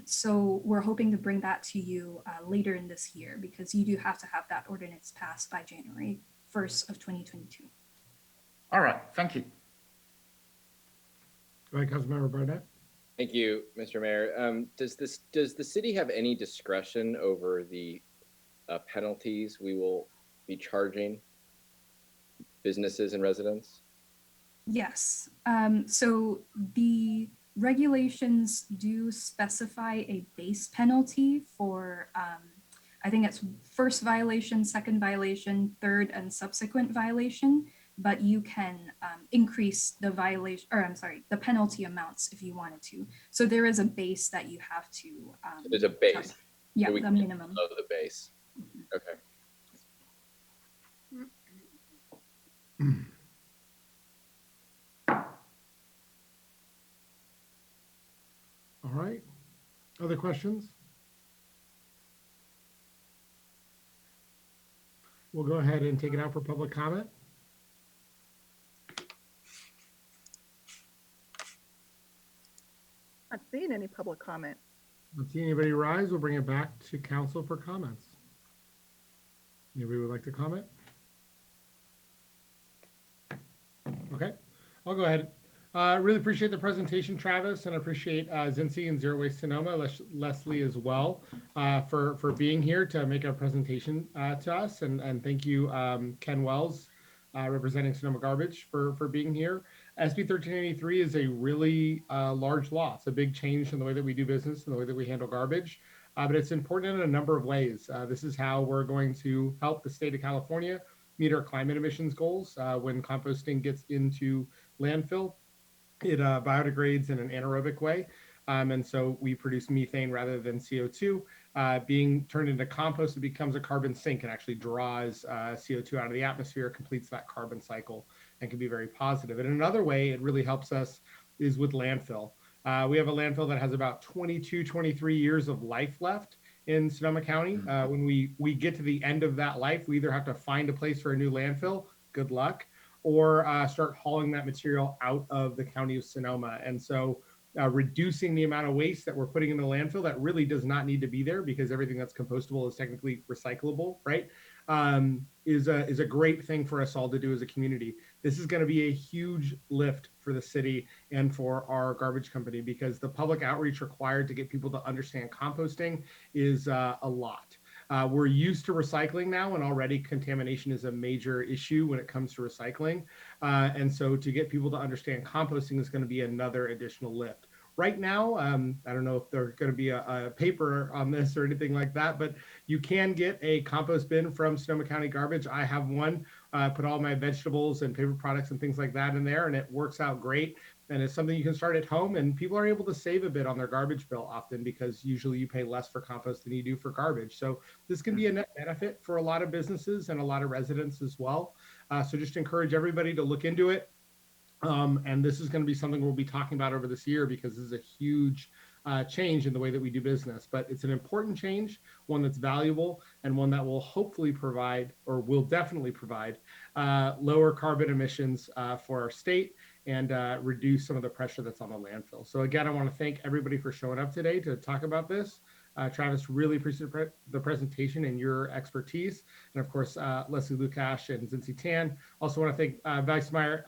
So we're hoping to bring that to you later in this year, because you do have to have that ordinance passed by January 1st of 2022. All right, thank you. Go ahead, Councilmember Barnett. Thank you, Mr. Mayor. Does the city have any discretion over the penalties we will be charging businesses and residents? Yes. So the regulations do specify a base penalty for, I think it's first violation, second violation, third and subsequent violation, but you can increase the violation, or I'm sorry, the penalty amounts if you wanted to. So there is a base that you have to. There's a base. charge. Yeah, So the minimum. Below the base. Okay. All right. Other questions? We'll go ahead and take it out for public comment. Not seeing any public comment. Not seeing anybody rise. We'll bring it back to council for comments. Anybody would like to comment? Okay, I'll go ahead. Really appreciate the presentation, Travis, and I appreciate Zinzi and Zero Waste Sonoma, Leslie as well, for being here to make a presentation to us. And thank you, Ken Wells, representing Sonoma Garbage, for being here. SB 1383 is a really large law. It's a big change in the way that we do business and the way that we handle garbage. But it's important in a number of ways. This is how we're going to help the state of California meet our climate emissions goals. When composting gets into landfill, it biodegrades in an anaerobic way. And so we produce methane rather than CO2. Being turned into compost, it becomes a carbon sink and actually draws CO2 out of the atmosphere, completes that carbon cycle, and can be very positive. And another way it really helps us is with landfill. We have a landfill that has about 22, 23 years of life left in Sonoma County. When we get to the end of that life, we either have to find a place for a new landfill, good luck, or start hauling that material out of the county of Sonoma. And so reducing the amount of waste that we're putting in the landfill that really does not need to be there, because everything that's compostable is technically recyclable, right? Is a great thing for us all to do as a community. This is going to be a huge lift for the city and for our garbage company, because the public outreach required to get people to understand composting is a lot. We're used to recycling now, and already contamination is a major issue when it comes to recycling. And so to get people to understand composting is going to be another additional lift. Right now, I don't know if there's going to be a paper on this or anything like that, but you can get a compost bin from Sonoma County Garbage. I have one. Put all my vegetables and paper products and things like that in there, and it works out great. And it's something you can start at home, and people are able to save a bit on their garbage bill often, because usually you pay less for compost than you do for garbage. So this can be a net benefit for a lot of businesses and a lot of residents as well. So just encourage everybody to look into it. And this is going to be something we'll be talking about over this year, because this is a huge change in the way that we do business. But it's an important change, one that's valuable, and one that will hopefully provide, or will definitely provide, lower carbon emissions for our state, and reduce some of the pressure that's on the landfill. So again, I want to thank everybody for showing up today to talk about this. Travis, really appreciate the presentation and your expertise. And of course, Leslie Lukash and Zinzi Tan. Also want to thank Vice Mayor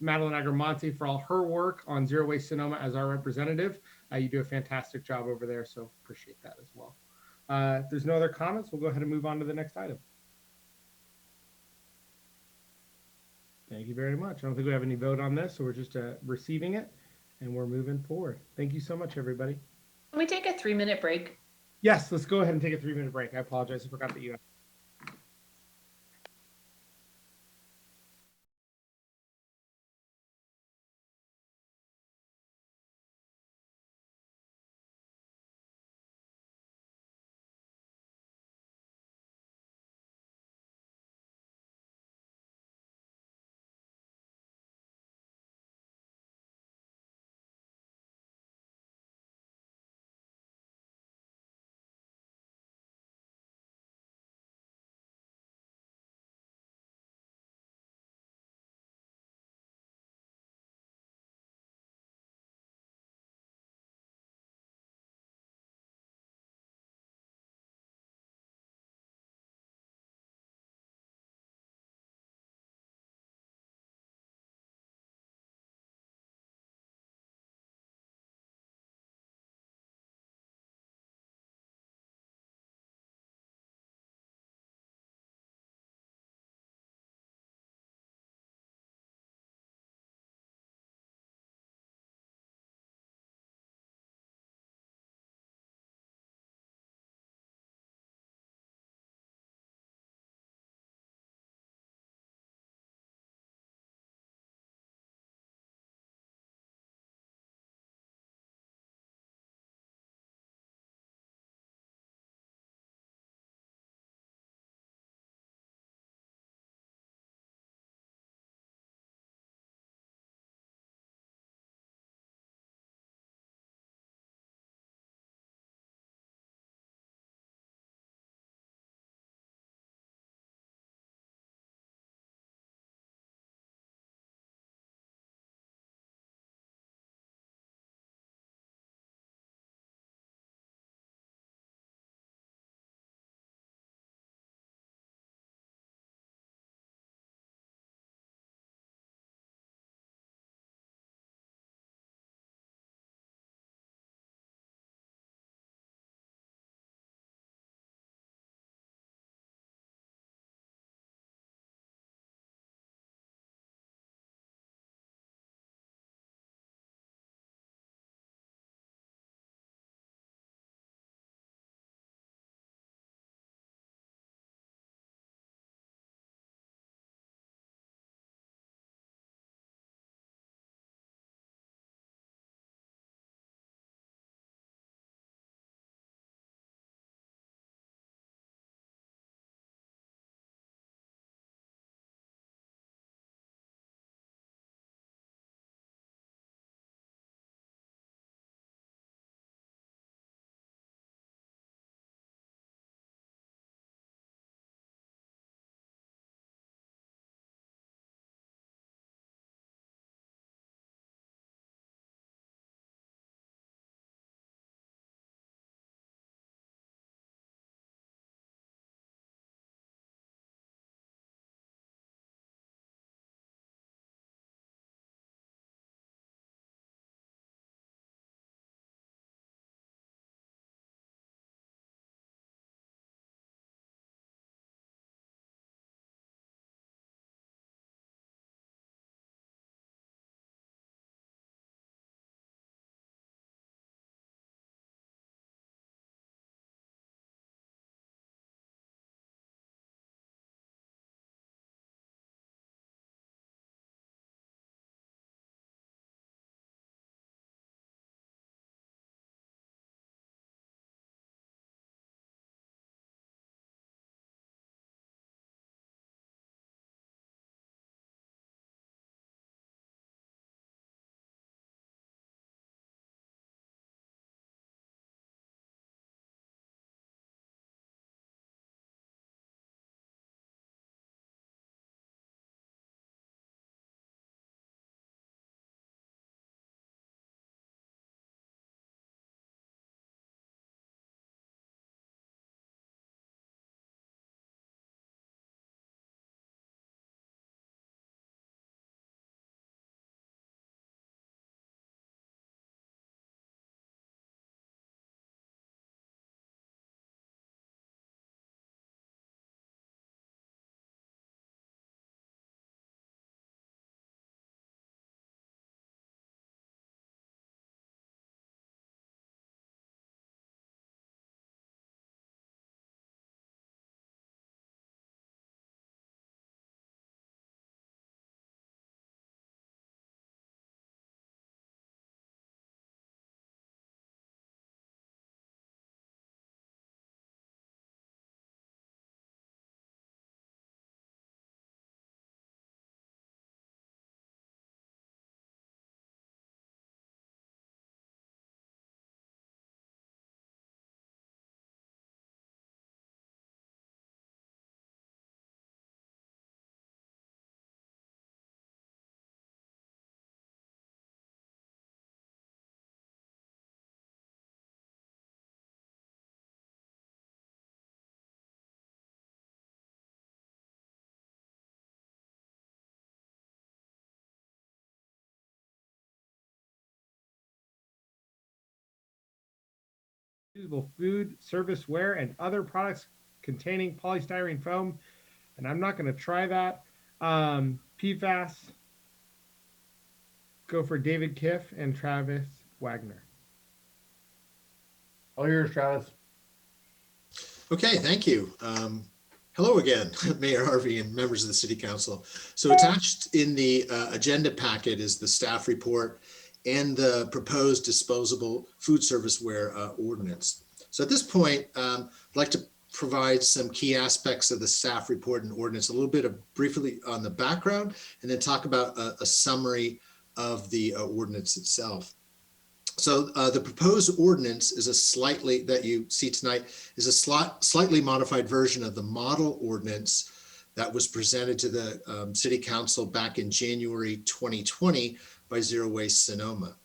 Madeline Agramonte for all her work on Zero Waste Sonoma as our representative. You do a fantastic job over there, so appreciate that as well. If there's no other comments, we'll go ahead and move on to the next item. Thank you very much. I don't think we have any vote on this, so we're just receiving it, and we're moving forward. Thank you so much, everybody. Can we take a 3-minute break? Yes, let's go ahead and take a 3-minute break. I apologize. I forgot that you Usable food, serviceware, and other products containing polystyrene foam. And I'm not going to try that. PFAS, go for David Kiff and Travis Wagner. All yours, Travis. Okay, thank you. Hello again, Mayor Harvey and members of the City Council. So attached in the agenda packet is the staff report and the proposed disposable food serviceware ordinance. So at this point, I'd like to provide some key aspects of the staff report and ordinance, a little bit of briefly on the background, and then talk about a summary of the ordinance itself. So the proposed ordinance is that you see tonight is a slightly modified version of the model ordinance that was presented to the City Council back in January 2020 by Zero Waste Sonoma.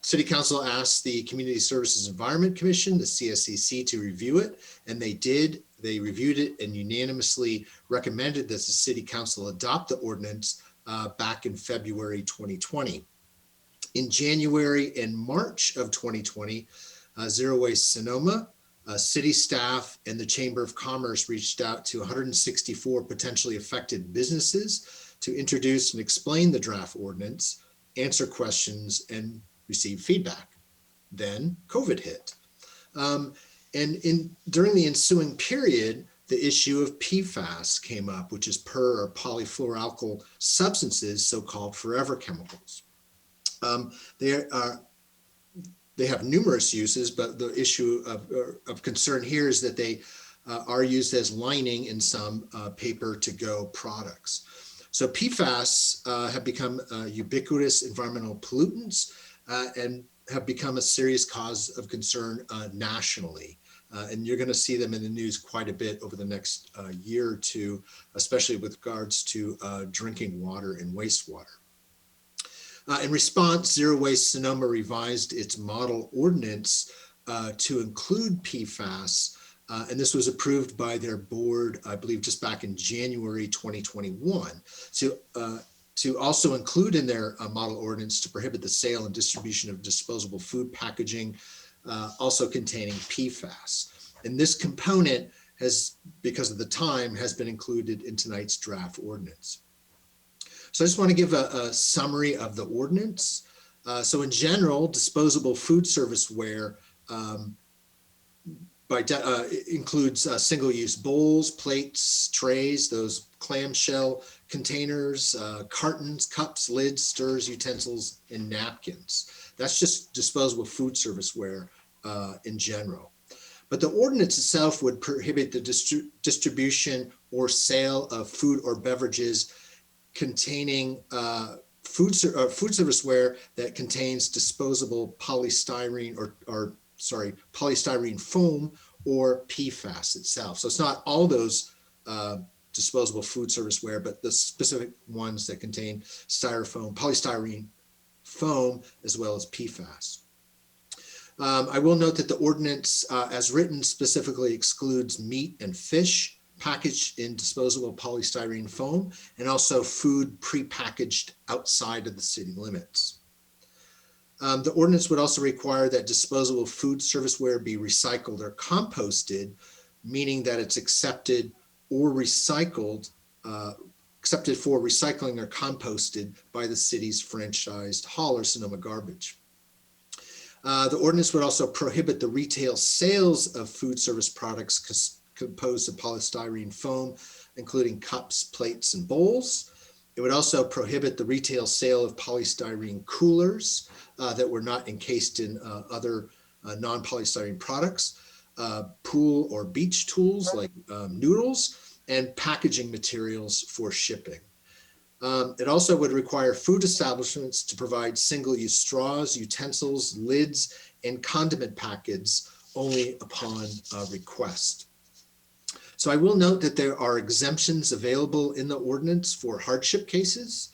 City Council asked the Community Services Environment Commission, the CSEC, to review it, and they did. They reviewed it and unanimously recommended that the City Council adopt the ordinance back in February 2020. In January and March of 2020, Zero Waste Sonoma, city staff, and the Chamber of Commerce reached out to 164 potentially affected businesses to introduce and explain the draft ordinance, answer questions, and receive feedback. Then COVID hit. During the ensuing period, the issue of PFAS came up, which is per or polyfluoroalkyl substances, so-called forever chemicals. They have numerous uses, but the issue of concern here is that they are used as lining in some paper-to-go products. So PFAS have become ubiquitous environmental pollutants and have become a serious cause of concern nationally. And you're going to see them in the news quite a bit over the next year or two, especially with regards to drinking water and wastewater. In response, Zero Waste Sonoma revised its model ordinance to include PFAS, and this was approved by their board, I believe, just back in January 2021, to also include in their model ordinance to prohibit the sale and distribution of disposable food packaging, also containing PFAS. And this component has, because of the time, has been included in tonight's draft ordinance. So I just want to give a summary of the ordinance. So in general, disposable food serviceware includes single-use bowls, plates, trays, those clamshell containers, cartons, cups, lids, stirrers, utensils, and napkins. That's just disposable food serviceware in general. But the ordinance itself would prohibit the distribution or sale of food or beverages containing food serviceware that contains disposable polystyrene polystyrene foam or PFAS itself. So it's not all those disposable food serviceware, but the specific ones that contain styrofoam, polystyrene foam, as well as PFAS. I will note that the ordinance as written specifically excludes meat and fish packaged in disposable polystyrene foam, and also food prepackaged outside of the city limits. The ordinance would also require that disposable food serviceware be recycled or composted, meaning that it's accepted or recycled, accepted for recycling or composted by the city's franchised hauler, Sonoma Garbage. The ordinance would also prohibit the retail sales of food service products composed of polystyrene foam, including cups, plates, and bowls. It would also prohibit the retail sale of polystyrene coolers that were not encased in other non-polystyrene products, pool or beach tools like noodles, and packaging materials for shipping. It also would require food establishments to provide single-use straws, utensils, lids, and condiment packets only upon request. So I will note that there are exemptions available in the ordinance for hardship cases,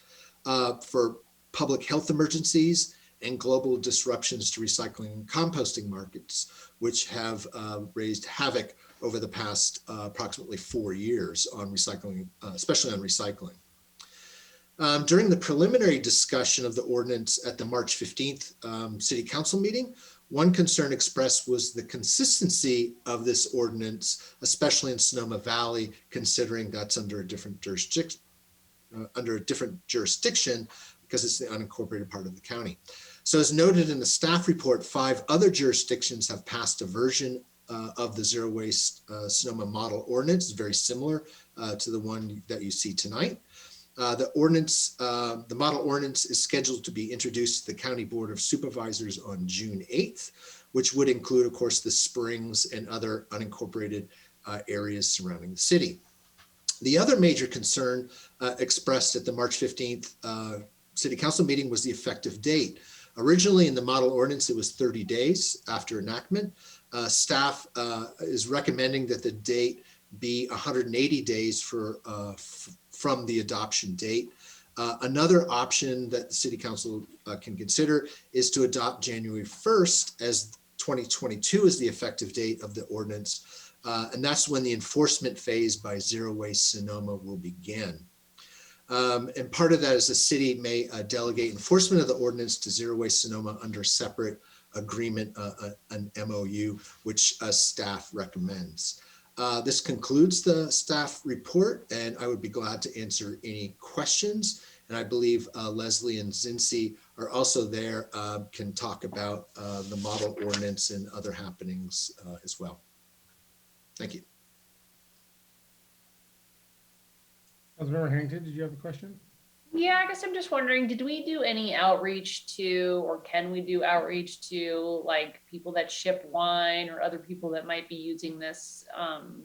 for public health emergencies, and global disruptions to recycling and composting markets, which have raised havoc over the past approximately 4 years on recycling, especially on recycling. During the preliminary discussion of the ordinance at the March 15th City Council meeting, One concern expressed was the consistency of this ordinance, especially in Sonoma Valley, considering that's under a different jurisdiction, because it's the unincorporated part of the county. So as noted in the staff report, 5 other jurisdictions have passed a version of the zero waste Sonoma model ordinance. It's very similar to the one that you see tonight. The model ordinance is scheduled to be introduced to the County Board of Supervisors on June 8th, which would include, of course, the Springs and other unincorporated areas surrounding the city. The other major concern expressed at the March 15th City Council meeting was the effective date. Originally in the model ordinance, it was 30 days after enactment. Staff is recommending that the date be 180 days from the adoption date. Another option that the City Council can consider is to adopt January 1st as 2022 is the effective date of the ordinance. And that's when the enforcement phase by Zero Waste Sonoma will begin. And part of that is the city may delegate enforcement of the ordinance to Zero Waste Sonoma under separate agreement, an MOU, which staff recommends. This concludes the staff report, and I would be glad to answer any questions. And I believe Leslie and Zinzi are also there, can talk about the model ordinance and other happenings as well. Thank you. Councilmember Harrington, did you have a question? Yeah, I guess I'm just wondering, did we do any outreach to, or can we do outreach to like people that ship wine or other people that might be using this kind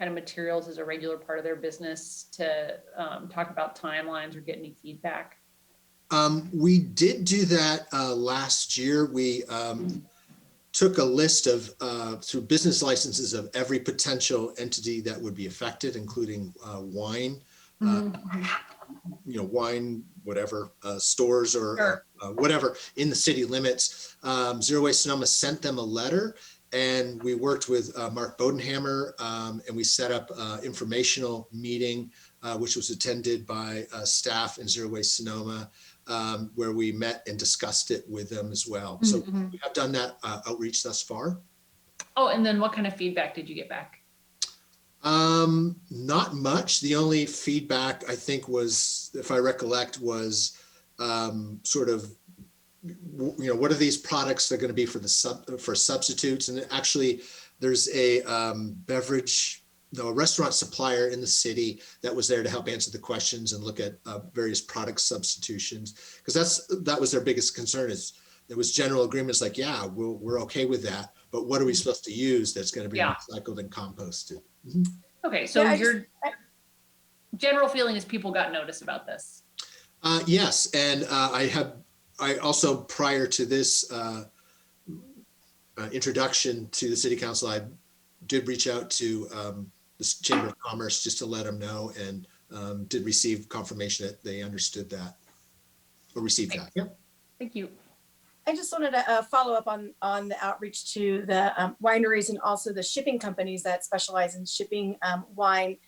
of materials as a regular part of their business to talk about timelines or get any feedback? We did do that last year. We took a list of through business licenses of every potential entity that would be affected, including wine, wine, whatever, stores or whatever in the city limits. Zero Waste Sonoma sent them a letter, and we worked with Mark Bodenhammer, and we set up an informational meeting, which was attended by staff in Zero Waste Sonoma, where we met and discussed it with them as well. So we have done that outreach thus far. Oh, and then what kind of feedback did you get back? Not much. The only feedback I think was, if I recollect, was sort of, what are these products that are going to be for for substitutes? And actually, there's a a restaurant supplier in the city that was there to help answer the questions and look at various product substitutions, because that was their biggest concern. Is there was general agreements like, yeah, we're okay with that, but what are we supposed to use that's going to be recycled and composted? Okay, so your general feeling is people got notice about this. Yes, and I also, prior to this introduction to the City Council, I did reach out to the Chamber of Commerce just to let them know, and did receive confirmation that they understood that or received that. Yep. Thank you. I just wanted to follow up on the outreach to the wineries and also the shipping companies that specialize in shipping wine.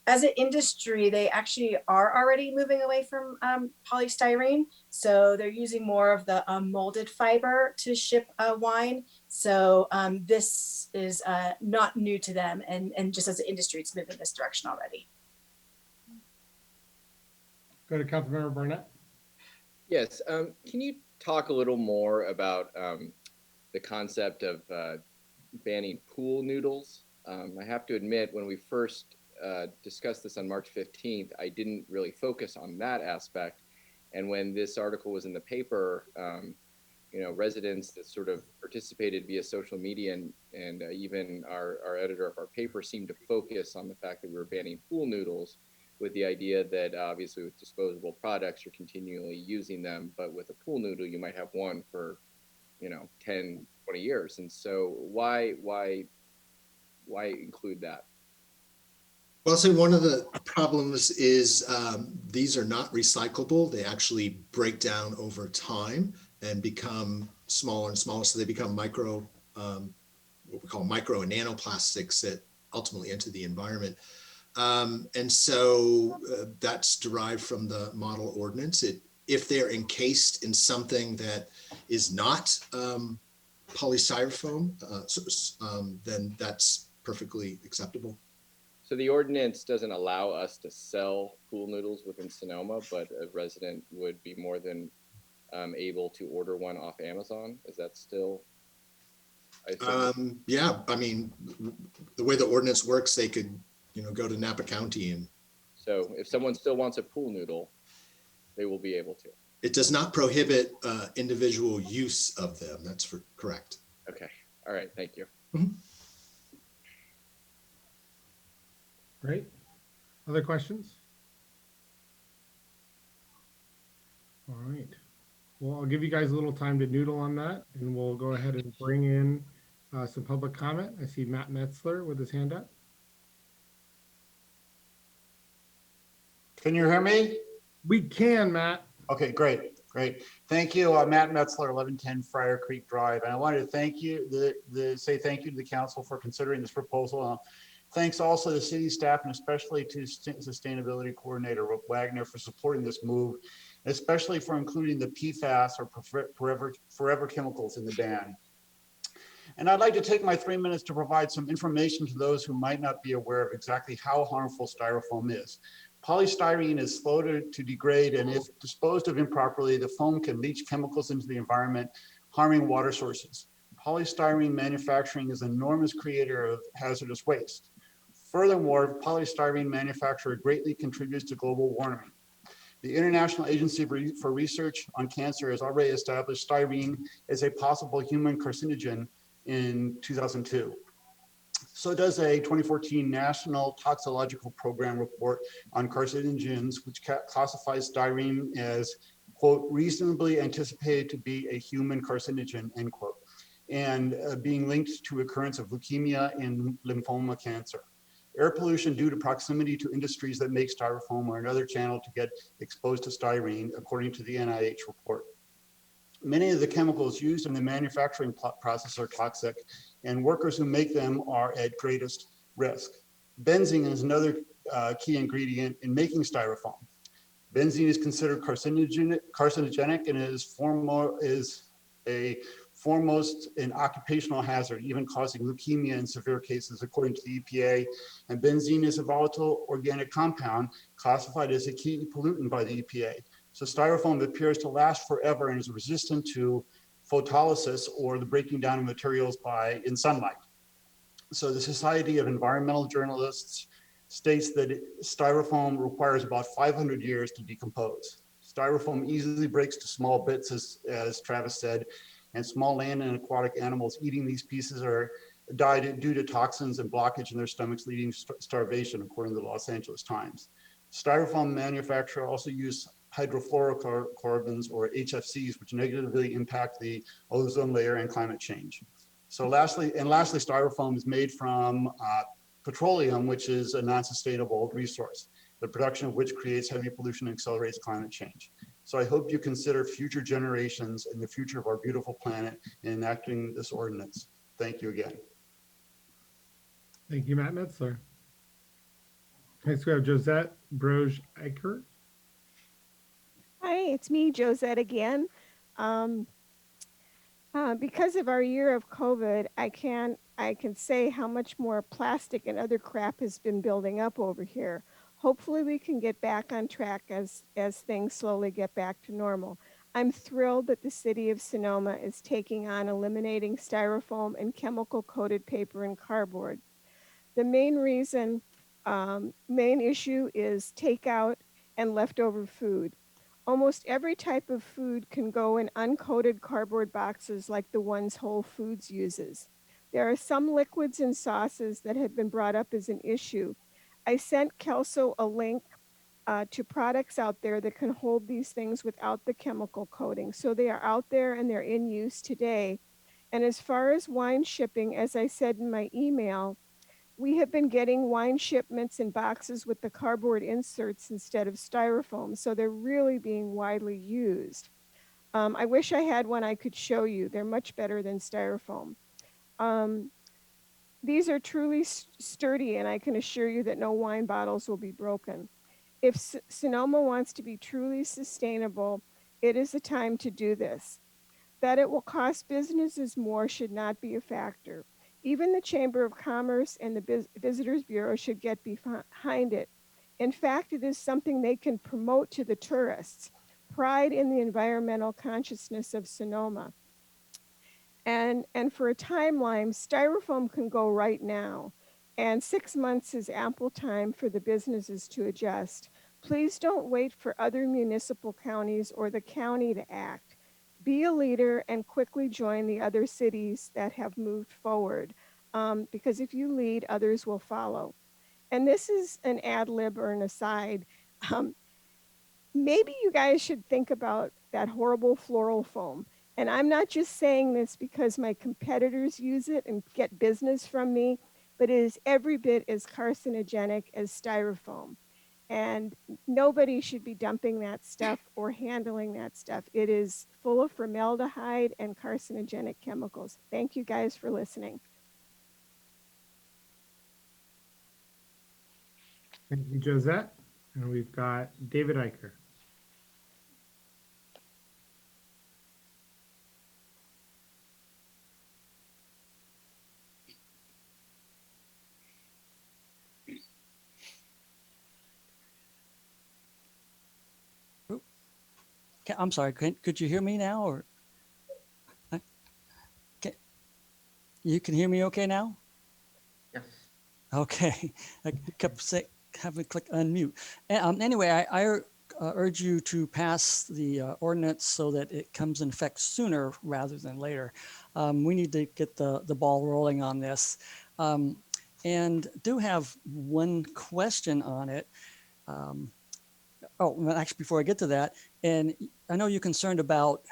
As an industry, they actually are already moving away from polystyrene. So they're using more of the molded fiber to ship wine. So this is not new to them. And just as an industry, it's moving this direction already. Go to Councilmember Burnett. Yes, can you talk a little more about the concept of banning pool noodles? I have to admit, when we first discussed this on March 15th, I didn't really focus on that aspect. And when this article was in the paper, residents that sort of participated via social media and even our editor of our paper seemed to focus on the fact that we were banning pool noodles, with the idea that obviously with disposable products, you're continually using them, but with a pool noodle, you might have one for, 10, 20 years. And so why include that? Well, so one of the problems is these are not recyclable. They actually break down over time and become smaller and smaller. So they become what we call micro and nanoplastics that ultimately enter the environment. And so that's derived from the model ordinance. If they're encased in something that is not polystyrofoam, then that's perfectly acceptable. So the ordinance doesn't allow us to sell pool noodles within Sonoma, but a resident would be more than able to order one off Amazon. Is that still? Yeah, I mean, the way the ordinance works, they could, go to Napa County and. So if someone still wants a pool noodle, they will be able to. It does not prohibit individual use of them. That's correct. Okay. All right. Thank you. Great. Other questions? All right. Well, I'll give you guys a little time to noodle on that, and we'll go ahead and bring in some public comment. I see Matt Metzler with his hand up. Can you hear me? We can, Matt. Okay, great. Thank you, Matt Metzler, 1110 Friar Creek Drive. And I wanted to thank you, say thank you to the council for considering this proposal. Thanks also to city staff and especially to Sustainability Coordinator Wagner for supporting this move, especially for including the PFAS or forever chemicals in the ban. And I'd like to take my 3 minutes to provide some information to those who might not be aware of exactly how harmful styrofoam is. Polystyrene is slow to degrade, and if disposed of improperly, the foam can leach chemicals into the environment, harming water sources. Polystyrene manufacturing is an enormous creator of hazardous waste. Furthermore, polystyrene manufacture greatly contributes to global warming. The International Agency for Research on Cancer has already established styrene as a possible human carcinogen in 2002. So does a 2014 National Toxicological Program report on carcinogens, which classifies styrene as, quote, reasonably anticipated to be a human carcinogen, end quote, and being linked to occurrence of leukemia and lymphoma cancer. Air pollution due to proximity to industries that make styrofoam are another channel to get exposed to styrene, according to the NIH report. Many of the chemicals used in the manufacturing process are toxic, and workers who make them are at greatest risk. Benzene is another key ingredient in making styrofoam. Benzene is considered carcinogenic and is a foremost an occupational hazard, even causing leukemia in severe cases, according to the EPA. And benzene is a volatile organic compound classified as a key pollutant by the EPA. So styrofoam appears to last forever and is resistant to photolysis, or the breaking down of materials in sunlight. So the Society of Environmental Journalists states that styrofoam requires about 500 years to decompose. Styrofoam easily breaks to small bits, as Travis said, and small land and aquatic animals eating these pieces died due to toxins and blockage in their stomachs, leading to starvation, according to the Los Angeles Times. Styrofoam manufacturers also use hydrofluorocarbons, or HFCs, which negatively impact the ozone layer and climate change. So lastly, styrofoam is made from petroleum, which is a non-sustainable resource, the production of which creates heavy pollution and accelerates climate change. So I hope you consider future generations and the future of our beautiful planet in enacting this ordinance. Thank you again. Thank you, Matt Metzler. Next, we have Josette Broge-Eichert. Hi, it's me, Josette again. Because of our year of COVID, I can say how much more plastic and other crap has been building up over here. Hopefully we can get back on track as things slowly get back to normal. I'm thrilled that the city of Sonoma is taking on eliminating styrofoam and chemical coated paper and cardboard. The main issue is takeout and leftover food. Almost every type of food can go in uncoated cardboard boxes like the ones Whole Foods uses. There are some liquids and sauces that have been brought up as an issue. I sent Kelso a link to products out there that can hold these things without the chemical coating. So they are out there and they're in use today. And as far as wine shipping, as I said in my email, we have been getting wine shipments in boxes with the cardboard inserts instead of styrofoam. So they're really being widely used. I wish I had one I could show you. They're much better than styrofoam. These are truly sturdy, and I can assure you that no wine bottles will be broken. If Sonoma wants to be truly sustainable, it is the time to do this. That it will cost businesses more should not be a factor. Even the Chamber of Commerce and the Visitors Bureau should get behind it. In fact, it is something they can promote to the tourists. Pride in the environmental consciousness of Sonoma. And for a timeline, styrofoam can go right now. And 6 months is ample time for the businesses to adjust. Please don't wait for other municipal counties or the county to act. Be a leader and quickly join the other cities that have moved forward. Because if you lead, others will follow. And this is an ad lib or an aside. Um, Maybe you guys should think about that horrible floral foam. And I'm not just saying this because my competitors use it and get business from me, but it is every bit as carcinogenic as styrofoam. And nobody should be dumping that stuff or handling that stuff. It is full of formaldehyde and carcinogenic chemicals. Thank you guys for listening. Thank you, Josette. And we've got David Eicher. I'm sorry, could you hear me now, or you can hear me okay now? Yes. Okay, I kept having to click unmute. Anyway, I urge you to pass the ordinance so that it comes in effect sooner rather than later. We need to get the ball rolling on this. And do have one question on it. Oh, well, actually, before I get to that, and I know you're concerned about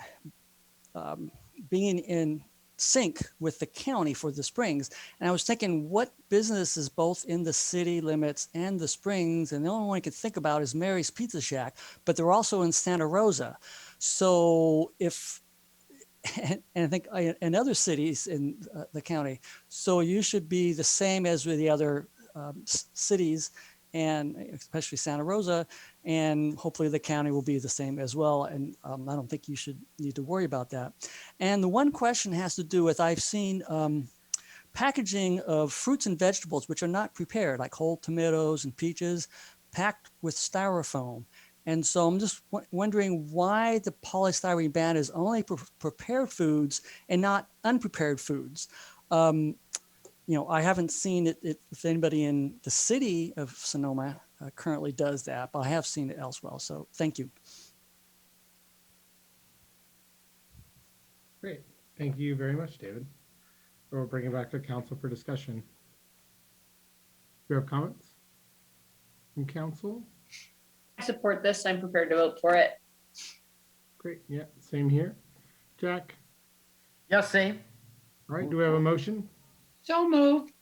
being in sync with the county for the springs. And I was thinking, what businesses both in the city limits and the springs, and the only one I could think about is Mary's Pizza Shack, but they're also in Santa Rosa. So if, and I think in other cities in the county, so you should be the same as with the other cities, and especially Santa Rosa, and hopefully the county will be the same as well. And I don't think you should need to worry about that. And the one question has to do with, I've seen packaging of fruits and vegetables, which are not prepared, like whole tomatoes and peaches, packed with styrofoam. And so I'm just wondering why the polystyrene ban is only prepared foods and not unprepared foods. You know, I haven't seen it if anybody in the city of Sonoma currently does that, but I have seen it elsewhere. So thank you. Great. Thank you very much, David. We'll bring it back to council for discussion. Do you have comments from council? I support this. I'm prepared to vote for it. Great. Yeah, same here. Jack? Yes, same. All right. Do we have a motion? So moved.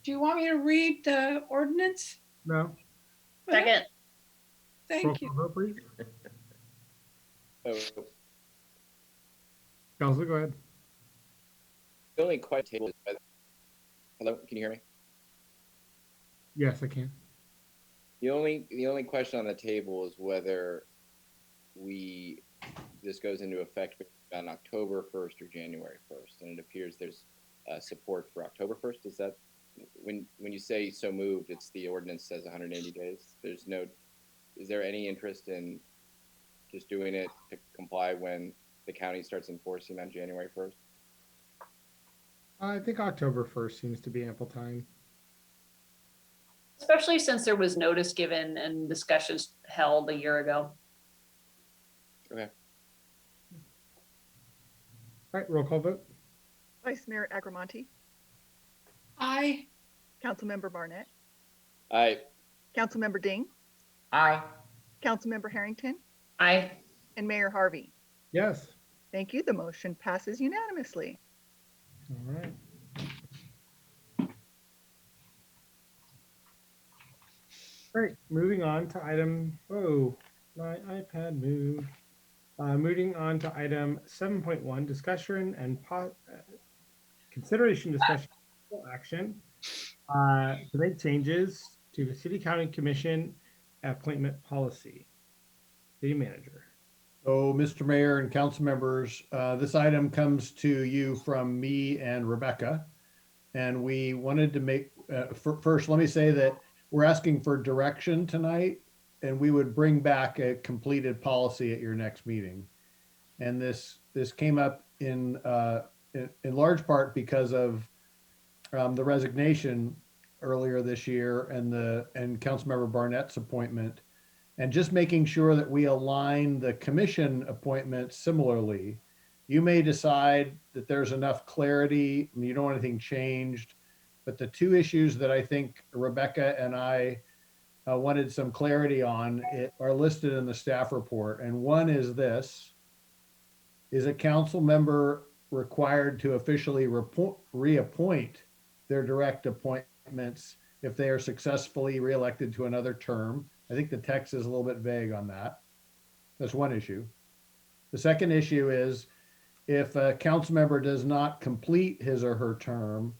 Do you want me to read the ordinance? No. Second. Thank you. Roll call vote, please. So Council, go ahead. the only question is whether, hello, can you hear me? Yes, I can. The only question on the table is whether this goes into effect on October 1st or January 1st, and it appears there's support for October 1st. Is that when you say so moved, it's the ordinance says 180 days. Is there any interest in just doing it to comply when the county starts enforcing on January 1st? I think October 1st seems to be ample time. Especially since there was notice given and discussions held a year ago. Okay. All right, roll call vote. Vice Mayor Agramonte, Aye. Councilmember Barnett, Aye. Councilmember Ding, Aye. Councilmember Harrington, Aye. and Mayor Harvey. Yes. Thank you. The motion passes unanimously. All right. Great. Moving on to item, oh, my iPad moved. Moving on to item 7.1, discussion and consideration discussion action to make changes to the City County Commission appointment policy. City Manager. So, Mr. Mayor and council members, this item comes to you from me and Rebecca. And we wanted to make, first, let me say that we're asking for direction tonight, and we would bring back a completed policy at your next meeting. And this came up in large part because of the resignation earlier this year and Councilmember Barnett's appointment, and just making sure that we align the commission appointments similarly. You may decide that there's enough clarity and you don't want anything changed, but the two issues that I think Rebecca and I wanted some clarity on are listed in the staff report. And one is this: is a council member required to officially reappoint their direct appointments if they are successfully reelected to another term? I think the text is a little bit vague on that. That's one issue. The second issue is if a council member does not complete his or her term,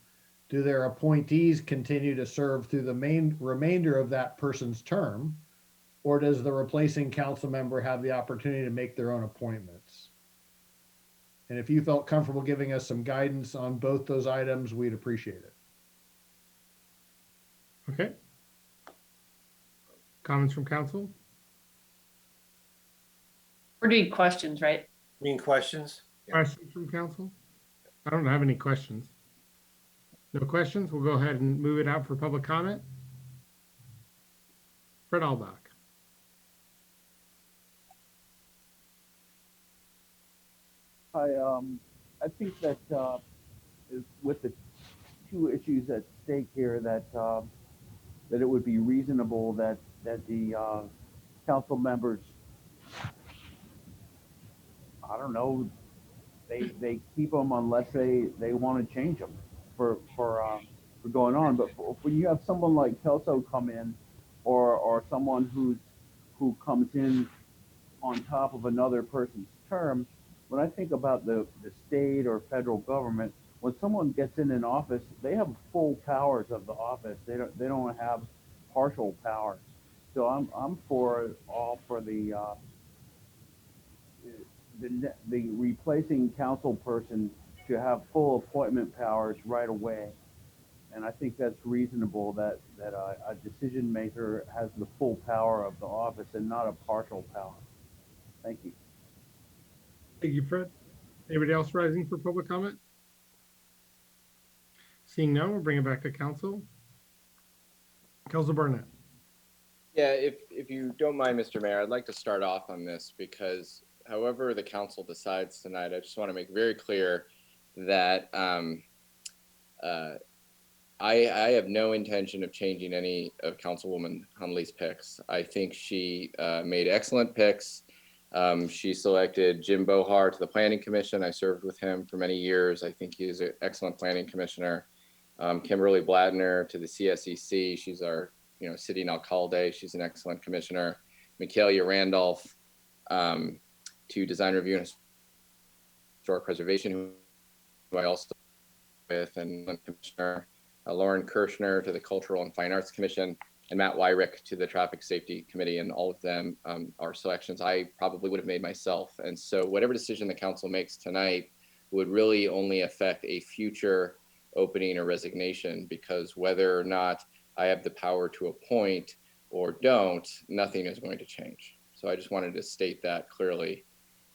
do their appointees continue to serve through the remainder of that person's term, or does the replacing council member have the opportunity to make their own appointments? And if you felt comfortable giving us some guidance on both those items, we'd appreciate it. Okay. Comments from council? We're doing questions, right? Mean questions? Questions from council? I don't have any questions. No questions? We'll go ahead and move it out for public comment. Fred Albach. I think that with the two issues at stake here, that that it would be reasonable that the council members, I don't know, they keep them unless they want to change them for going on. But when you have someone like Kelso come in, or someone who comes in on top of another person's term, when I think about the state or federal government, when someone gets in an office, they have full powers of the office. They don't have partial powers. So I'm for the replacing council person to have full appointment powers right away. And I think that's reasonable that a decision maker has the full power of the office and not a partial power. Thank you. Thank you, Fred. Anybody else rising for public comment? Seeing none, we'll bring it back to council. Councilor Barnett. Yeah, if you don't mind, Mr. Mayor, I'd like to start off on this because however the council decides tonight, I just want to make very clear that I have no intention of changing any of Councilwoman Hunley's picks. I think she made excellent picks. She selected Jim Bohar to the Planning Commission. I served with him for many years. I think he's an excellent planning commissioner. Kimberly Bladner to the CSEC. She's our sitting alcalde. She's an excellent commissioner. Michaelia Randolph to Design Review and Historic Preservation, who I also with, and commissioner. Lauren Kirshner to the Cultural and Fine Arts Commission, and Matt Wyrick to the Traffic Safety Committee, and all of them are selections I probably would have made myself. And so whatever decision the council makes tonight would really only affect a future opening or resignation, because whether or not I have the power to appoint or don't, nothing is going to change. So I just wanted to state that clearly.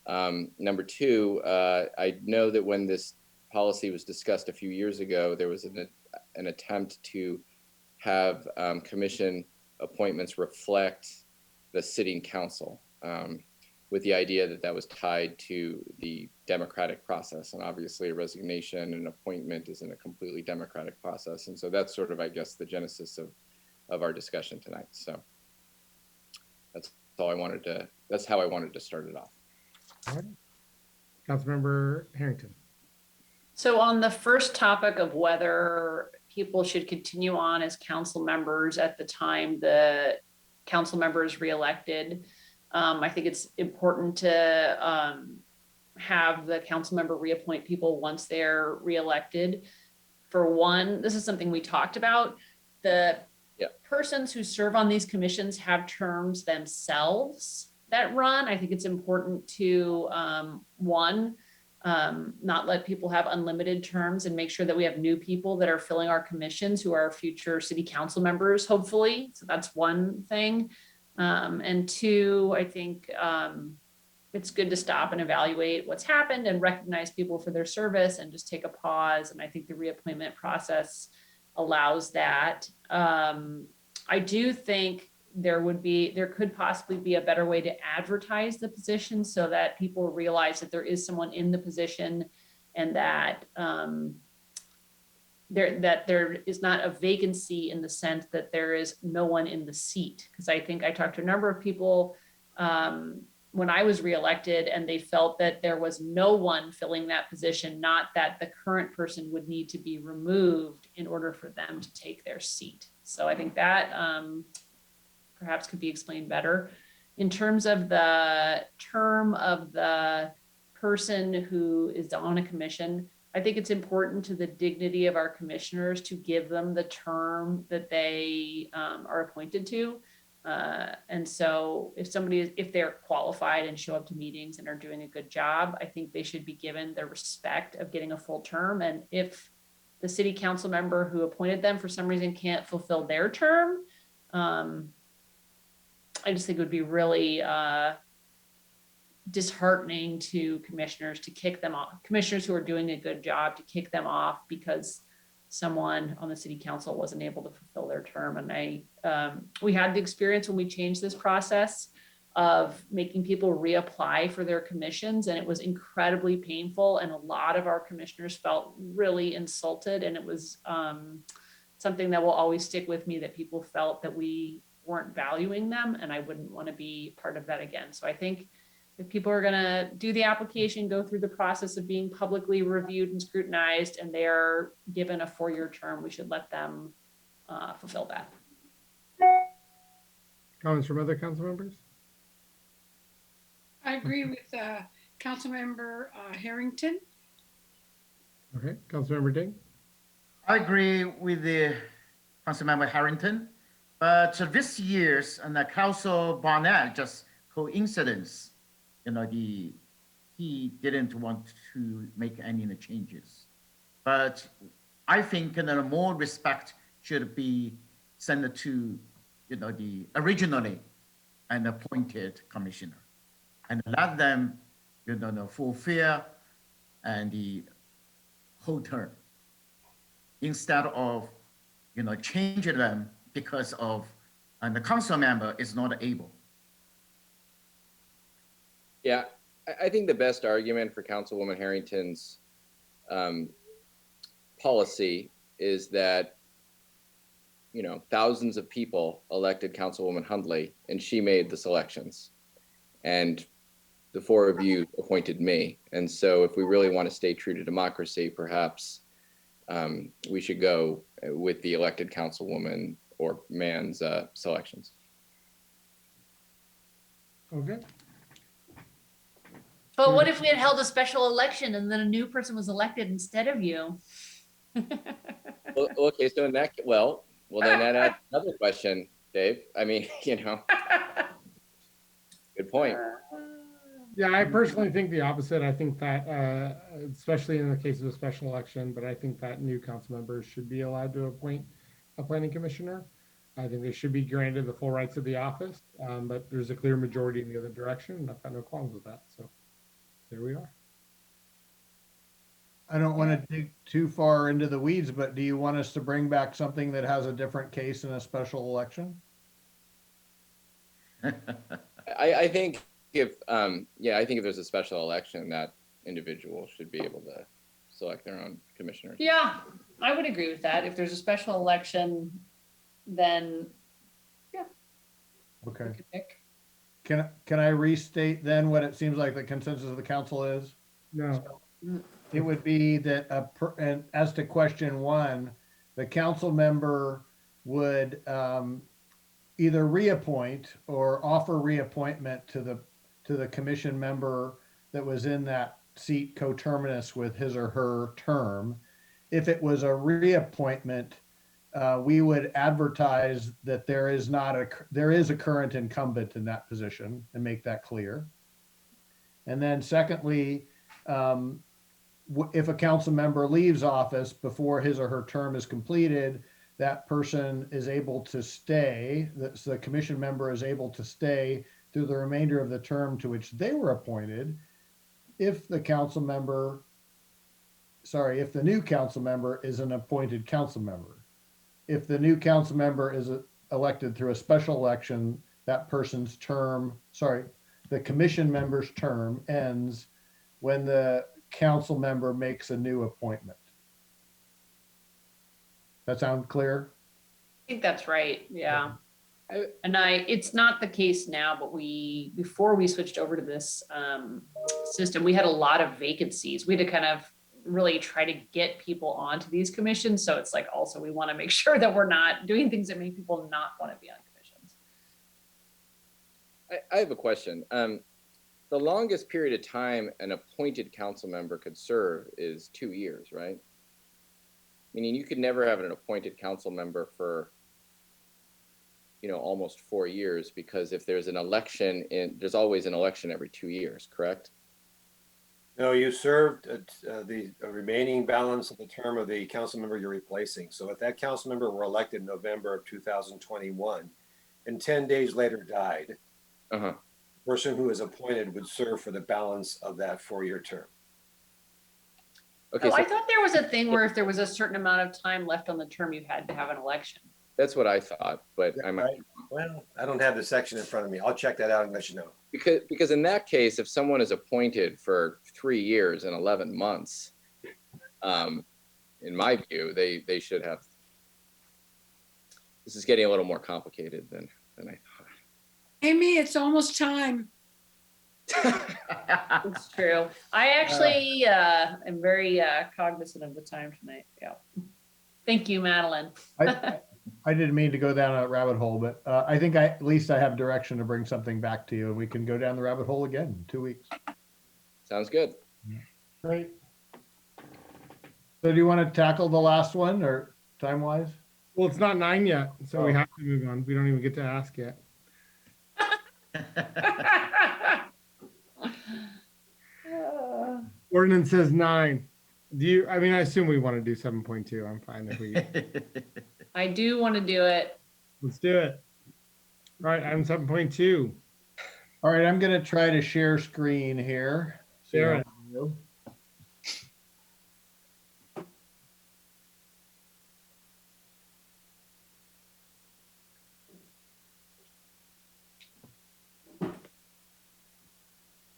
Number two, I know that when this policy was discussed a few years ago, there was an attempt to have commission appointments reflect the sitting council, with the idea that that was tied to the democratic process. And obviously a resignation and appointment isn't a completely democratic process. And so that's sort of, I guess, the genesis of our discussion tonight. So that's how I wanted to start it off. All right. Councilmember Harrington. So on the first topic of whether people should continue on as council members at the time the council member is reelected, I think it's important to have the council member reappoint people once they're reelected. For one, this is something we talked about. The persons who serve on these commissions have terms themselves. that run. I think it's important to, one, not let people have unlimited terms and make sure that we have new people that are filling our commissions who are future city council members, hopefully. So that's one thing. And two, I think it's good to stop and evaluate what's happened and recognize people for their service and just take a pause. And I think the reappointment process allows that. I do think there could possibly be a better way to advertise the position so that people realize that there is someone in the position and that there is not a vacancy in the sense that there is no one in the seat. Because I think I talked to a number of people when I was reelected, and they felt that there was no one filling that position, not that the current person would need to be removed in order for them to take their seat. So I think that perhaps could be explained better. In terms of the term of the person who is on a commission, I think it's important to the dignity of our commissioners to give them the term that they are appointed to. And so if they're qualified and show up to meetings and are doing a good job, I think they should be given the respect of getting a full term. And if the city council member who appointed them for some reason can't fulfill their term, I just think it would be really disheartening to commissioners to kick them off, commissioners who are doing a good job, to kick them off because someone on the city council wasn't able to fulfill their term. And we had the experience when we changed this process of making people reapply for their commissions, and it was incredibly painful. And a lot of our commissioners felt really insulted, and it was something that will always stick with me, that people felt that we weren't valuing them, and I wouldn't want to be part of that again. So I think if people are going to do the application, go through the process of being publicly reviewed and scrutinized, and they are given a 4-year term, we should let them fulfill that. Comments from other council members? I agree with Councilmember Harrington. Okay, Councilmember Ding. I agree with the Councilmember Harrington, but this year's and the Council Barnett just coincidence. He didn't want to make any changes, but I think more respect should be sent to the originally and appointed commissioner, and let them fulfill and the whole term instead of changing them because of and the council member is not able. Yeah, I think the best argument for Councilwoman Harrington's policy is that, thousands of people elected Councilwoman Hundley, and she made the selections. And the 4 of you appointed me. And so if we really want to stay true to democracy, perhaps we should go with the elected Councilwoman or man's selections. Okay. But what if we had held a special election and then a new person was elected instead of you? Well, okay, so in that, well, then that adds another question, Dave. I mean, good point. Yeah, I personally think the opposite. I think that, especially in the case of a special election, but I think that new council members should be allowed to appoint a planning commissioner. I think they should be granted the full rights of the office, but there's a clear majority in the other direction, and I've got no qualms with that. So there we are. I don't want to dig too far into the weeds, but do you want us to bring back something that has a different case in a special election? I think if there's a special election, that individual should be able to select their own commissioners. Yeah, I would agree with that. If there's a special election, then yeah. Okay. Can I restate then what it seems like the consensus of the council is? No. It would be that, and as to question 1, the council member would either reappoint or offer reappointment to the commission member that was in that seat coterminous with his or her term. If it was a reappointment, we would advertise that there is a current incumbent in that position and make that clear. And then secondly, if a council member leaves office before his or her term is completed, that person is able to stay, the commission member is able to stay through the remainder of the term to which they were appointed if the new council member is an appointed council member. If the new council member is elected through a special election, that person's term, the commission member's term ends when the council member makes a new appointment. That sound clear? I think that's right. Yeah. It's not the case now, but before we switched over to this system, we had a lot of vacancies. We had to kind of really try to get people onto these commissions. So it's like, also, we want to make sure that we're not doing things that make people not want to be on commissions. I have a question. The longest period of time an appointed council member could serve is 2 years, right? Meaning you could never have an appointed council member for, almost 4 years, because if there's an election, there's always an election every 2 years, correct? No, you served the remaining balance of the term of the council member you're replacing. So if that council member were elected in November of 2021 and 10 days later died, the person who is appointed would serve for the balance of that 4-year term. Okay, I thought there was a thing where if there was a certain amount of time left on the term, you had to have an election. That's what I thought, but I might. Right? Well, I don't have the section in front of me. I'll check that out and let you know. Because in that case, if someone is appointed for 3 years and 11 months, in my view, they should have. This is getting a little more complicated than I thought. Amy, it's almost time. It's true. I actually am very cognizant of the time tonight. Yeah. Thank you, Madeline. I didn't mean to go down a rabbit hole, but I think at least I have direction to bring something back to you, and we can go down the rabbit hole again in 2 weeks. Sounds good. Great. So do you want to tackle the last one, or time-wise? Well, it's not 9 yet, so we have to move on. We don't even get to ask yet. Ordinance says 9. I assume we want to do 7.2. I'm fine if we. I do want to do it. Let's do it. All right, item 7.2. All right, I'm going to try to share screen here. Share it.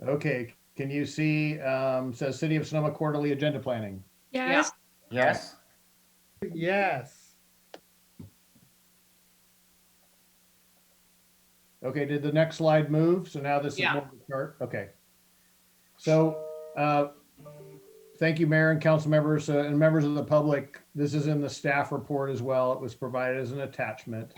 Okay, can you see, says City of Sonoma Quarterly Agenda Planning? Yes. Yes. Yes. Okay, did the next slide move? So now this is more of the chart? Okay. So thank you, Mayor and council members and members of the public. This is in the staff report as well. It was provided as an attachment.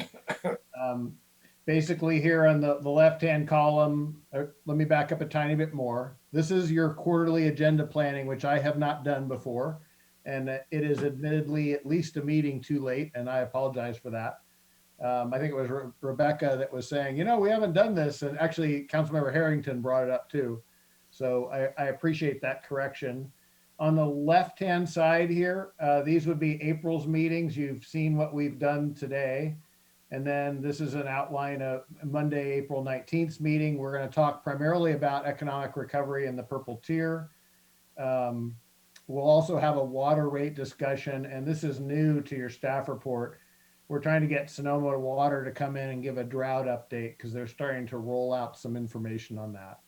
Basically here on the left-hand column, let me back up a tiny bit more. This is your quarterly agenda planning, which I have not done before. And it is admittedly at least a meeting too late, and I apologize for that. I think it was Rebecca that was saying, we haven't done this. And actually, Councilmember Harrington brought it up too. So I appreciate that correction. On the left-hand side here, these would be April's meetings. You've seen what we've done today. And then this is an outline of Monday, April 19th meeting. We're going to talk primarily about economic recovery in the purple tier. We'll also have a water rate discussion, and this is new to your staff report. We're trying to get Sonoma Water to come in and give a drought update because they're starting to roll out some information on that.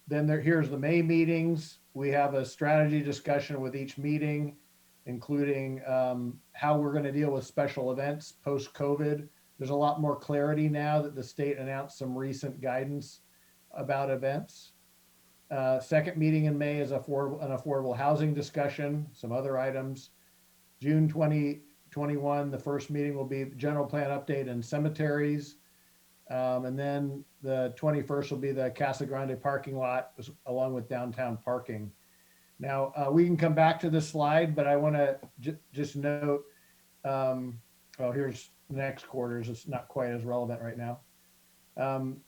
Then here's the May meetings. We have a strategy discussion with each meeting, including how we're going to deal with special events post-COVID. There's a lot more clarity now that the state announced some recent guidance about events. Second meeting in May is an affordable housing discussion, some other items. June 2021, the first meeting will be general plan update and cemeteries. And then the 21st will be the Casa Grande parking lot along with downtown parking. Now, we can come back to this slide, but I want to just note well, here's the next quarters. It's not quite as relevant right now.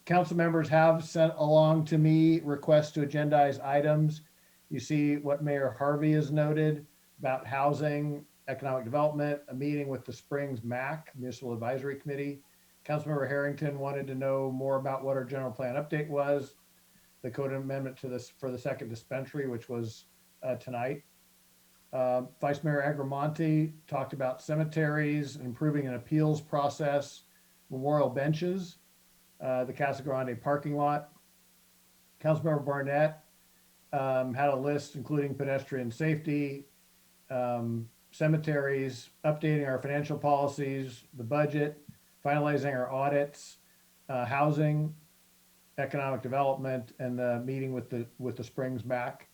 Council members have sent along to me requests to agendize items. You see what Mayor Harvey has noted about housing, economic development, a meeting with the Springs MAC, Municipal Advisory Committee. Councilmember Harrington wanted to know more about what our general plan update was, the code amendment to this for the second dispensary, which was tonight. Vice Mayor Agramonte talked about cemeteries, improving an appeals process, memorial benches, the Casa Grande parking lot. Councilmember Barnett had a list including pedestrian safety, cemeteries, updating our financial policies, the budget, finalizing our audits, housing, economic development, and the meeting with the Springs MAC.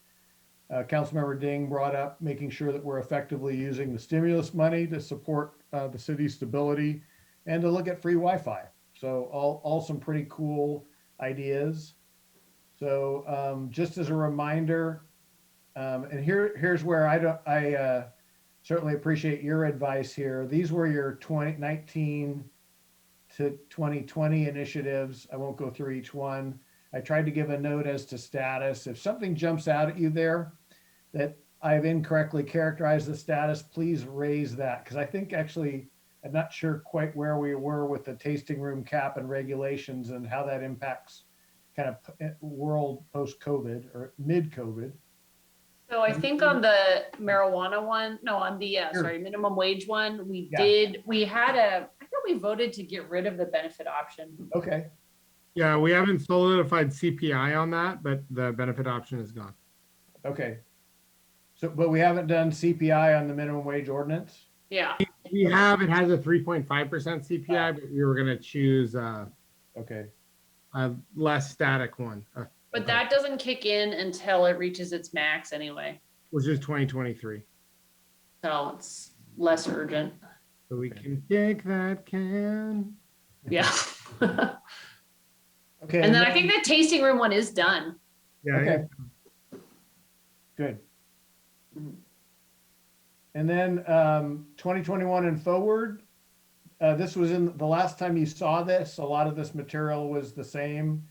Councilmember Ding brought up making sure that we're effectively using the stimulus money to support the city's stability and to look at free Wi-Fi. So all some pretty cool ideas. So just as a reminder, and here's where I certainly appreciate your advice here. These were your 2019 to 2020 initiatives. I won't go through each one. I tried to give a note as to status. If something jumps out at you there that I've incorrectly characterized the status, please raise that. Because I think actually, I'm not sure quite where we were with the tasting room cap and regulations and how that impacts kind of world post-COVID or mid-COVID. So I think on the marijuana one, no, on the, Sure. sorry, minimum wage one, we Yeah. I thought we voted to get rid of the benefit option. Okay. Yeah, we haven't solidified CPI on that, but the benefit option is gone. Okay. So, but we haven't done CPI on the minimum wage ordinance? Yeah. We have, it has a 3.5% CPI, but we were going to choose okay, a less static one, But that doesn't kick in until it reaches its max anyway. which is 2023. So it's less urgent. So we can kick that can. Yeah. Okay. And then I think the tasting room one is done. Yeah. Okay. Good. And then 2021 and forward, this was in the last time you saw this, a lot of this material was the same.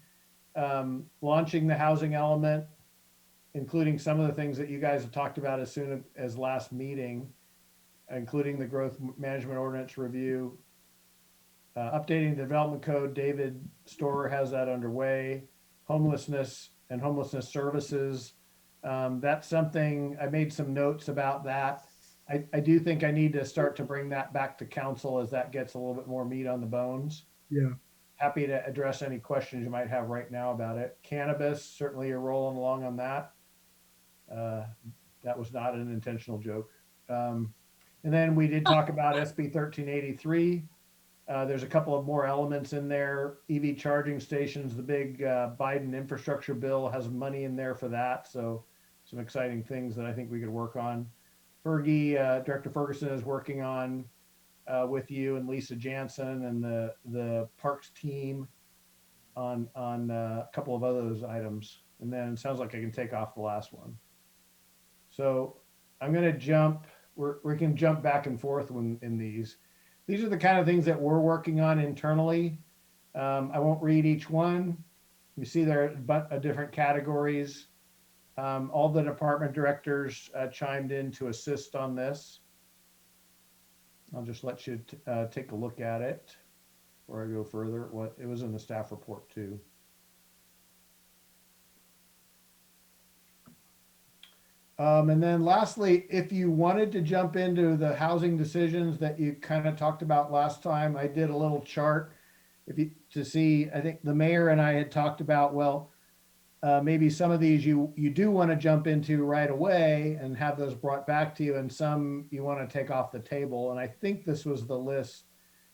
Launching the housing element, including some of the things that you guys have talked about as soon as last meeting, including the growth management ordinance review, updating the development code. David Storer has that underway. Homelessness and homelessness services. That's something, I made some notes about that. I do think I need to start to bring that back to council as that gets a little bit more meat on the bones. Yeah. Happy to address any questions you might have right now about it. Cannabis, certainly you're rolling along on that. That was not an intentional joke. And then we did talk about SB 1383. There's a couple of more elements in there. EV charging stations, the big Biden infrastructure bill has money in there for that. So some exciting things that I think we could work on. Fergie, Director Ferguson is working on with you and Lisa Jansen and the Parks team on a couple of those items. And then it sounds like I can take off the last one. So I'm going to jump, we can jump back and forth in these. These are the kind of things that we're working on internally. I won't read each one. You see there are different categories. All the department directors chimed in to assist on this. I'll just let you take a look at it before I go further. It was in the staff report too. And then lastly, if you wanted to jump into the housing decisions that you kind of talked about last time, I did a little chart to see, I think the mayor and I had talked about, well, maybe some of these you do want to jump into right away and have those brought back to you, and some you want to take off the table. And I think this was the list,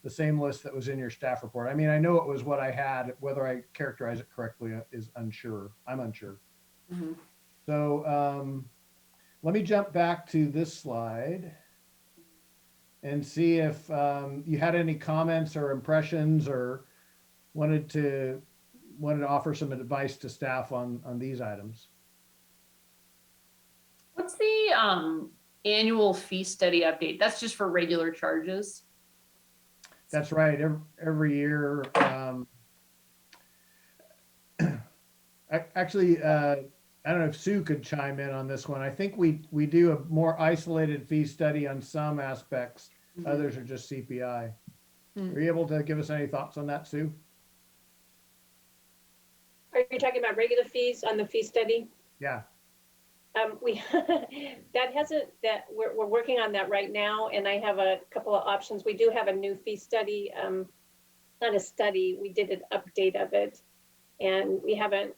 the same list that was in your staff report. I mean, I know it was what I had. Whether I characterize it correctly is unsure. I'm unsure. Mm-hmm. So let me jump back to this slide and see if you had any comments or impressions or wanted to offer some advice to staff on these items. What's the annual fee study update. That's just for regular charges. That's right. Every year, actually, I don't know if Sue could chime in on this one. I think we do a more isolated fee study on some aspects. Others are just CPI. Are you able to give us any thoughts on that, Sue? Are you talking about regular fees on the fee study? Yeah. We we're working on that right now, and I have a couple of options. We do have a new fee study, not a study. We did an update of it, and we haven't.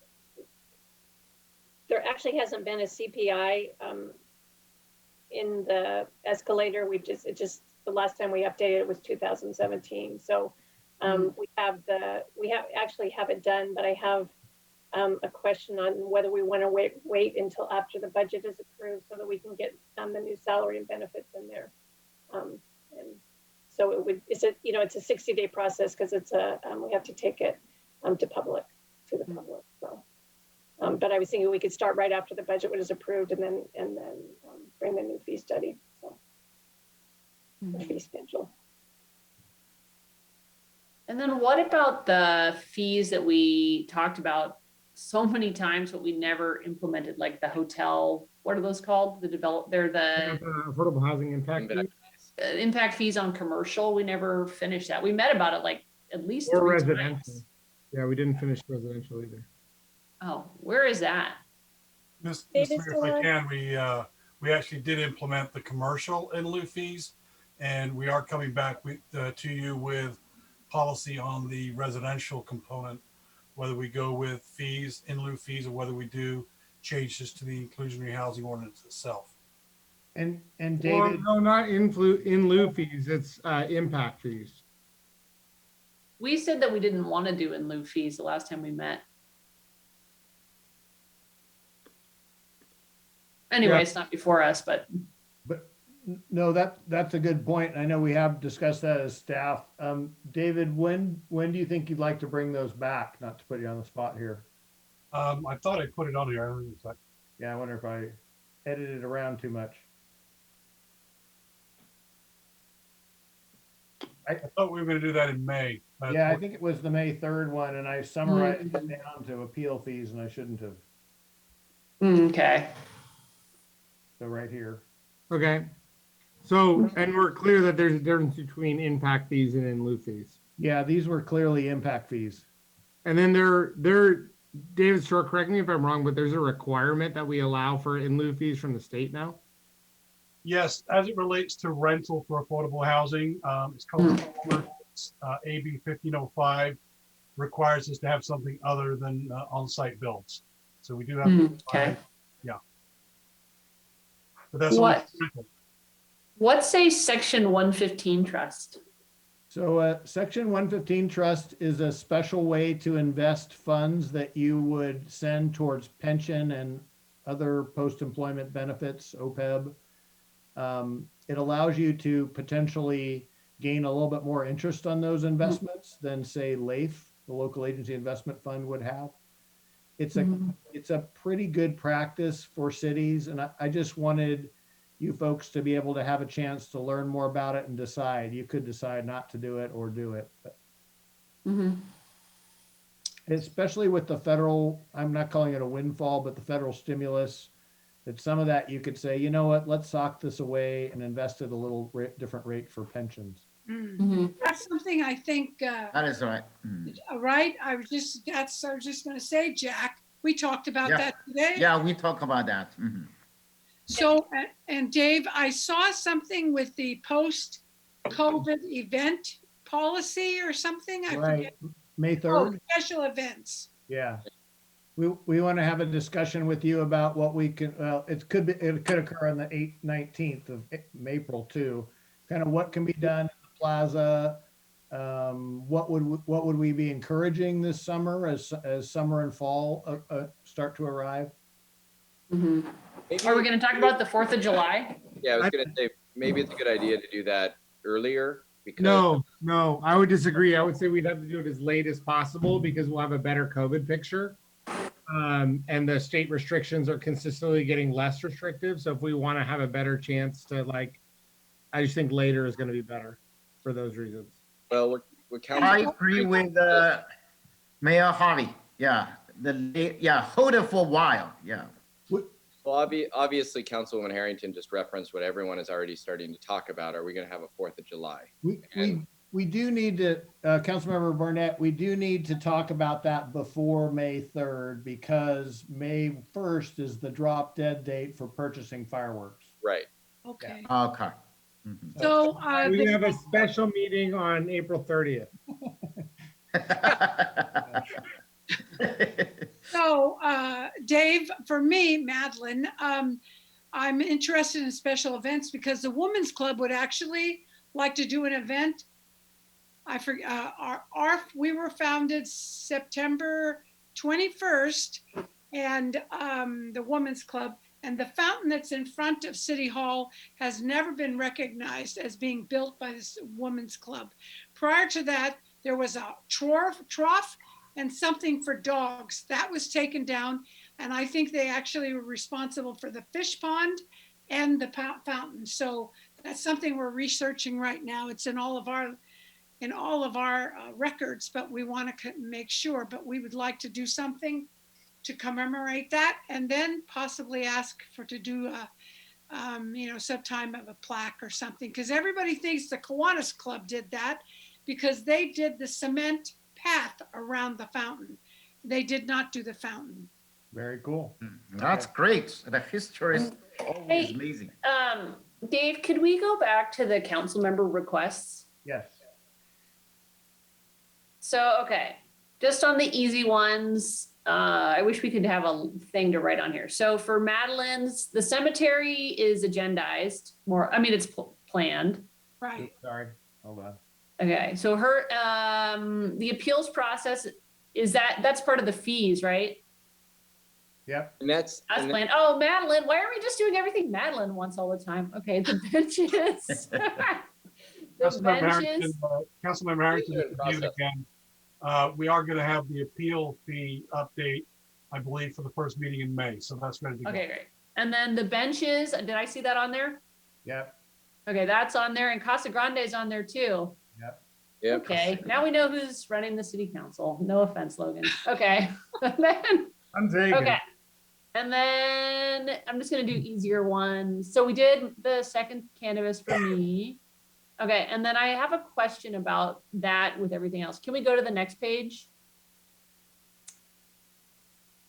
There actually hasn't been a CPI in the escalator. The last time we updated it was 2017. So we actually have it done, but I have a question on whether we want to wait until after the budget is approved so that we can get the new salary and benefits in there. And so it's a 60-day process because we have to take it to the public. So, but I was thinking we could start right after the budget was approved and then bring the new fee study. So the fee schedule. And then what about the fees that we talked about so many times, but we never implemented, like the hotel, what are those called? They're the affordable housing impact fees. Impact fees on commercial. We never finished that. We met about it like at least Or 3 residential. times. Yeah, we didn't finish residential either. Oh, where is that? Mr. Mayor, if I can, we actually did implement the commercial in lieu fees, and we are coming back to you with policy on the residential component, whether we go with fees, in lieu fees, or whether we do changes to the inclusionary housing ordinance itself. And David, Well, no, not in lieu fees. It's impact fees. We said that we didn't want to do in lieu fees the last time we met. Anyway, Yeah. It's not before us, but no, that's a good point. I know we have discussed that as staff. David, when do you think you'd like to bring those back? Not to put you on the spot here. I thought I put it on here. Yeah, I wonder if I edited around too much. I thought we were going to do that in May. Yeah, I think it was the May 3rd one, and I summarized it down to appeal fees, and I shouldn't have. Okay. So right here. Okay. So, and we're clear that there's a difference between impact fees and in lieu fees. Yeah, these were clearly impact fees. And then David Shore, correct me if I'm wrong, but there's a requirement that we allow for in lieu fees from the state now? Yes, as it relates to rental for affordable housing, it's called AB 1505, requires us to have something other than on-site builds. So we do have to okay. Yeah. But that's What's a Section 115 trust? So Section 115 trust is a special way to invest funds that you would send towards pension and other post-employment benefits, OPEB. It allows you to potentially gain a little bit more interest on those investments than, say, LAIF, the local agency investment fund, would have. It's a pretty good practice for cities, and I just wanted you folks to be able to have a chance to learn more about it and decide. You could decide not to do it or do it. But especially with the federal, I'm not calling it a windfall, but the federal stimulus, that some of that you could say, you know what, let's sock this away and invest at a little different rate for pensions. That's something I think. That is right. Right. I was just going to say, Jack, we talked about that today. Yeah, we talk about that. So, and Dave, I saw something with the post-COVID event policy or something. I Right. forget. May 3rd? Special events. Yeah. We want to have a discussion with you about what we can, well, it could occur on the 19th of April too. Kind of what can be done in the plaza. What would we be encouraging this summer as summer and fall start to arrive? Are we going to talk about the 4th of July? Yeah, I was going to say, maybe it's a good idea to do that earlier. Because No, I would disagree. I would say we'd have to do it as late as possible because we'll have a better COVID picture. And the state restrictions are consistently getting less restrictive. So if we want to have a better chance to I just think later is going to be better for those reasons. Well, what council. I agree with Mayor Harvey. Yeah, hold it for a while. Yeah. Well, obviously, Councilwoman Harrington just referenced what everyone is already starting to talk about. Are we going to have a 4th of July? We do need to, Councilmember Barnett, we do need to talk about that before May 3rd because May 1st is the drop dead date for purchasing fireworks. Right. Okay. Okay. So we have a special meeting on April 30th. So, Dave, for me, Madeline, I'm interested in special events because the Women's Club would actually like to do an event. I forget, we were founded September 21st, and the Women's Club, and the fountain that's in front of City Hall has never been recognized as being built by this Women's Club. Prior to that, there was a trough and something for dogs. That was taken down, and I think they actually were responsible for the fish pond and the fountain. So that's something we're researching right now. It's in all of our records, but we want to make sure. But we would like to do something to commemorate that, and then possibly ask to do some time of a plaque or something, because everybody thinks the Kiwanis Club did that because they did the cement path around the fountain. They did not do the fountain. Very cool. That's great. The history is always amazing. Dave, could we go back to the council member requests? Yes. So, okay, just on the easy ones, I wish we could have a thing to write on here. So for Madeline's, the cemetery is agendized it's planned. Right. Sorry, hold on. Okay, so her, the appeals process, that's part of the fees, right? Yep. And that's planned. Oh, Madeline, why are we just doing everything Madeline wants all the time? Okay, the benches. Councilmember Harrington, again. We are going to have the appeal fee update, I believe, for the first meeting in May. So that's ready to go. Okay, great. And then the benches, did I see that on there? Yep. Okay, that's on there, and Casa Grande is on there too. Yep. Okay, now we know who's running the city council. No offense, Logan. Okay. And then, I'm taking. okay. And then I'm just gonna do easier ones. So we did the second cannabis for me. Okay, and then I have a question about that with everything else. Can we go to the next page?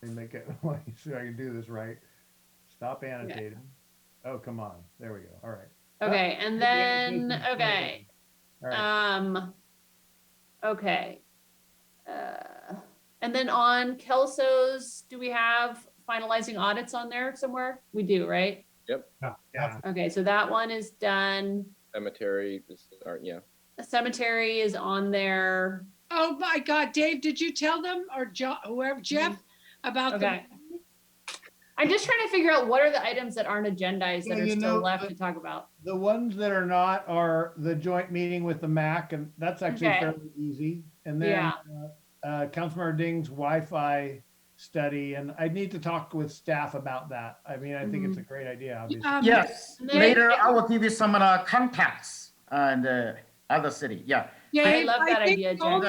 Let me make it, so I can do this right. Stop annotating. Oh, come on. There we go. All right. Okay, and then, okay. All right. Okay. And then on Kelso's, do we have finalizing audits on there somewhere? We do, right? Yep. Yeah. Okay, so that one is done. Cemetery, yeah. The cemetery is on there. Oh my God, Dave, did you tell them or whoever, Jeff, about the? I'm just trying to figure out what are the items that aren't agendized that are still left to talk about. The ones that are not are the joint meeting with the MAC, and that's actually fairly easy. And then Councilmember Ding's Wi-Fi study, and I need to talk with staff about that. I mean, I think it's a great idea, obviously. Yes, later I will give you some contacts and other city. Yeah. Yeah, I love that idea, Jen.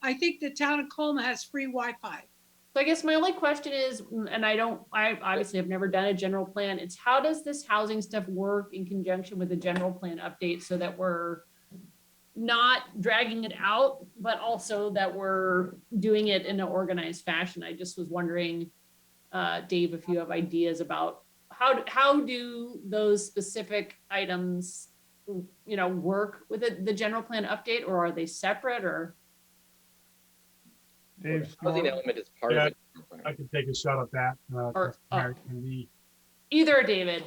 I think the town of Colma has free Wi-Fi. So I guess my only question is, and I obviously have never done a general plan, it's how does this housing stuff work in conjunction with the general plan update so that we're not dragging it out, but also that we're doing it in an organized fashion? I just was wondering, Dave, if you have ideas about how do those specific items, work with the general plan update, or are they separate, or? The housing element is part of it. I can take a shot at that. Either, David.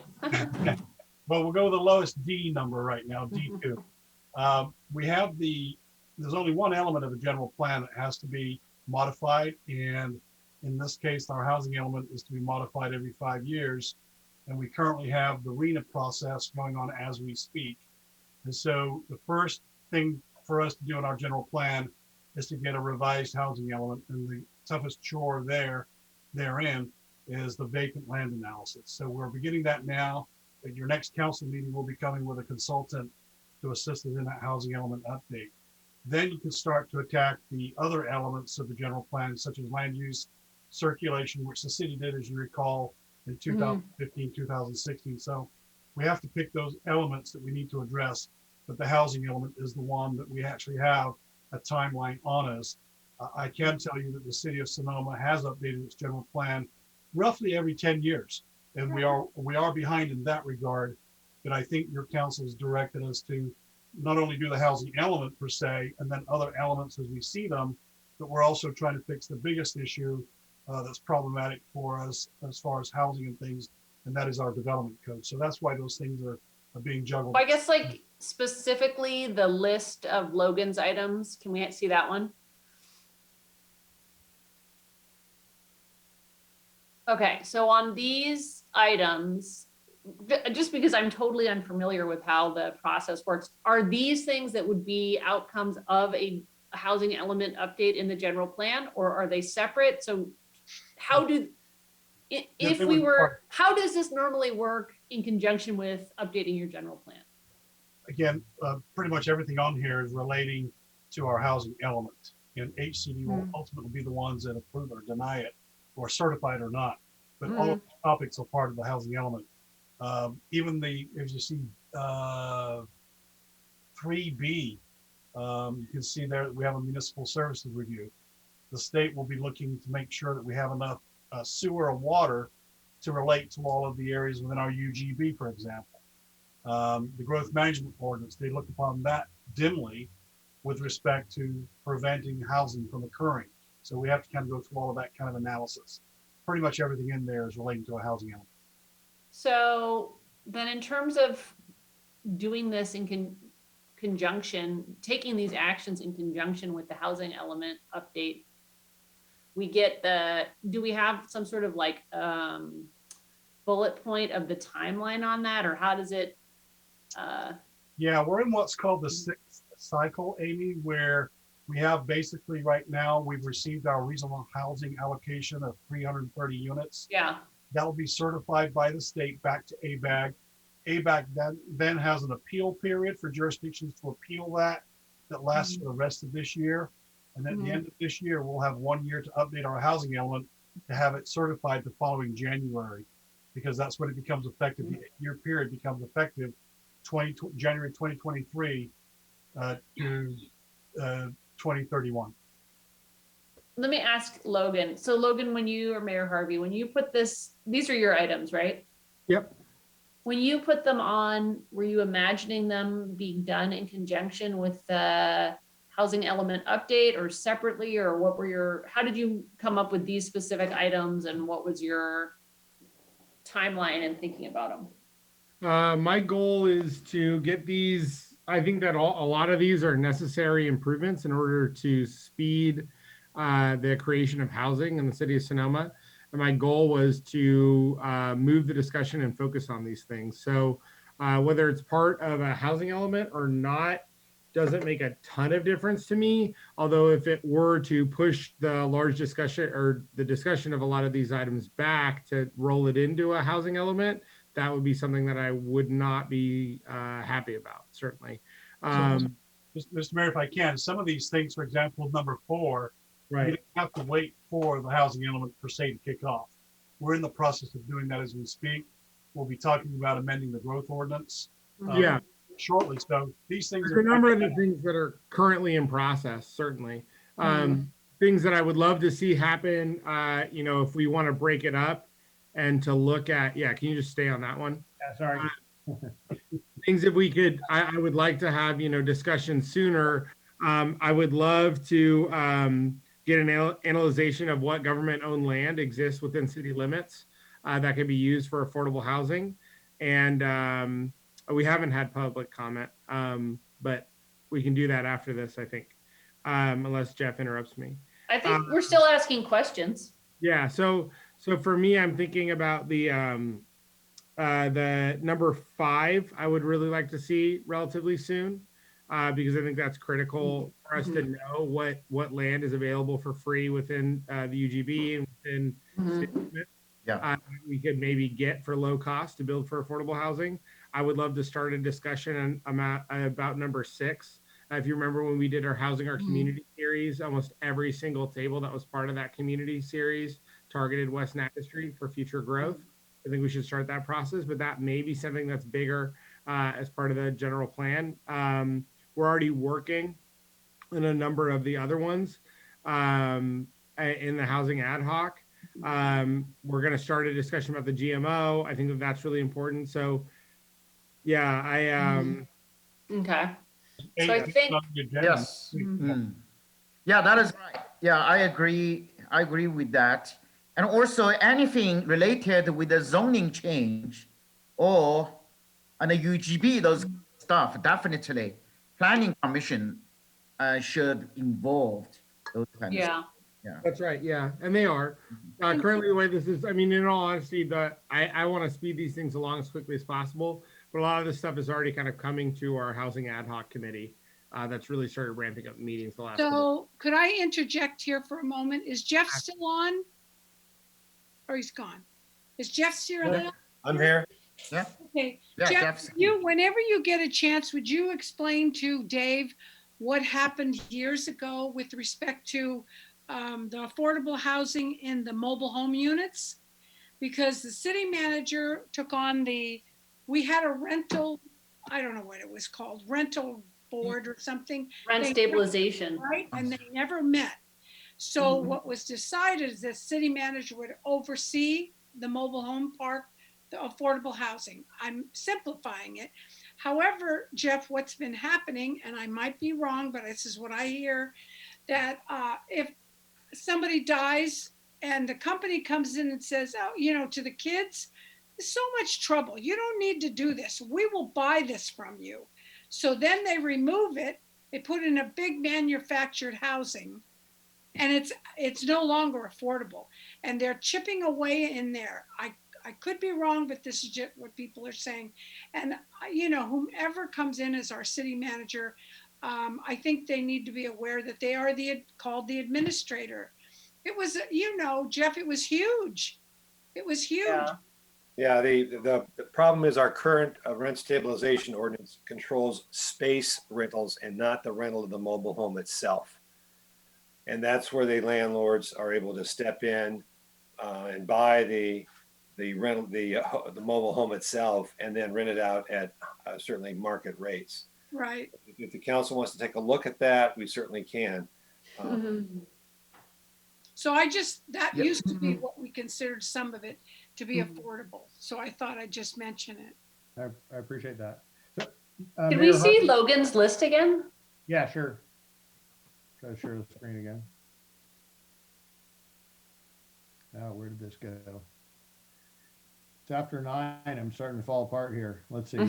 Well, we'll go with the lowest D number right now, D2. We have there's only one element of the general plan that has to be modified. And in this case, our housing element is to be modified every 5 years. And we currently have the RENA process going on as we speak. And so the first thing for us to do in our general plan is to get a revised housing element. And toughest chore therein is the vacant land analysis. So we're beginning that now. At your next council meeting, we'll be coming with a consultant to assist us in that housing element update. Then you can start to attack the other elements of the general plan, such as land use, circulation, which the city did, as you recall, in 2015, 2016. So we have to pick those elements that we need to address, but the housing element is the one that we actually have a timeline on us. I can tell you that the city of Sonoma has updated its general plan roughly every 10 years. And we are behind in that regard, but I think your council has directed us to not only do the housing element per se, and then other elements as we see them, but we're also trying to fix the biggest issue that's problematic for us as far as housing and things, and that is our development code. So that's why those things are being juggled. I guess like specifically the list of Logan's items, can we see that one? Okay, so on these items, just because I'm totally unfamiliar with how the process works, are these things that would be outcomes of a housing element update in the general plan, or are they separate? So how do, how does this normally work in conjunction with updating your general plan? Again, pretty much everything on here is relating to our housing element, and HCD will ultimately be the ones that approve or deny it, or certified or not. But all of the topics are part of the housing element. Even as you see 3B, you can see there that we have a municipal services review. The state will be looking to make sure that we have enough sewer or water to relate to all of the areas within our UGB, for example. The growth management ordinance, they look upon that dimly with respect to preventing housing from occurring. So we have to kind of go through all of that kind of analysis. Pretty much everything in there is relating to a housing element. So then in terms of doing this in conjunction, taking these actions in conjunction with the housing element update, we get do we have some sort of like bullet point of the timeline on that, or how does it? Yeah, we're in what's called the sixth cycle, Amy, where we have basically right now, we've received our regional housing allocation of 330 units. Yeah. That will be certified by the state back to ABAG. ABAG then has an appeal period for jurisdictions to appeal that lasts for the rest of this year. And at the end of this year, we'll have 1 year to update our housing element to have it certified the following January, because that's when it becomes effective. The 8-year period becomes effective January 2023 to 2031. Let me ask Logan. So Logan, when you, or Mayor Harvey, when you put these are your items, right? Yep. When you put them on, were you imagining them being done in conjunction with the housing element update, or separately, or what were how did you come up with these specific items, and what was your timeline in thinking about them? My goal is to get these. I think that a lot of these are necessary improvements in order to speed the creation of housing in the city of Sonoma. And my goal was to move the discussion and focus on these things. So whether it's part of a housing element or not doesn't make a ton of difference to me. Although if it were to push the large discussion or the discussion of a lot of these items back to roll it into a housing element, that would be something that I would not be happy about, certainly. Mr. Mayor, if I can, some of these things, for example, number 4, right, you don't have to wait for the housing element per se to kick off. We're in the process of doing that as we speak. We'll be talking about amending the growth ordinance shortly. So these things There's a number of the things that are currently in process, certainly. Things that I would love to see happen, if we want to break it up and to look at, can you just stay on that one? Yeah, sorry. Things if we could, I would like to have, discussion sooner. I would love to get an analyzation of what government-owned land exists within city limits that could be used for affordable housing. And we haven't had public comment, but we can do that after this, I think, unless Jeff interrupts me. I think we're still asking questions. Yeah, so for me, I'm thinking about the number 5, I would really like to see relatively soon. because I think that's critical for us to know what land is available for free within the UGB and within city limits. We could maybe get for low cost to build for affordable housing. I would love to start a discussion about number 6. If you remember when we did our Housing Our Community series, almost every single table that was part of that community series targeted West Natchez Street for future growth. I think we should start that process, but that may be something that's bigger as part of the general plan. We're already working on a number of the other ones in the housing ad hoc. We're going to start a discussion about the GMO. I think that that's really important. So yeah, Okay. So I think, yes. Yeah, that is right. Yeah, I agree. I agree with that. And also anything related with the zoning change or and the UGB, those stuff, definitely planning commission should involve those kind of stuff. Yeah. That's right. Yeah. And they are. Currently, the way this is, I mean, in all honesty, I want to speed these things along as quickly as possible. But a lot of this stuff is already kind of coming to our housing ad hoc committee. That's really started ramping up meetings the last So could I interject here for a moment? Is Jeff still on? Or he's gone? Is Jeff still on? I'm here. Yeah. Okay. Yeah, Jeff, whenever you get a chance, would you explain to Dave what happened years ago with respect to the affordable housing in the mobile home units? Because the city manager took on we had a rental, I don't know what it was called, rental board or something. Rent stabilization. Right, and they never met. So what was decided is that city manager would oversee the mobile home park, the affordable housing. I'm simplifying it. However, Jeff, what's been happening, and I might be wrong, but this is what I hear, that if somebody dies and the company comes in and says, oh, to the kids, there's so much trouble. You don't need to do this. We will buy this from you. So then they remove it. They put in a big manufactured housing, and it's no longer affordable. And they're chipping away in there. I could be wrong, but this is just what people are saying. And whomever comes in as our city manager, I think they need to be aware that they are called the administrator. It was, Jeff, it was huge. It was huge. Yeah, the problem is our current rent stabilization ordinance controls space rentals and not the rental of the mobile home itself. And that's where the landlords are able to step in and buy the rental, the mobile home itself, and then rent it out at certainly market rates. Right. If the council wants to take a look at that, we certainly can. So that used to be what we considered some of it to be affordable. So I thought I'd just mention it. I appreciate that. So, Can we see Logan's list again? Yeah, sure. Try to share the screen again. Now, where did this go? It's after 9. I'm starting to fall apart here. Let's see.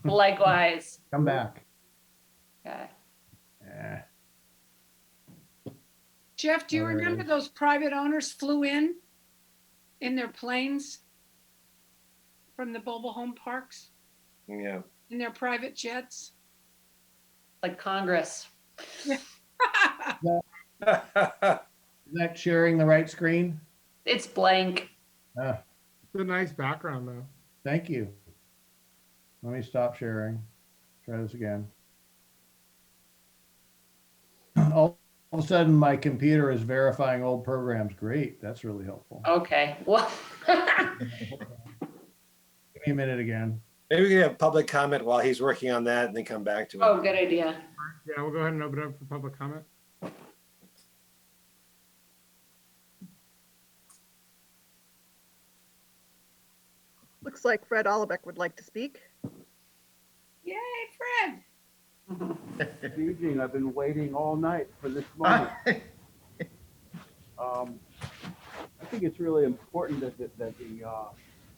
Likewise. Come back. Okay. Yeah. Jeff, do you remember those private owners flew in their planes from the mobile home parks? Yeah. In their private jets? Like Congress. Is that sharing the right screen? It's blank. It's a nice background though. Thank you. Let me stop sharing. Try this again. All of a sudden, my computer is verifying old programs. Great. That's really helpful. Okay. Well, Give me a minute again. Maybe we can have public comment while he's working on that and then come back to it. Oh, good idea. Yeah, we'll go ahead and open it up for public comment. Looks like Fred Olebeck would like to speak. Yay, Fred. Good evening. I've been waiting all night for this moment. I think it's really important that the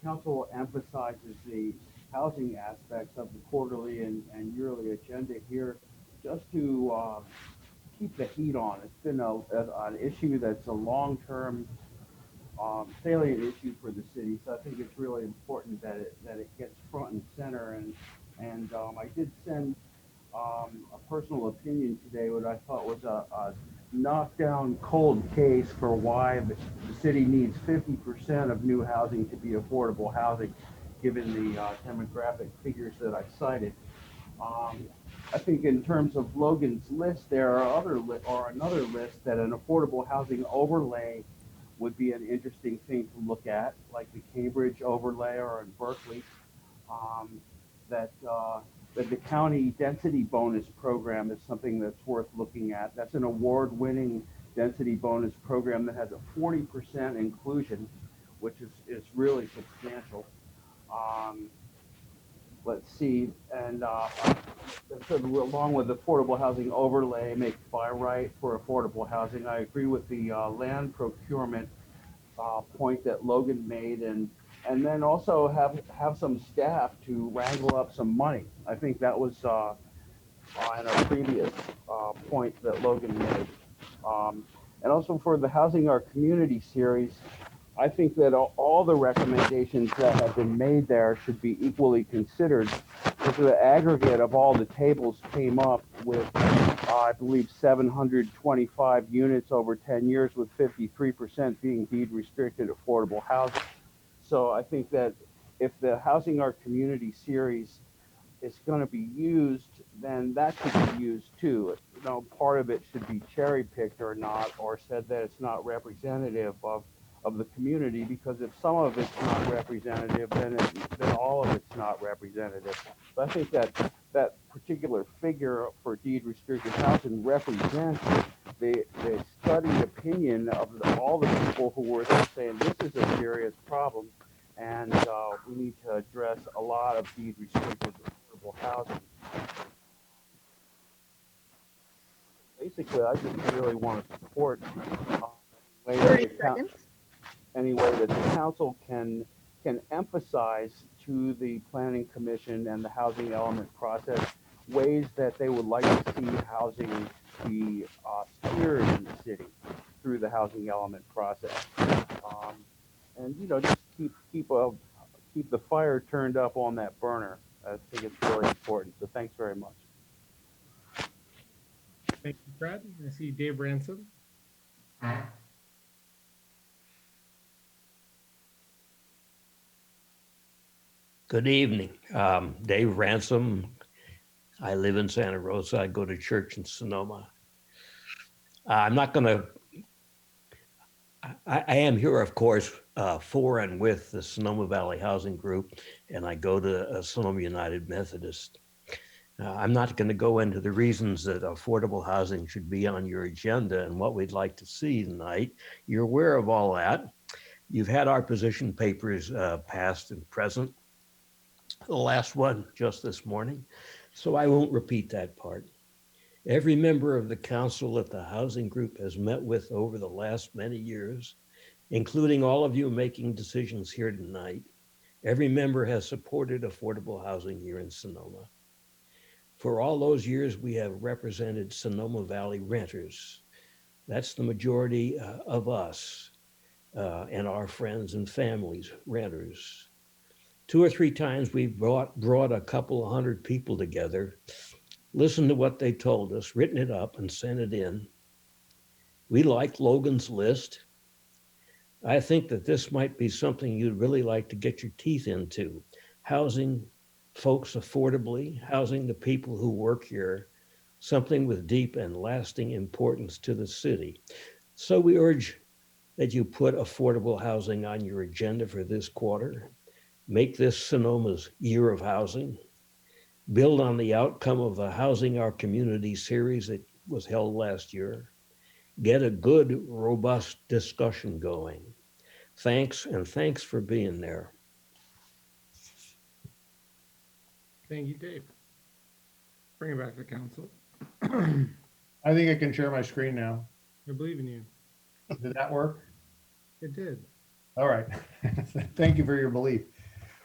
council emphasizes the housing aspects of the quarterly and yearly agenda here, just to keep the heat on. It's been an issue that's a long-term salient issue for the city, so I think it's really important that it gets front and center. And I did send a personal opinion today, what I thought was a knockdown cold case for why the city needs 50% of new housing to be affordable housing, given the demographic figures that I cited. I think in terms of Logan's list, there are another list that an affordable housing overlay would be an interesting thing to look at, like the Cambridge overlay or in Berkeley. That the county density bonus program is something that's worth looking at. That's an award-winning density bonus program that has a 40% inclusion, which is really substantial. Let's see, and so along with affordable housing overlay, make by right for affordable housing. I agree with the land procurement point that Logan made, and then also have some staff to wrangle up some money. I think that was in a previous point that Logan made. And also for the Housing Our Community series, I think that all the recommendations that have been made there should be equally considered, because the aggregate of all the tables came up with, I believe, 725 units over 10 years, with 53% being deed restricted affordable housing. So I think that if the Housing Our Community series is going to be used, then that should be used too. You know, part of it should be cherry picked or not, or said that it's not representative of the community, because if some of it's not representative, then all of it's not representative. So I think that that particular figure for deed restricted housing represents the studied opinion of all the people who were there saying this is a serious problem, and we need to address a lot of deed restricted affordable housing. Basically, I just really want to support any way that the council can emphasize to the planning commission and the housing element process ways that they would like to see housing be steered in the city through the housing element process. And you know, just keep the fire turned up on that burner. I think it's really important. So thanks very much. Thank you, Fred. I see Dave Ransom. Good evening. Dave Ransom. I live in Santa Rosa. I go to church in Sonoma. I'm not going to, I am here, of course, for and with the Sonoma Valley Housing Group, and I go to Sonoma United Methodist. I'm not going to go into the reasons that affordable housing should be on your agenda and what we'd like to see tonight. You're aware of all that. You've had our position papers past and present. The last one just this morning, so I won't repeat that part. Every member of the council that the housing group has met with over the last many years, including all of you making decisions here tonight, every member has supported affordable housing here in Sonoma. For all those years, we have represented Sonoma Valley renters. That's the majority of us and our friends and families, renters. 2 or 3 times we've brought a couple of hundred people together, listened to what they told us, written it up and sent it in. We liked Logan's list. I think that this might be something you'd really like to get your teeth into. Housing folks affordably, housing the people who work here, something with deep and lasting importance to the city. So we urge that you put affordable housing on your agenda for this quarter. Make this Sonoma's year of housing. Build on the outcome of the Housing Our Community series that was held last year. Get a good, robust discussion going. Thanks, and thanks for being there. Thank you, Dave. Bring it back to council. I think I can share my screen now. I believe in you. Did that work? It did. All right. Thank you for your belief.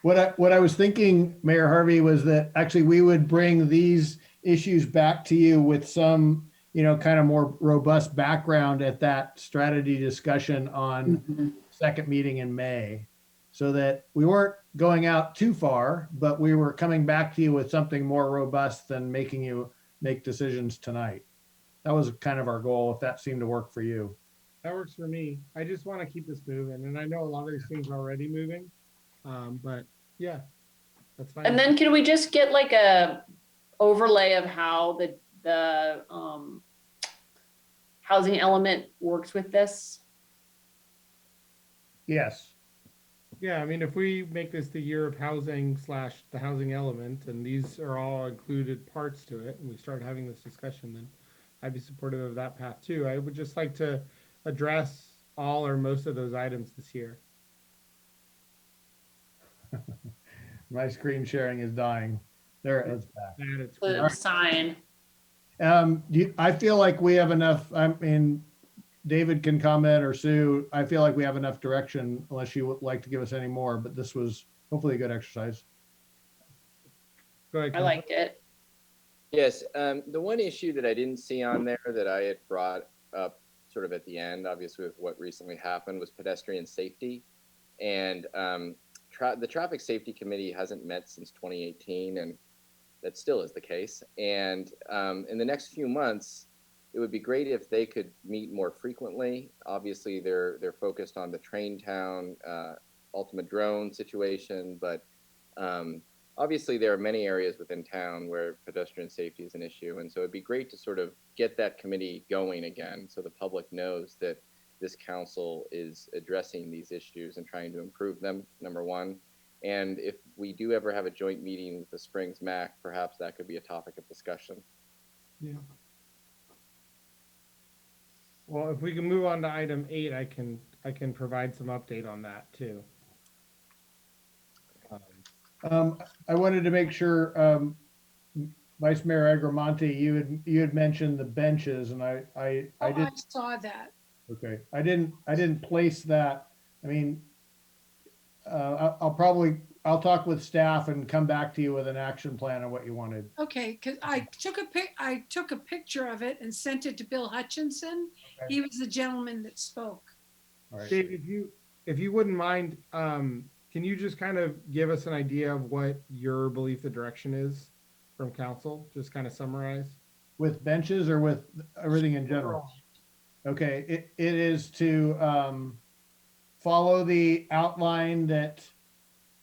What I was thinking, Mayor Harvey, was that actually we would bring these issues back to you with some, you know, kind of more robust background at that strategy discussion on second meeting in May, so that we weren't going out too far, but we were coming back to you with something more robust than making you make decisions tonight. That was kind of our goal, if that seemed to work for you. That works for me. I just want to keep this moving, and I know a lot of these things are already moving, but yeah, that's fine. And then can we just get like a overlay of how the housing element works with this? Yes. Yeah, I mean, if we make this the year of housing / the housing element, and these are all included parts to it, and we start having this discussion, then I'd be supportive of that path too. I would just like to address all or most of those items this year. My screen sharing is dying. There, it's back. And it's The cool. sign. I feel like we have enough, I mean, David can comment, or Sue. I feel like we have enough direction, unless you would like to give us any more, but this was hopefully a good exercise. Go ahead, I liked it. Yes, the one issue that I didn't see on there that I had brought up sort of at the end, obviously with what recently happened, was pedestrian safety. And the Traffic Safety Committee hasn't met since 2018, and that still is the case. And in the next few months, it would be great if they could meet more frequently. Obviously, they're focused on the Train Town Ultima drone situation, but obviously there are many areas within town where pedestrian safety is an issue. And so it'd be great to sort of get that committee going again, so the public knows that this council is addressing these issues and trying to improve them, number one. And if we do ever have a joint meeting with the Springs MAC, perhaps that could be a topic of discussion. Yeah. Well, if we can move on to item 8, I can provide some update on that too. I wanted to make sure, Vice Mayor Agramonte, you had mentioned the benches, and I I saw that. Okay, I didn't place that. I mean, I'll talk with staff and come back to you with an action plan on what you wanted. Okay, because I took a picture of it and sent it to Bill Hutchinson. Okay. He was the gentleman that spoke. All right. Dave, if you wouldn't mind, can you just kind of give us an idea of what your belief the direction is from council? Just kind of summarize. With benches or with everything in general? Okay, it is to follow the outline that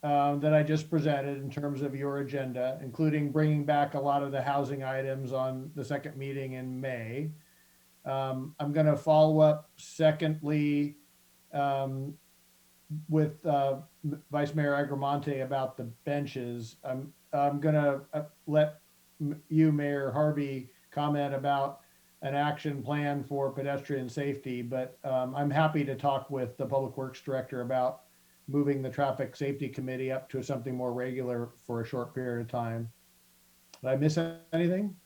I just presented in terms of your agenda, including bringing back a lot of the housing items on the second meeting in May. I'm going to follow up secondly with Vice Mayor Agramonte about the benches. I'm going to let you, Mayor Harvey, comment about an action plan for pedestrian safety, but I'm happy to talk with the Public Works Director about moving the Traffic Safety Committee up to something more regular for a short period of time. Did I miss anything?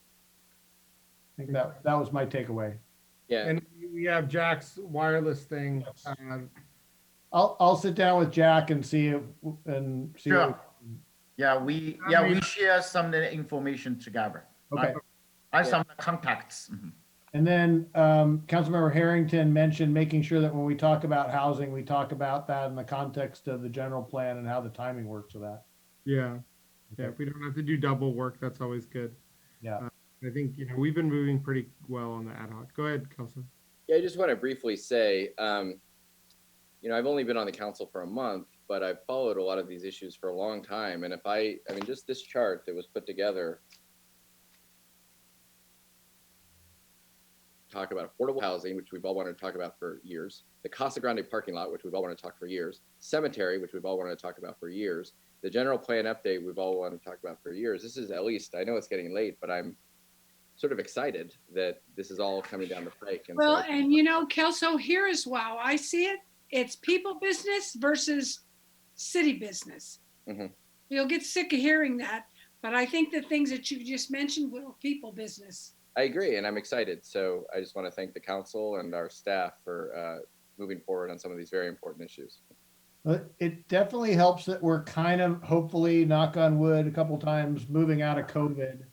I think that was my takeaway. Yeah. And we have Jack's wireless thing. I'll sit down with Jack and see if Sure. We share some of the information together. Okay. I have some contacts. Mhm. And then Councilmember Harrington mentioned making sure that when we talk about housing, we talk about that in the context of the general plan and how the timing works with that. Yeah. Yeah. If we don't have to do double work, that's always good. Yeah. I think, we've been moving pretty well on the ad hoc. Go ahead, Councilman. Yeah, I just want to briefly say, I've only been on the council for a month, but I've followed a lot of these issues for a long time. And just this chart that was put together, talk about affordable housing, which we've all wanted to talk about for years, the Casa Grande parking lot, which we've all wanted to talk for years, cemetery, which we've all wanted to talk about for years, the general plan update we've all wanted to talk about for years. This is, at least, I know it's getting late, but I'm sort of excited that this is all coming down the pike. And Well, and Kelso, here is wow, I see it. It's people business versus city business. Mm-hmm. You'll get sick of hearing that, but I think the things that you just mentioned were people business. I agree, and I'm excited. So I just want to thank the council and our staff for moving forward on some of these very important issues. It definitely helps that we're kind of, hopefully, knock on wood, a couple times moving out of COVID,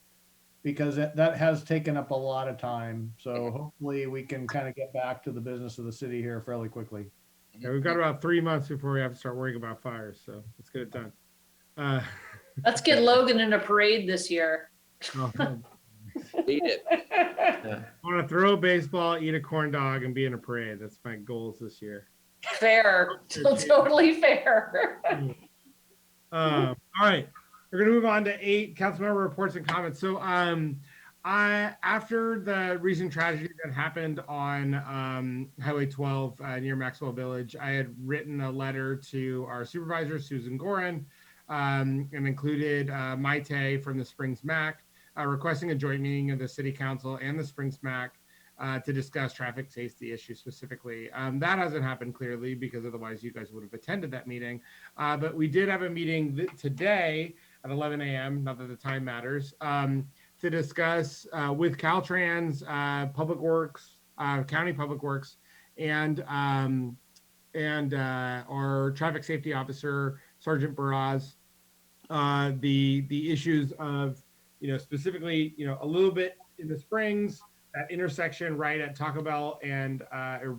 because that has taken up a lot of time. So hopefully we can kind of get back to the business of the city here fairly quickly. Yeah, we've got about 3 months before we have to start worrying about fires. So let's get it done. Let's get Logan in a parade this year. Eat it. Yeah. I want to throw a baseball, eat a corn dog, and be in a parade. That's my goals this year. Fair. Totally fair. All right, we're gonna move on to 8 councilmember reports and comments. So, after the recent tragedy that happened on Highway 12 near Maxwell Village, I had written a letter to our supervisor, Susan Gorin, and included Maite from the Springs MAC, requesting a joint meeting of the City Council and the Springs MAC to discuss traffic safety issues specifically. That hasn't happened clearly because otherwise you guys would have attended that meeting. But we did have a meeting today at 11 a.m., not that the time matters, to discuss with Caltrans, Public Works, County Public Works, and our traffic safety officer, Sergeant Baraz, the issues of, specifically, a little bit in the Springs, that intersection right at Taco Bell and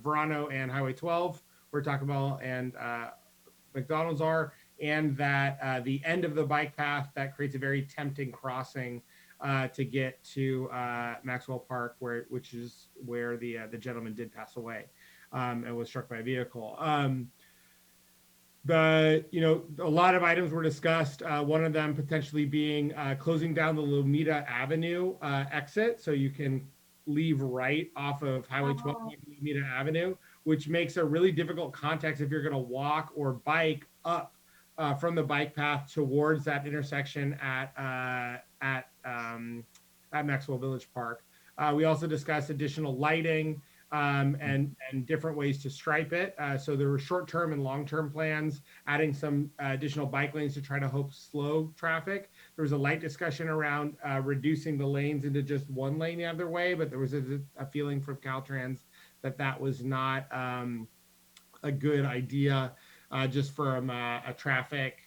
Verano and Highway 12, where Taco Bell and McDonald's are, and that the end of the bike path that creates a very tempting crossing to get to Maxwell Park, which is where the gentleman did pass away and was struck by a vehicle. A lot of items were discussed. One of them potentially being closing down the Lomita Avenue exit, so you can leave right off of Highway 12 Lomita Avenue, which makes a really difficult context if you're going to walk or bike up from the bike path towards that intersection at Maxwell Village Park. We also discussed additional lighting and different ways to stripe it. So there were short-term and long-term plans, adding some additional bike lanes to try to help slow traffic. There was a light discussion around reducing the lanes into just one lane the other way, but there was a feeling from Caltrans that was not a good idea just from a traffic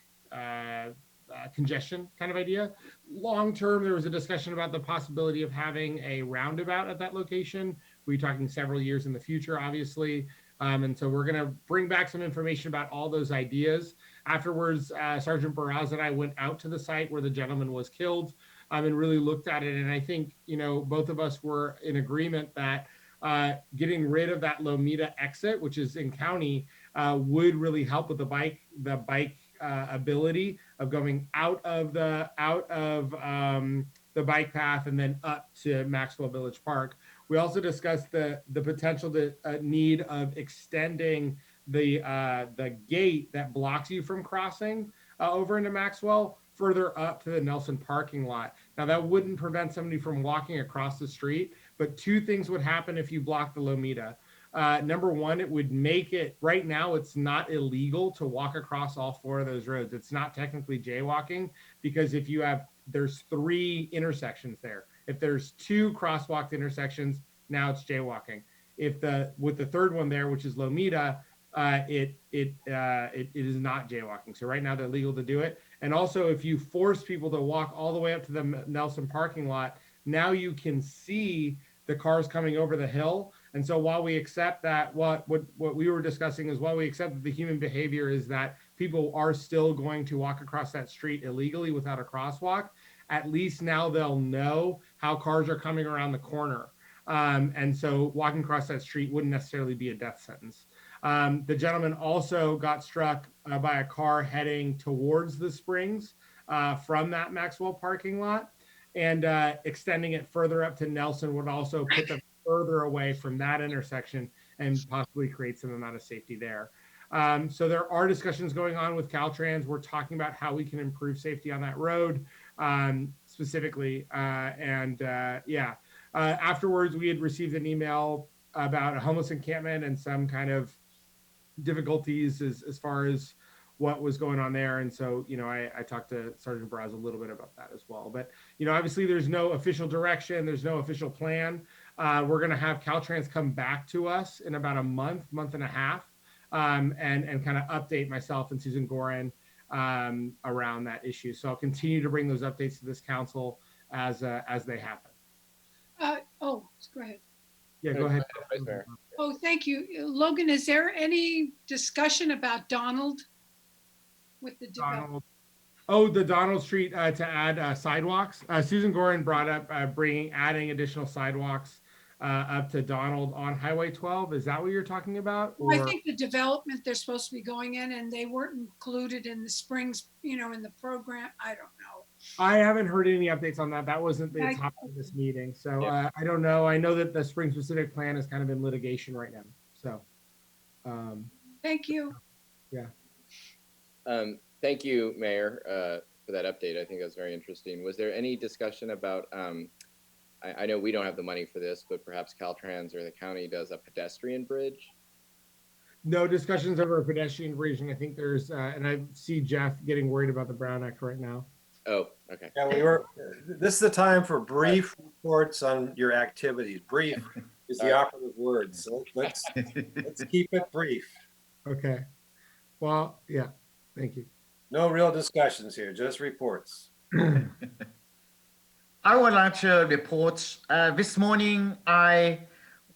congestion kind of idea. Long term, there was a discussion about the possibility of having a roundabout at that location. We're talking several years in the future, obviously. And so we're going to bring back some information about all those ideas. Afterwards, Sergeant Baraz and I went out to the site where the gentleman was killed and really looked at it. And I think, both of us were in agreement that getting rid of that Lomita exit, which is in county, would really help with the bike ability of going out of the bike path and then up to Maxwell Village Park. We also discussed the potential need of extending the gate that blocks you from crossing over into Maxwell further up to the Nelson parking lot. Now that wouldn't prevent somebody from walking across the street, but 2 things would happen if you block the Lomita. Number one, it would make it, right now, it's not illegal to walk across all 4 of those roads. It's not technically jaywalking because there's 3 intersections there. If there's 2 crosswalked intersections, now it's jaywalking. With the 3rd one there, which is Lomita, it is not jaywalking. So right now they're legal to do it. And also if you force people to walk all the way up to the Nelson parking lot, now you can see the cars coming over the hill. And so while we accept that, what we were discussing is while we accept that the human behavior is that people are still going to walk across that street illegally without a crosswalk, at least now they'll know how cars are coming around the corner. And so walking across that street wouldn't necessarily be a death sentence. The gentleman also got struck by a car heading towards the Springs from that Maxwell parking lot. And extending it further up to Nelson would also put them further away from that intersection and possibly create some amount of safety there. So there are discussions going on with Caltrans. We're talking about how we can improve safety on that road specifically. Afterwards, we had received an email about a homeless encampment and some kind of difficulties as far as what was going on there. And so, I talked to Sergeant Baraz a little bit about that as well. But, obviously there's no official direction. There's no official plan. We're going to have Caltrans come back to us in about a month and a half and kind of update myself and Susan Gorin around that issue. So I'll continue to bring those updates to this council as they happen. Go ahead. Yeah, go ahead. Oh, thank you. Logan, is there any discussion about Donald with the development? Oh, the Donald Street to add sidewalks. Susan Gorin brought up adding additional sidewalks up to Donald on Highway 12. Is that what you're talking about? Well, I think the development they're supposed to be going in and they weren't included in the Springs, in the program. I don't know. I haven't heard any updates on that. That wasn't the topic of this meeting. So I don't know. I know that the Spring Specific Plan is kind of in litigation right now. So thank you. Yeah. Thank you, Mayor, for that update. I think that's very interesting. Was there any discussion about, I know we don't have the money for this, but perhaps Caltrans or the county does a pedestrian bridge? No discussions over a pedestrian bridge. And I think there's, and I see Jeff getting worried about the Brown Act right now. Oh, okay. Yeah, this is the time for brief reports on your activities. Brief is the operative word. So let's keep it brief. Okay. Well, yeah, thank you. No real discussions here, just reports. I would like to report, this morning I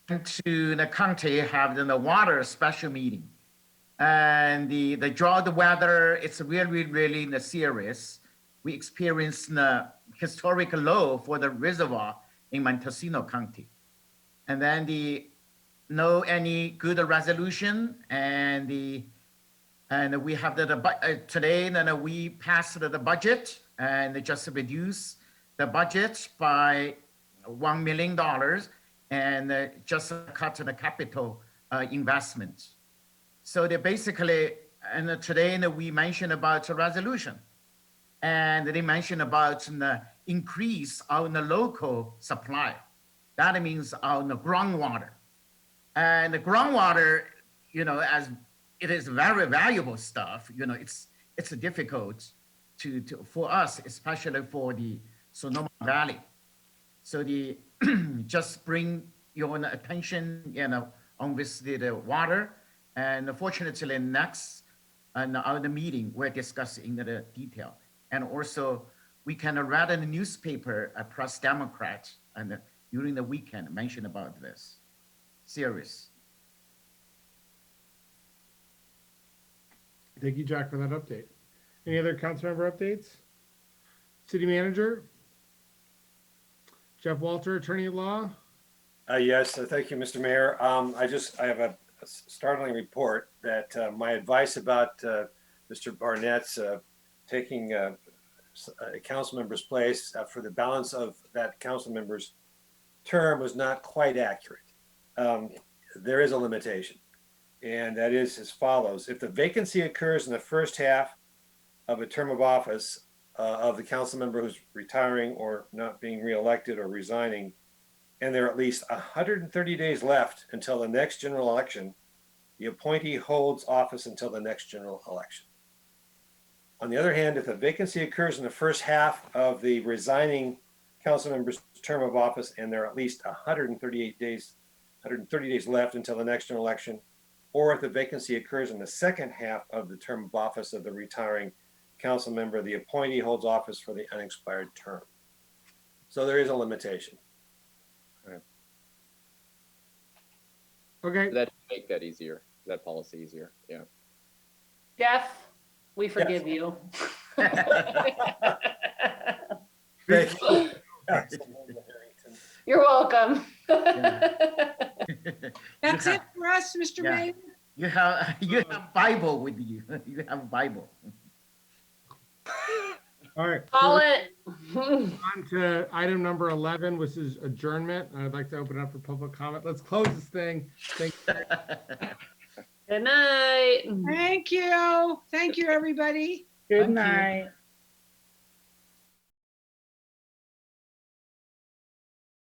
went to the county having the water special meeting. And the drought weather, it's really serious. We experienced the historic low for the reservoir in Mendocino County. And then no any good resolution, and we have today, then we passed the budget and they just reduced the budget by $1 million and just cut the capital investment. So they basically, and today we mentioned about the resolution, and they mentioned about the increase on the local supply. That means on the groundwater. And the groundwater, as it is very valuable stuff, it's difficult for us, especially for the Sonoma Valley. So just bring your attention, on this the water. And fortunately, next on the meeting, we're discussing the detail. And also, we can read in the newspaper, Press Democrat, and during the weekend mention about this. Serious. Thank you, Jack, for that update. Any other council member updates? City manager? Jeff Walter, attorney at law? Yes, thank you, Mr. Mayor. I have a startling report that my advice about Mr. Barnett's taking a council member's place for the balance of that council member's term was not quite accurate. There is a limitation, and that is as follows. If the vacancy occurs in the first half of a term of office of the council member who's retiring or not being reelected or resigning, and there are at least 130 days left until the next general election, the appointee holds office until the next general election. On the other hand, if a vacancy occurs in the first half of the resigning council member's term of office and there are at least 130 days left until the next general election, or if the vacancy occurs in the second half of the term of office of the retiring council member, the appointee holds office for the unexpired term. So there is a limitation. Okay. That make that easier, that policy easier. Yeah. Jeff, we forgive you. Thank you. You're welcome. That's it for us, Mr. Mayor. You have Bible with you. You have Bible. All right. Call it. On to item number 11, which is adjournment. I'd like to open it up for public comment. Let's close this thing. Thank you. Good night. Thank you. Thank you, everybody. Good night.